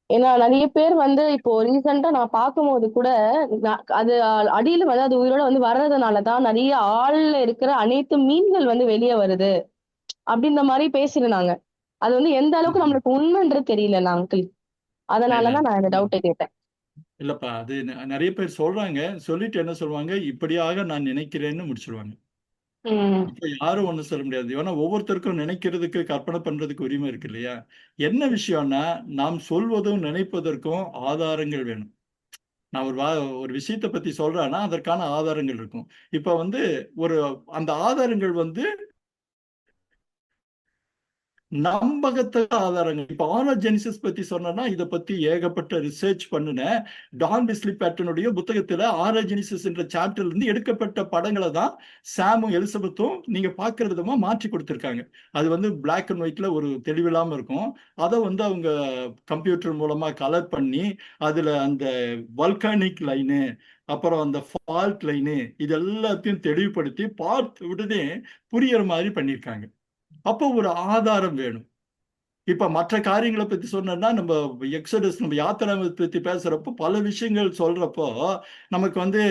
ஏன்னா நிறைய பேர் வந்து இப்போ ரீசெண்டா நான் பார்க்கும்போது கூட அது அடியில வந்து அது உயிரோட வந்து வர்றதுனாலதான் நிறைய ஆள்ல இருக்கிற அனைத்து மீன்கள் வந்து வெளியே வருது அப்படின்ற மாதிரி பேசியிருந்தாங்க. அது வந்து எந்த அளவுக்கு நம்மளுக்கு உண்மைன்றது தெரியல அங்கிள். அதனாலதான் நான் இந்த டவுட்டை கேட்டேன். இல்லப்பா, அது நிறைய பேர் சொல்றாங்க. சொல்லிட்டு என்ன சொல்லுவாங்க, இப்படியாக நான் நினைக்கிறேன்னு முடிச்சிருவாங்க. இப்ப யாரும் ஒண்ணும் சொல்ல முடியாது. ஏன்னா ஒவ்வொருத்தருக்கும் நினைக்கிறதுக்கு கற்பனை பண்றதுக்கு உரிமை இருக்கு இல்லையா? என்ன விஷயம்னா நாம் சொல்வதும் நினைப்பதற்கும் ஆதாரங்கள் வேணும். நான் ஒரு விஷயத்தை பத்தி சொல்றேன்னா அதற்கான ஆதாரங்கள் இருக்கும். இப்ப வந்து அந்த ஆதாரங்கள் வந்து நம்பகத்தக்க ஆதாரங்கள். இப்ப ஆரோஜெனிசிஸ் பத்தி சொன்னா இதை பத்தி ஏகப்பட்ட ரிசர்ச் பண்ணின டான் பிஸ்லி பேட்டனுடைய புத்தகத்துல ஆரோஜெனிசிஸ் என்ற சாப்டர்ல இருந்து எடுக்கப்பட்ட படங்களை தான் சாமும் எலிசபெத்தும் நீங்க பார்க்கிற விதமா மாற்றி கொடுத்திருக்காங்க. அது வந்து பிளாக் அண்ட் ஒயிட்ல ஒரு தெளிவில்லாம இருக்கும். அதை வந்து அவங்க கம்ப்யூட்டர் மூலமா கலர் பண்ணி அதுல அந்த வல்கானிக் லைனு அப்புறம் அந்த ஃபால்ட் லைனு இது எல்லாத்தையும் தெளிவுபடுத்தி பார்த்து உடனே புரியற மாதிரி பண்ணியிருக்காங்க. அப்போ ஒரு ஆதாரம் வேணும். இப்ப மற்ற காரியங்களை பத்தி சொன்னா நம்ம எக்ஸடஸ் நம்ம யாத்திரை பத்தி பேசுறப்போ பல விஷயங்கள் சொல்றப்போ நமக்கு வந்து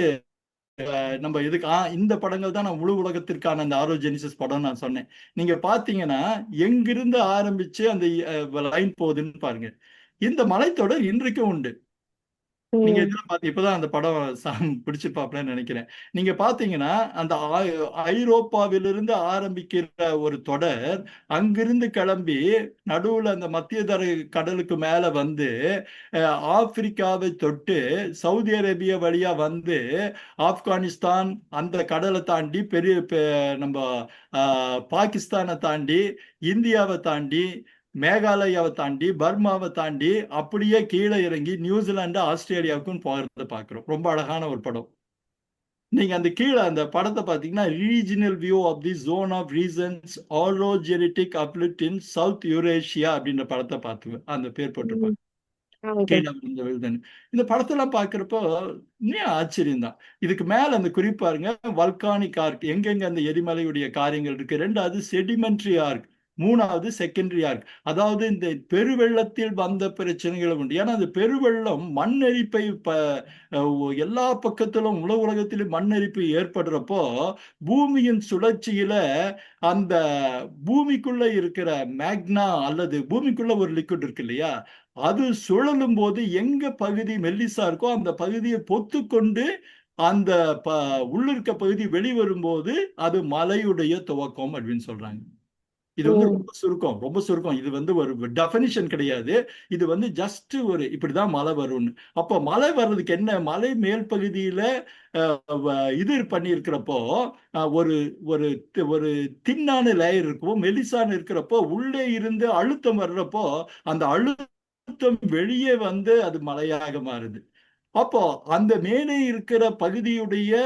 நம்ம இதுக்கு இந்த படங்கள் தான் நான் முழு உலகத்திற்கான அந்த ஆரோஜெனிசிஸ் படம் நான் சொன்னேன். நீங்க பாத்தீங்கன்னா எங்கிருந்து ஆரம்பிச்சு அந்த லைன் போகுதுன்னு பாருங்க. இந்த மலைத்தொடர் இன்றைக்கும் உண்டு. நீங்க ம். இதுல பாத்து இப்பதான் அந்த படம் பிடிச்சிருப்பாப்லன்னு நினைக்கிறேன். நீங்க பாத்தீங்கன்னா அந்த ஐரோப்பாவிலிருந்து ஆரம்பிக்கிற ஒரு தொடர் அங்கிருந்து கிளம்பி நடுவுல அந்த மத்திய தரை கடலுக்கு மேல வந்து ஆப்பிரிக்காவை தொட்டு சவுதி அரேபியா வழியா வந்து ஆப்கானிஸ்தான் அந்த கடலை தாண்டி நம்ம பாகிஸ்தானை தாண்டி இந்தியாவை தாண்டி மேகாலயாவை தாண்டி பர்மாவை தாண்டி அப்படியே கீழே இறங்கி நியூசிலாந்து ஆஸ்திரேலியாவுக்கும் போகிறத பார்க்குறோம். ரொம்ப அழகான ஒரு படம். நீங்க அந்த கீழே அந்த படத்தை பார்த்தீங்கன்னா regional view of the zone of reasons allogenetic uplift in south Eurasia அப்படின்ற படத்தை பார்த்து அந்த பேர் ம். போட்டிருப்பாங்க. அங்கிள். கீழே விழுந்த விழுதுன்னு இந்த படத்தெல்லாம் பார்க்குறப்போ இன்னும் ஆச்சரியம் தான். இதுக்கு மேல அந்த குறிப்பாருங்க வல்கானிக் ஆர்க், எங்கெங்க அந்த எரிமலையுடைய காரியங்கள் இருக்கு. ரெண்டாவது செடிமெண்ட்ரி ஆர்க், மூணாவது செகண்டரி ஆர்க். அதாவது இந்த பெருவெள்ளத்தில் வந்த பிரச்சனைகள் உண்டு. ஏன்னா அந்த பெருவெள்ளம் மண்ணரிப்பை எல்லா பக்கத்திலும் உலகத்திலும் மண்ணரிப்பு ஏற்படுறப்போ பூமியின் சுழற்சியில அந்த பூமிக்குள்ள இருக்கிற மேக்னா அல்லது பூமிக்குள்ள ஒரு லிக்விட் இருக்கு இல்லையா, அது சுழலும் போது எங்க பகுதி மெல்லிசா இருக்கோ அந்த பகுதியை பொத்து கொண்டு அந்த உள்ளிருக்க பகுதி வெளிவரும்போது அது மலையுடைய துவக்கம் அப்படின்னு சொல்றாங்க. இது வந்து ம். ரொம்ப சுருக்கம், ரொம்ப சுருக்கம். இது வந்து ஒரு டெஃபினிஷன் கிடையாது. இது வந்து ஜஸ்ட் ஒரு இப்படிதான் மழை வரும்னு. அப்போ மழை வர்றதுக்கு என்ன, மலை மேல் பகுதியில இது பண்ணி இருக்கிறப்போ ஒரு ஒரு ஒரு தின்னான லேயர் இருக்கும், மெலிசான இருக்கிறப்போ உள்ளே இருந்து அழுத்தம் வர்றப்போ அந்த அழுத்தம் வெளியே வந்து அது மழையாக மாறுது. அப்போ அந்த மேலே இருக்கிற பகுதியுடைய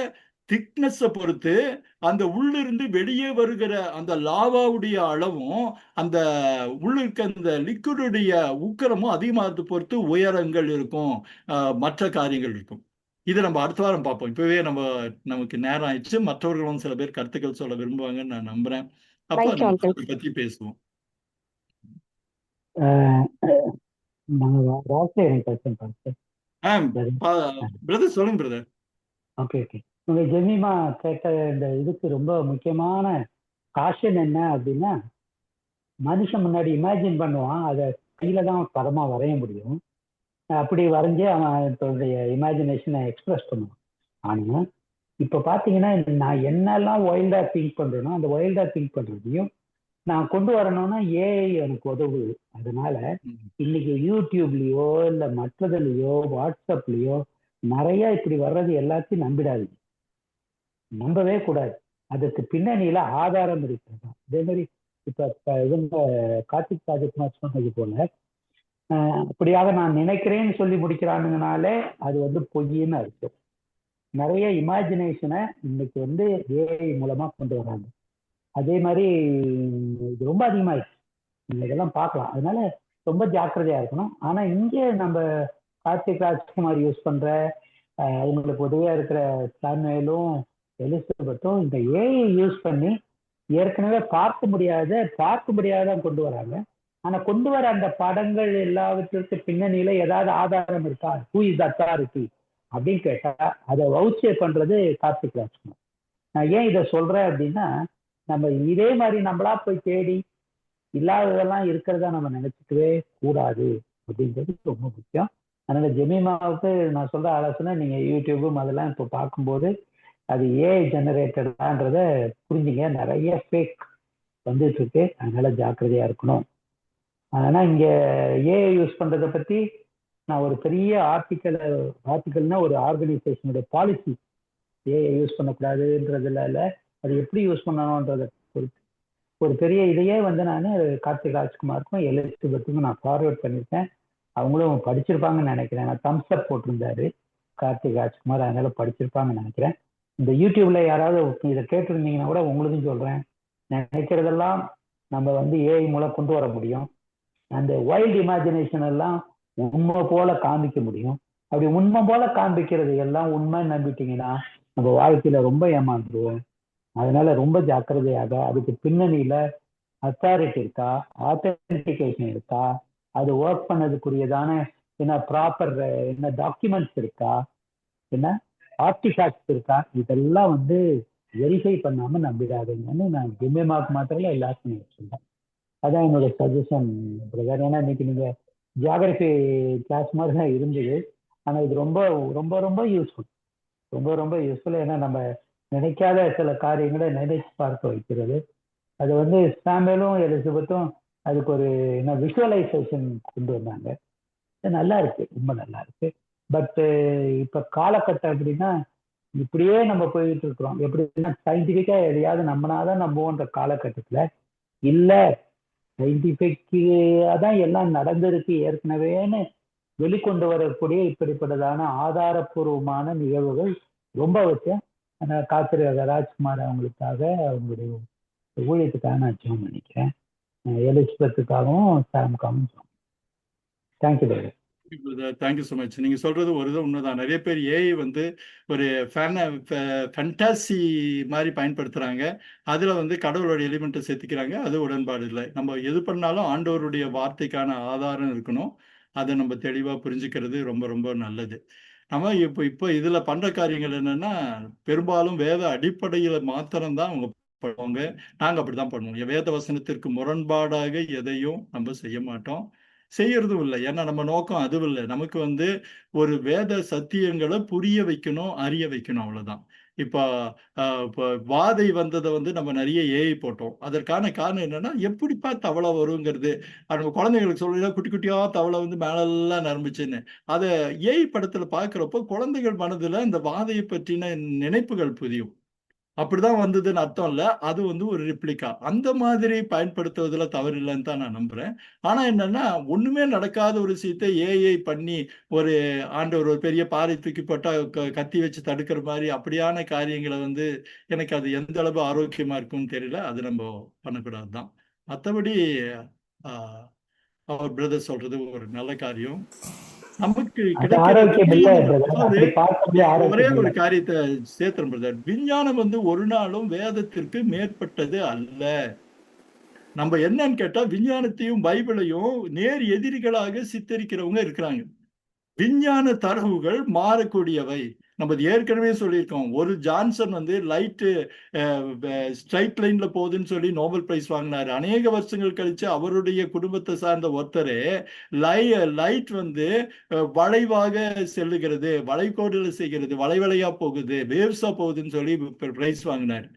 திக்னஸை பொறுத்து அந்த உள்ளிருந்து வெளியே வருகிற அந்த லாவாவுடைய அளவும் அந்த உள்ள இருக்க அந்த லிக்விடுடைய உக்கரமும் அதிகமாகிறது பொறுத்து உயரங்கள் இருக்கும், மற்ற காரியங்கள் இருக்கும். இது நம்ம அடுத்த வாரம் பார்ப்போம். இப்பவே நமக்கு நேரம் ஆயிடுச்சு. மற்றவர்களும் சில பேர் கருத்துக்கள் சொல்ல விரும்புவாங்கன்னு நான் நம்புறேன். அப்போ தேங்க்யூ நம்ம அங்கிள். அதை பத்தி பேசுவோம். நாங்கள் ராஜ்ல கொஸ்டின் பார்த்தேன். பிரதர் சொல்லுங்க பிரதர். Okay okay. உங்க ஜெமிமா கேட்ட இந்த இதுக்கு ரொம்ப முக்கியமான காஷன் என்ன அப்படின்னா, மனுஷன் முன்னாடி இமேஜின் பண்ணுவான், அதை கையில தான் படமா வரைய முடியும். அப்படி வரைஞ்சு அவன் தன்னுடைய இமேஜினேஷனை எக்ஸ்பிரஸ் பண்ணுவான். ஆனா இப்ப பாத்தீங்கன்னா நான் என்னெல்லாம் வைல்டா திங்க் பண்றேனோ அந்த வைல்டா திங்க் பண்றதையும் நான் கொண்டு வரணும்னா ஏஐ எனக்கு உதவுது. அதனால இன்னைக்கு யூடியூப்லயோ இல்ல மற்றதுலயோ வாட்ஸ்அப்லயோ நிறைய இப்படி வர்றது எல்லாத்தையும் நம்பிடாது, நம்பவே கூடாது. அதுக்கு பின்னணியில ஆதாரம் இருக்கிறது. அதே மாதிரி இப்ப இவங்க கார்த்திக் ராஜகுமார் சொன்னது போல அப்படியாக நான் நினைக்கிறேன்னு சொல்லி முடிக்கிறானுங்கனாலே அது வந்து பொய்ன்னு அர்த்தம். நிறைய இமேஜினேஷனை இன்னைக்கு வந்து ஏஐ மூலமா கொண்டு வராங்க. அதே மாதிரி இது ரொம்ப அதிகமாயிடுச்சு, நீங்க இதெல்லாம் பார்க்கலாம். அதனால ரொம்ப ஜாக்கிரதையா இருக்கணும். ஆனா இங்கே நம்ம கார்த்திக் ராஜ்குமார் யூஸ் பண்ற அவங்களுக்கு உதவியா இருக்கிற சாமுவேலும் எலிசபெத்தும் இந்த ஏஐ யூஸ் பண்ணி ஏற்கனவே பார்க்க முடியாத கொண்டு வராங்க. ஆனா கொண்டு வர அந்த படங்கள் எல்லாவற்றிற்கு பின்னணியில ஏதாவது ஆதாரம் இருக்கா, ஹூ இஸ் அத்தாரிட்டி அப்படின்னு கேட்டா அதை வவுச்சே பண்றது கார்த்திக் ராஜ்குமார். நான் ஏன் இதை சொல்றேன் அப்படின்னா, நம்ம இதே மாதிரி நம்மளா போய் தேடி இல்லாததெல்லாம் இருக்கிறதா நம்ம நினைச்சுக்கவே கூடாது அப்படின்றது ரொம்ப முக்கியம். அதனால ஜெமிமாவுக்கு நான் சொல்ற ஆலோசனை, நீங்க யூடியூபும் அதெல்லாம் இப்போ பார்க்கும்போது அது ஏஐ ஜெனரேட்டடான்றத புரிஞ்சுங்க. நிறைய ஃபேக் வந்துட்டு இருக்கு, அதனால ஜாக்கிரதையா இருக்கணும். ஆனா இங்க ஏஐ யூஸ் பண்றதை பத்தி நான் ஒரு பெரிய ஆர்டிக்கல்னா ஒரு ஆர்கனைசேஷனுடைய பாலிசி ஏஐ யூஸ் பண்ணக்கூடாதுன்றதுல அது எப்படி யூஸ் பண்ணணும்ன்றத பொறுத்து ஒரு பெரிய இதையே வந்து நான் கார்த்திக் ராஜ்குமாருக்கும் எலிசபெத்துக்கும் நான் ஃபார்வர்ட் பண்ணியிருக்கேன். அவங்களும் படிச்சிருப்பாங்கன்னு நினைக்கிறேன். நான் தம்ஸ் அப் போட்டிருந்தாரு கார்த்திக் ராஜ்குமார், அதனால படிச்சிருப்பாங்கன்னு நினைக்கிறேன். இந்த யூடியூப்ல யாராவது இதை கேட்டிருந்தீங்கன்னா கூட உங்களுக்கும் சொல்றேன், நினைக்கிறதெல்லாம் நம்ம வந்து ஏஐ மூலம் கொண்டு வர முடியும். அந்த வைல்டு இமேஜினேஷன் எல்லாம் உண்மை போல காண்பிக்க முடியும். அப்படி உண்மை போல காண்பிக்கிறது எல்லாம் உண்மை நம்பிட்டீங்கன்னா நம்ம வாழ்க்கையில ரொம்ப ஏமாந்துருவோம். அதனால ரொம்ப ஜாக்கிரதையாக அதுக்கு பின்னணியில அத்தாரிட்டி இருக்கா, ஆத்தென்டிகேஷன் இருக்கா, அது ஒர்க் பண்ணதுக்குரியதான என்ன ப்ராப்பர் என்ன டாக்குமெண்ட்ஸ் இருக்கா, என்ன ஆர்டிஃபேக்ட்ஸ் இருக்கா, இதெல்லாம் வந்து வெரிஃபை பண்ணாம நம்பிடாதீங்கன்னு நான் ஜெமிமாவுக்கு மாத்திரம் எல்லாருக்கும் சொல்றேன். அதான் என்னோட சஜஷன் பிரதர். ஏன்னா இன்னைக்கு நீங்க ஜியாகிரபி கிளாஸ் மாதிரி தான் இருந்தது. ஆனால் இது ரொம்ப ரொம்ப ரொம்ப யூஸ்ஃபுல், ரொம்ப ரொம்ப யூஸ்ஃபுல். ஏன்னா நம்ம நினைக்காத சில காரியங்களை நினைச்சு பார்க்க வைக்கிறது. அது வந்து சாமுவேலும் எலிசபெத்தும் அதுக்கு ஒரு என்ன விஷுவலைசேஷன் கொண்டு வந்தாங்க. இது நல்லா இருக்கு, ரொம்ப நல்லா இருக்கு. பட் இப்ப காலகட்டம் எப்படின்னா, இப்படியே நம்ம போயிட்டு இருக்கிறோம். எப்படின்னா சயின்டிபிக்கா எதையாவது நம்பினாதான் நம்புவோன்ற காலகட்டத்துல இல்ல, சயின்டிபிக்கா தான் எல்லாம் நடந்திருக்கு ஏற்கனவேன்னு வெளிக்கொண்டு வரக்கூடிய இப்படிப்பட்டதான ஆதாரப்பூர்வமான நிகழ்வுகள் ரொம்ப வச்சேன். காத்திருக்க ராஜ்குமார் அவங்களுக்காக, அவங்களுடைய ஊழியத்துக்காக நான் ஜெபம் பண்ணிக்கிறேன். எலிசபெத்துக்காகவும் சாமுக்காகவும். தேங்க்யூ. Thank you so much. நீங்க சொல்றது ஒரு இது உண்மைதான். நிறைய பேர் ஏஐ வந்து ஒரு ஃபேண்டாசி மாதிரி பயன்படுத்துறாங்க. அதுல வந்து கடவுளோட எலிமெண்ட்டை சேர்த்துக்கிறாங்க. அது உடன்பாடு இல்லை. நம்ம எது பண்ணாலும் ஆண்டவருடைய வார்த்தைக்கான ஆதாரம் இருக்கணும். அதை நம்ம தெளிவா புரிஞ்சுக்கிறது ரொம்ப ரொம்ப நல்லது. நம்ம இப்போ இப்போ இதுல பண்ற காரியங்கள் என்னன்னா, பெரும்பாலும் வேத அடிப்படையில மாத்திரம்தான் அவங்க பண்ணுவாங்க. நாங்க அப்படித்தான் பண்ணுவோம். வேத வசனத்திற்கு முரண்பாடாக எதையும் நம்ம செய்ய மாட்டோம், செய்யறதும் இல்லை. ஏன்னா நம்ம நோக்கம் அதுவும் இல்லை. நமக்கு வந்து ஒரு வேத சத்தியங்களை புரிய வைக்கணும், அறிய வைக்கணும், அவ்வளவுதான். இப்போ இப்போ வாதை வந்ததை வந்து நம்ம நிறைய ஏஐ போட்டோம். அதற்கான காரணம் என்னன்னா, எப்படிப்பா தவளை வருங்கிறது. நம்ம குழந்தைங்களுக்கு சொல்லலாம், குட்டி குட்டியா தவளை வந்து மேலெல்லாம் நரம்புச்சுன்னு. அதை ஏஐ படத்துல பார்க்குறப்போ குழந்தைகள் மனதுல இந்த வாதையை பற்றின நினைப்புகள் புரியும். அப்படிதான் வந்ததுன்னு அர்த்தம் இல்ல. அது வந்து ஒரு ரிப்ளிகா. அந்த மாதிரி பயன்படுத்துவதுல தவறு இல்லைன்னு தான் நான் நம்புறேன். ஆனா என்னன்னா, ஒண்ணுமே நடக்காத ஒரு விஷயத்தை ஏஐ பண்ணி ஒரு ஆண்டவர் ஒரு பெரிய பாறை தூக்கி போட்டா கத்தி வச்சு தடுக்கிற மாதிரி அப்படியான காரியங்களை வந்து எனக்கு அது எந்த அளவு ஆரோக்கியமா இருக்கும்னு தெரியல. அது நம்ம பண்ணக்கூடாது தான். மற்றபடி அவர் பிரதர் சொல்றது ஒரு நல்ல காரியம். நமக்கு ஆரோக்கியம் இல்லை, ஒரே ஒரு காரியத்தை சேர்த்தணும் பிரதர். விஞ்ஞானம் வந்து ஒரு நாளும் வேதத்திற்கு மேற்பட்டது அல்ல. நம்ம என்னன்னு கேட்டா, விஞ்ஞானத்தையும் பைபிளையும் நேர் எதிரிகளாக சித்தரிக்கிறவங்க இருக்கிறாங்க. விஞ்ஞான தரவுகள் மாறக்கூடியவை. நம்ம ஏற்கனவே சொல்லியிருக்கோம். ஒரு ஜான்சன் வந்து லைட்டு ஸ்ட்ரைட் லைன்ல போகுதுன்னு சொல்லி நோபல் பிரைஸ் வாங்கினாரு. அநேக வருஷங்கள் கழிச்சு அவருடைய குடும்பத்தை சார்ந்த ஒருத்தரே லைட் வந்து வளைவாக செல்லுகிறது, வளைகோடுல செய்கிறது, வளைவளையா போகுது, வேவ்ஸா போகுதுன்னு சொல்லி பிரைஸ் வாங்கினாரு,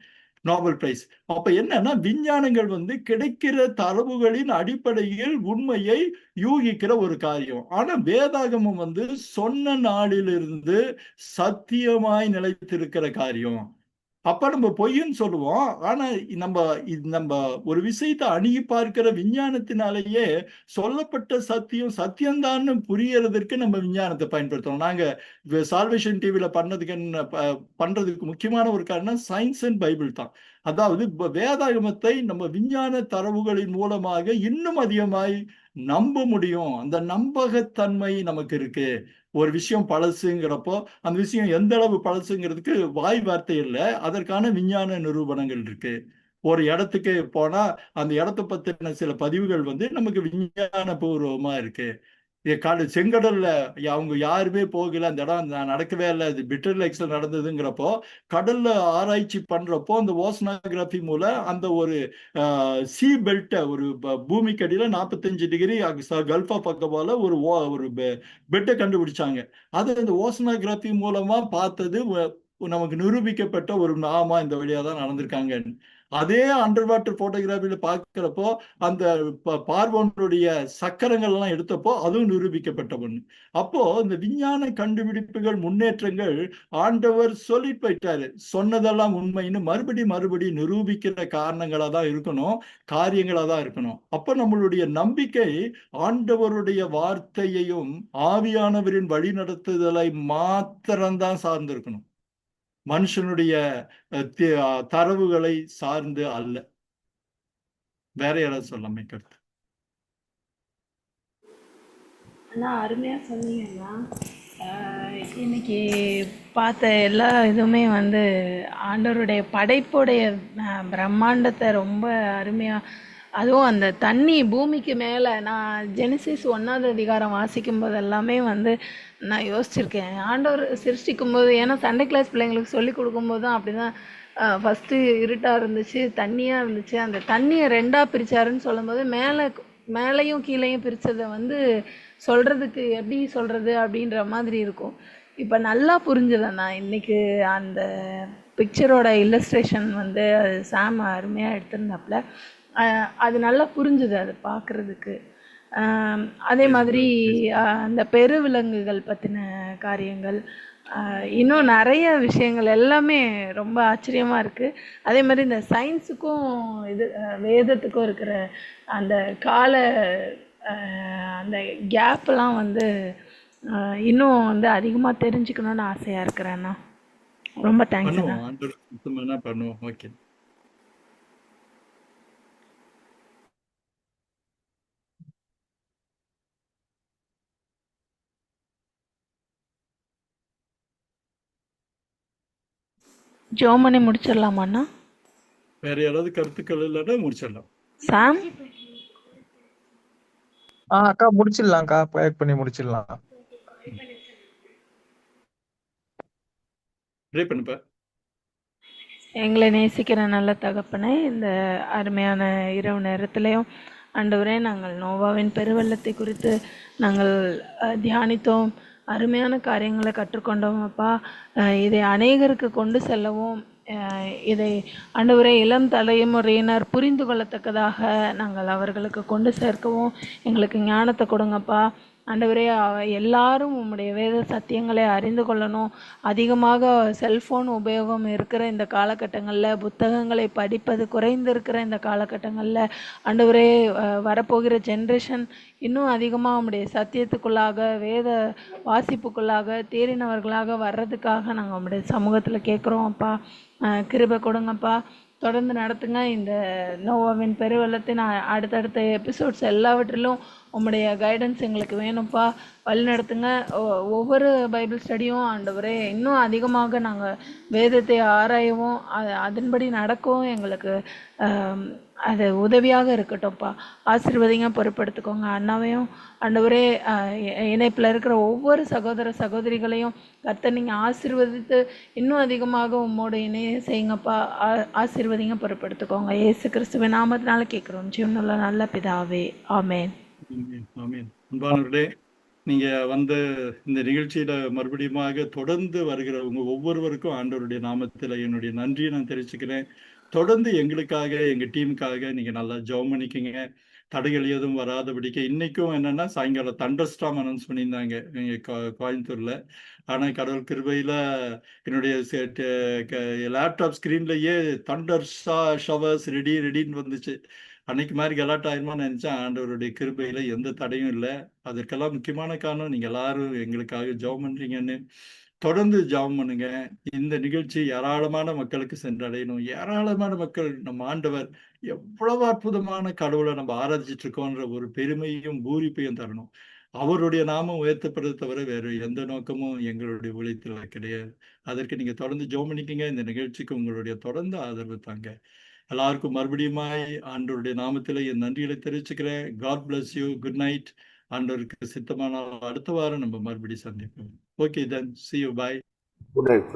நோபல் பிரைஸ். அப்ப என்னன்னா, விஞ்ஞானங்கள் வந்து கிடைக்கிற தரவுகளின் அடிப்படையில் உண்மையை யூகிக்கிற ஒரு காரியம். ஆனா வேதாகமம் வந்து சொன்ன நாளிலிருந்து சத்தியமாய் நிலைத்திருக்கிற காரியம். அப்ப நம்ம பொய்ன்னு சொல்லுவோம். ஆனா நம்ம ஒரு விஷயத்தை அணுகி பார்க்கிற விஞ்ஞானத்தினாலேயே சொல்லப்பட்ட சத்தியம்தான்னு புரியறதுக்கு நம்ம விஞ்ஞானத்தை பயன்படுத்துறோம். நாங்க சால்வேஷன் டிவில பண்றதுக்கு முக்கியமான ஒரு காரணம் சயின்ஸ் அண்ட் பைபிள் தான். அதாவது வேதாகமத்தை நம்ம விஞ்ஞான தரவுகளின் மூலமாக இன்னும் அதிகமாய் நம்ப முடியும். அந்த நம்பகத்தன்மை நமக்கு இருக்கு. ஒரு விஷயம் பழசுங்கிறப்போ அந்த விஷயம் எந்த அளவு பழசுங்கிறதுக்கு வாய் வார்த்தை இல்லை, அதற்கான விஞ்ஞான நிரூபணங்கள் இருக்கு. ஒரு இடத்துக்கு போனா அந்த இடத்தை பத்தின சில பதிவுகள் வந்து நமக்கு விஞ்ஞான பூர்வமா இருக்கு. செங்கடல்ல அவங்க யாருமே போகல, அந்த இடம் நடக்கவே இல்லை, அது பிட்டர் லேக்ஸ்ல நடந்ததுங்கிறப்போ கடல்ல ஆராய்ச்சி பண்றப்போ அந்த ஓசனோகிராஃபி மூலம் அந்த ஒரு சி பெல்ட்டை, ஒரு பூமிக்கு அடியில 45 டிகிரி கல்ஃபா பக்கம் போல ஒரு பெட்டை கண்டுபிடிச்சாங்க. அது அந்த ஓசனோகிராஃபி மூலமா பார்த்தது நமக்கு நிரூபிக்கப்பட்ட ஒரு நாமா இந்த வழியா தான் நடந்திருக்காங்க. அதே அண்டர் வாட்டர் போட்டோகிராஃபில பார்க்கிறப்போ அந்த பார்வோனுடைய சக்கரங்கள் எல்லாம் எடுத்தப்போ அதுவும் நிரூபிக்கப்பட்ட ஒண்ணு. அப்போ இந்த விஞ்ஞான கண்டுபிடிப்புகள், முன்னேற்றங்கள் ஆண்டவர் சொல்லிட்டு போயிட்டாரு, சொன்னதெல்லாம் உண்மைன்னு மறுபடி நிரூபிக்கிற காரணங்களா தான் இருக்கணும், காரியங்களா தான் இருக்கணும். அப்ப நம்மளுடைய நம்பிக்கை ஆண்டவருடைய வார்த்தையையும் ஆவியானவரின் வழி நடத்துதலை மாத்திரம்தான் சார்ந்திருக்கணும், மனுஷனுடைய தரவுகளை சார்ந்து அல்ல. வேற யாராவது சொல்லாமே கருத்து? அருமையா சொன்னீங்கன்னா, இன்னைக்கு பார்த்த எல்லா இதுவுமே வந்து ஆண்டவருடைய படைப்புடைய பிரம்மாண்டத்தை ரொம்ப அருமையா, அதுவும் அந்த தண்ணி பூமிக்கு மேலே, நான் ஜெனிசிஸ் 1ஆவது அதிகாரம் வாசிக்கும் போது எல்லாமே வந்து நான் யோசிச்சிருக்கேன். ஆண்டவர் சிருஷ்டிக்கும் போது, ஏன்னா சண்டே கிளாஸ் பிள்ளைங்களுக்கு சொல்லி கொடுக்கும்போது தான் அப்படி தான் ஃபஸ்ட்டு இருட்டாக இருந்துச்சு, தண்ணியாக இருந்துச்சு. அந்த தண்ணியை 2ஆக பிரித்தாருன்னு சொல்லும்போது மேலே மேலேயும் கீழேயும் பிரித்ததை வந்து சொல்கிறதுக்கு எப்படி சொல்கிறது அப்படின்ற மாதிரி இருக்கும். இப்போ நல்லா புரிஞ்சுதண்ணா. இன்றைக்கி அந்த பிக்சரோட இல்லஸ்ட்ரேஷன் வந்து அது சாம் அருமையாக எடுத்திருந்தாப்புல. அது நல்லா புரிஞ்சுது அது பார்க்குறதுக்கு. அதே மாதிரி அந்த பெருவிலங்குகள் பற்றின காரியங்கள், இன்னும் நிறைய விஷயங்கள் எல்லாமே ரொம்ப ஆச்சரியமாக இருக்குது. அதே மாதிரி இந்த சயின்ஸுக்கும் இது வேதத்துக்கும் இருக்கிற அந்த கால அந்த கேப்லாம் வந்து இன்னும் வந்து அதிகமாக தெரிஞ்சுக்கணுன்னு ஆசையாக இருக்கிறேண்ணா. ரொம்ப தேங்க்ஸ் அண்ணா. பண்ணுவோம். ஓகே. ஜோமனி முடிச்சிடலாமாண்ணா? வேற யாராவது கருத்துக்கள் இல்லைன்னா முடிச்சிடலாம். சாம் அக்கா முடிச்சிடலாம்க்கா, பேக் பண்ணி முடிச்சிடலாம். ப்ரே பண்ணுப்பா. எங்களை நேசிக்கிற நல்ல தகப்பனே, இந்த அருமையான இரவு நேரத்திலையும் ஆண்டவரே, நாங்கள் நோவாவின் பெருவெள்ளத்தை குறித்து நாங்கள் தியானித்தோம். அருமையான காரியங்களை கற்றுக்கொண்டோம் அப்பா. இதை அநேகருக்கு கொண்டு செல்லவும், இதை ஆண்டவரே இளம் தலைமுறையினர் புரிந்து கொள்ளத்தக்கதாக நாங்கள் அவர்களுக்கு கொண்டு சேர்க்கவும் எங்களுக்கு ஞானத்தை கொடுங்கப்பா. ஆண்டவரே, எல்லாரும் உம்முடைய வேத சத்தியங்களை அறிந்து கொள்ளணும். அதிகமாக செல்ஃபோன் உபயோகம் இருக்கிற இந்த காலகட்டங்களில், புத்தகங்களை படிப்பது குறைந்திருக்கிற இந்த காலகட்டங்களில் ஆண்டவரே, வரப்போகிற ஜென்ரேஷன் இன்னும் அதிகமாக உம்முடைய சத்தியத்துக்குள்ளாக, வேத வாசிப்புக்குள்ளாக தேறினவர்களாக வர்றதுக்காக நாங்கள் உம்முடைய சமூகத்தில் கேட்குறோம் அப்பா. கிருபை கொடுங்கப்பா. தொடர்ந்து நடத்துங்க. இந்த நோவாவின் பெருவெள்ளத்தின் அடுத்தடுத்த எபிசோட்ஸ் எல்லாவற்றிலும் உம்முடைய கைடன்ஸ் எங்களுக்கு வேணும்ப்பா. வழி நடத்துங்க. ஒவ்வொரு பைபிள் ஸ்டடியும் ஆண்டவரே இன்னும் அதிகமாக நாங்கள் வேதத்தை ஆராயவும் அதன்படி நடக்கவும் எங்களுக்கு அது உதவியாக இருக்கட்டும்ப்பா. ஆசீர்வதிங்க, பொறுப்படுத்திக்கோங்க. அண்ணாவையும் ஆண்டவரே, இணைப்பில் இருக்கிற ஒவ்வொரு சகோதர சகோதரிகளையும் கர்த்தர் நீங்கள் ஆசீர்வதித்து இன்னும் அதிகமாக உம்மோடு இணைய செய்யுங்கப்பா. ஆசீர்வதிங்க, பொறுப்படுத்திக்கோங்க. இயேசு கிறிஸ்துவின் நாமத்தினால கேட்குறோம் ஜீவனுள்ள நல்ல பிதாவே, ஆமேன். ஆமீன். அன்பானவர்களே, நீங்க வந்து இந்த நிகழ்ச்சியில மறுபடியுமாக தொடர்ந்து வருகிற உங்க ஒவ்வொருவருக்கும் ஆண்டவருடைய நாமத்தில் என்னுடைய நன்றியை நான் தெரிவிச்சுக்கிறேன். தொடர்ந்து எங்களுக்காக, எங்க டீமுக்காக நீங்க நல்லா ஜெபம் பண்ணிக்கங்க. தடைகள் எதுவும் வராதபடிக்கு. இன்னைக்கும் என்னன்னா சாயங்காலம் தண்டர்ஸ்டார்ம் அனௌன்ஸ் பண்ணியிருந்தாங்க கோயம்புத்தூர்ல. ஆனா கடவுள் கிருபையில என்னுடைய லேப்டாப் ஸ்கிரீன்லயே தண்டர் ஷவர்ஸ் ரெடின்னு வந்துச்சு. அன்னைக்கு மாதிரி கலாட்டா ஆயிருமான்னு நினைச்சேன். ஆண்டவருடைய கிருபையில எந்த தடையும் இல்லை. அதற்கெல்லாம் முக்கியமான காரணம் நீங்க எல்லாரும் எங்களுக்காக ஜெபம் பண்றீங்கன்னு. தொடர்ந்து ஜெபம் பண்ணுங்க. இந்த நிகழ்ச்சி ஏராளமான மக்களுக்கு சென்றடையணும். ஏராளமான மக்கள் நம்ம ஆண்டவர் எவ்வளவு அற்புதமான கடவுளை நம்ம ஆராதிச்சிட்டு இருக்கோன்ற ஒரு பெருமையும் பூரிப்பையும் தரணும். அவருடைய நாமம் உயர்த்தப்படுறதை தவிர வேறு எந்த நோக்கமும் எங்களுடைய உழைத்துல கிடையாது. அதற்கு நீங்க தொடர்ந்து ஜெபம் பண்ணிக்கங்க. இந்த நிகழ்ச்சிக்கு உங்களுடைய தொடர்ந்து ஆதரவு தாங்க. எல்லாருக்கும் மறுபடியுமாய் ஆண்டவருடைய நாமத்தில் என் நன்றிகளை தெரிவிச்சுக்கிறேன். God bless you. Good night. ஆண்டவருக்கு சித்தமான அடுத்த வாரம் நம்ம மறுபடியும் சந்திப்போம். Okay then, see you, bye. Good night.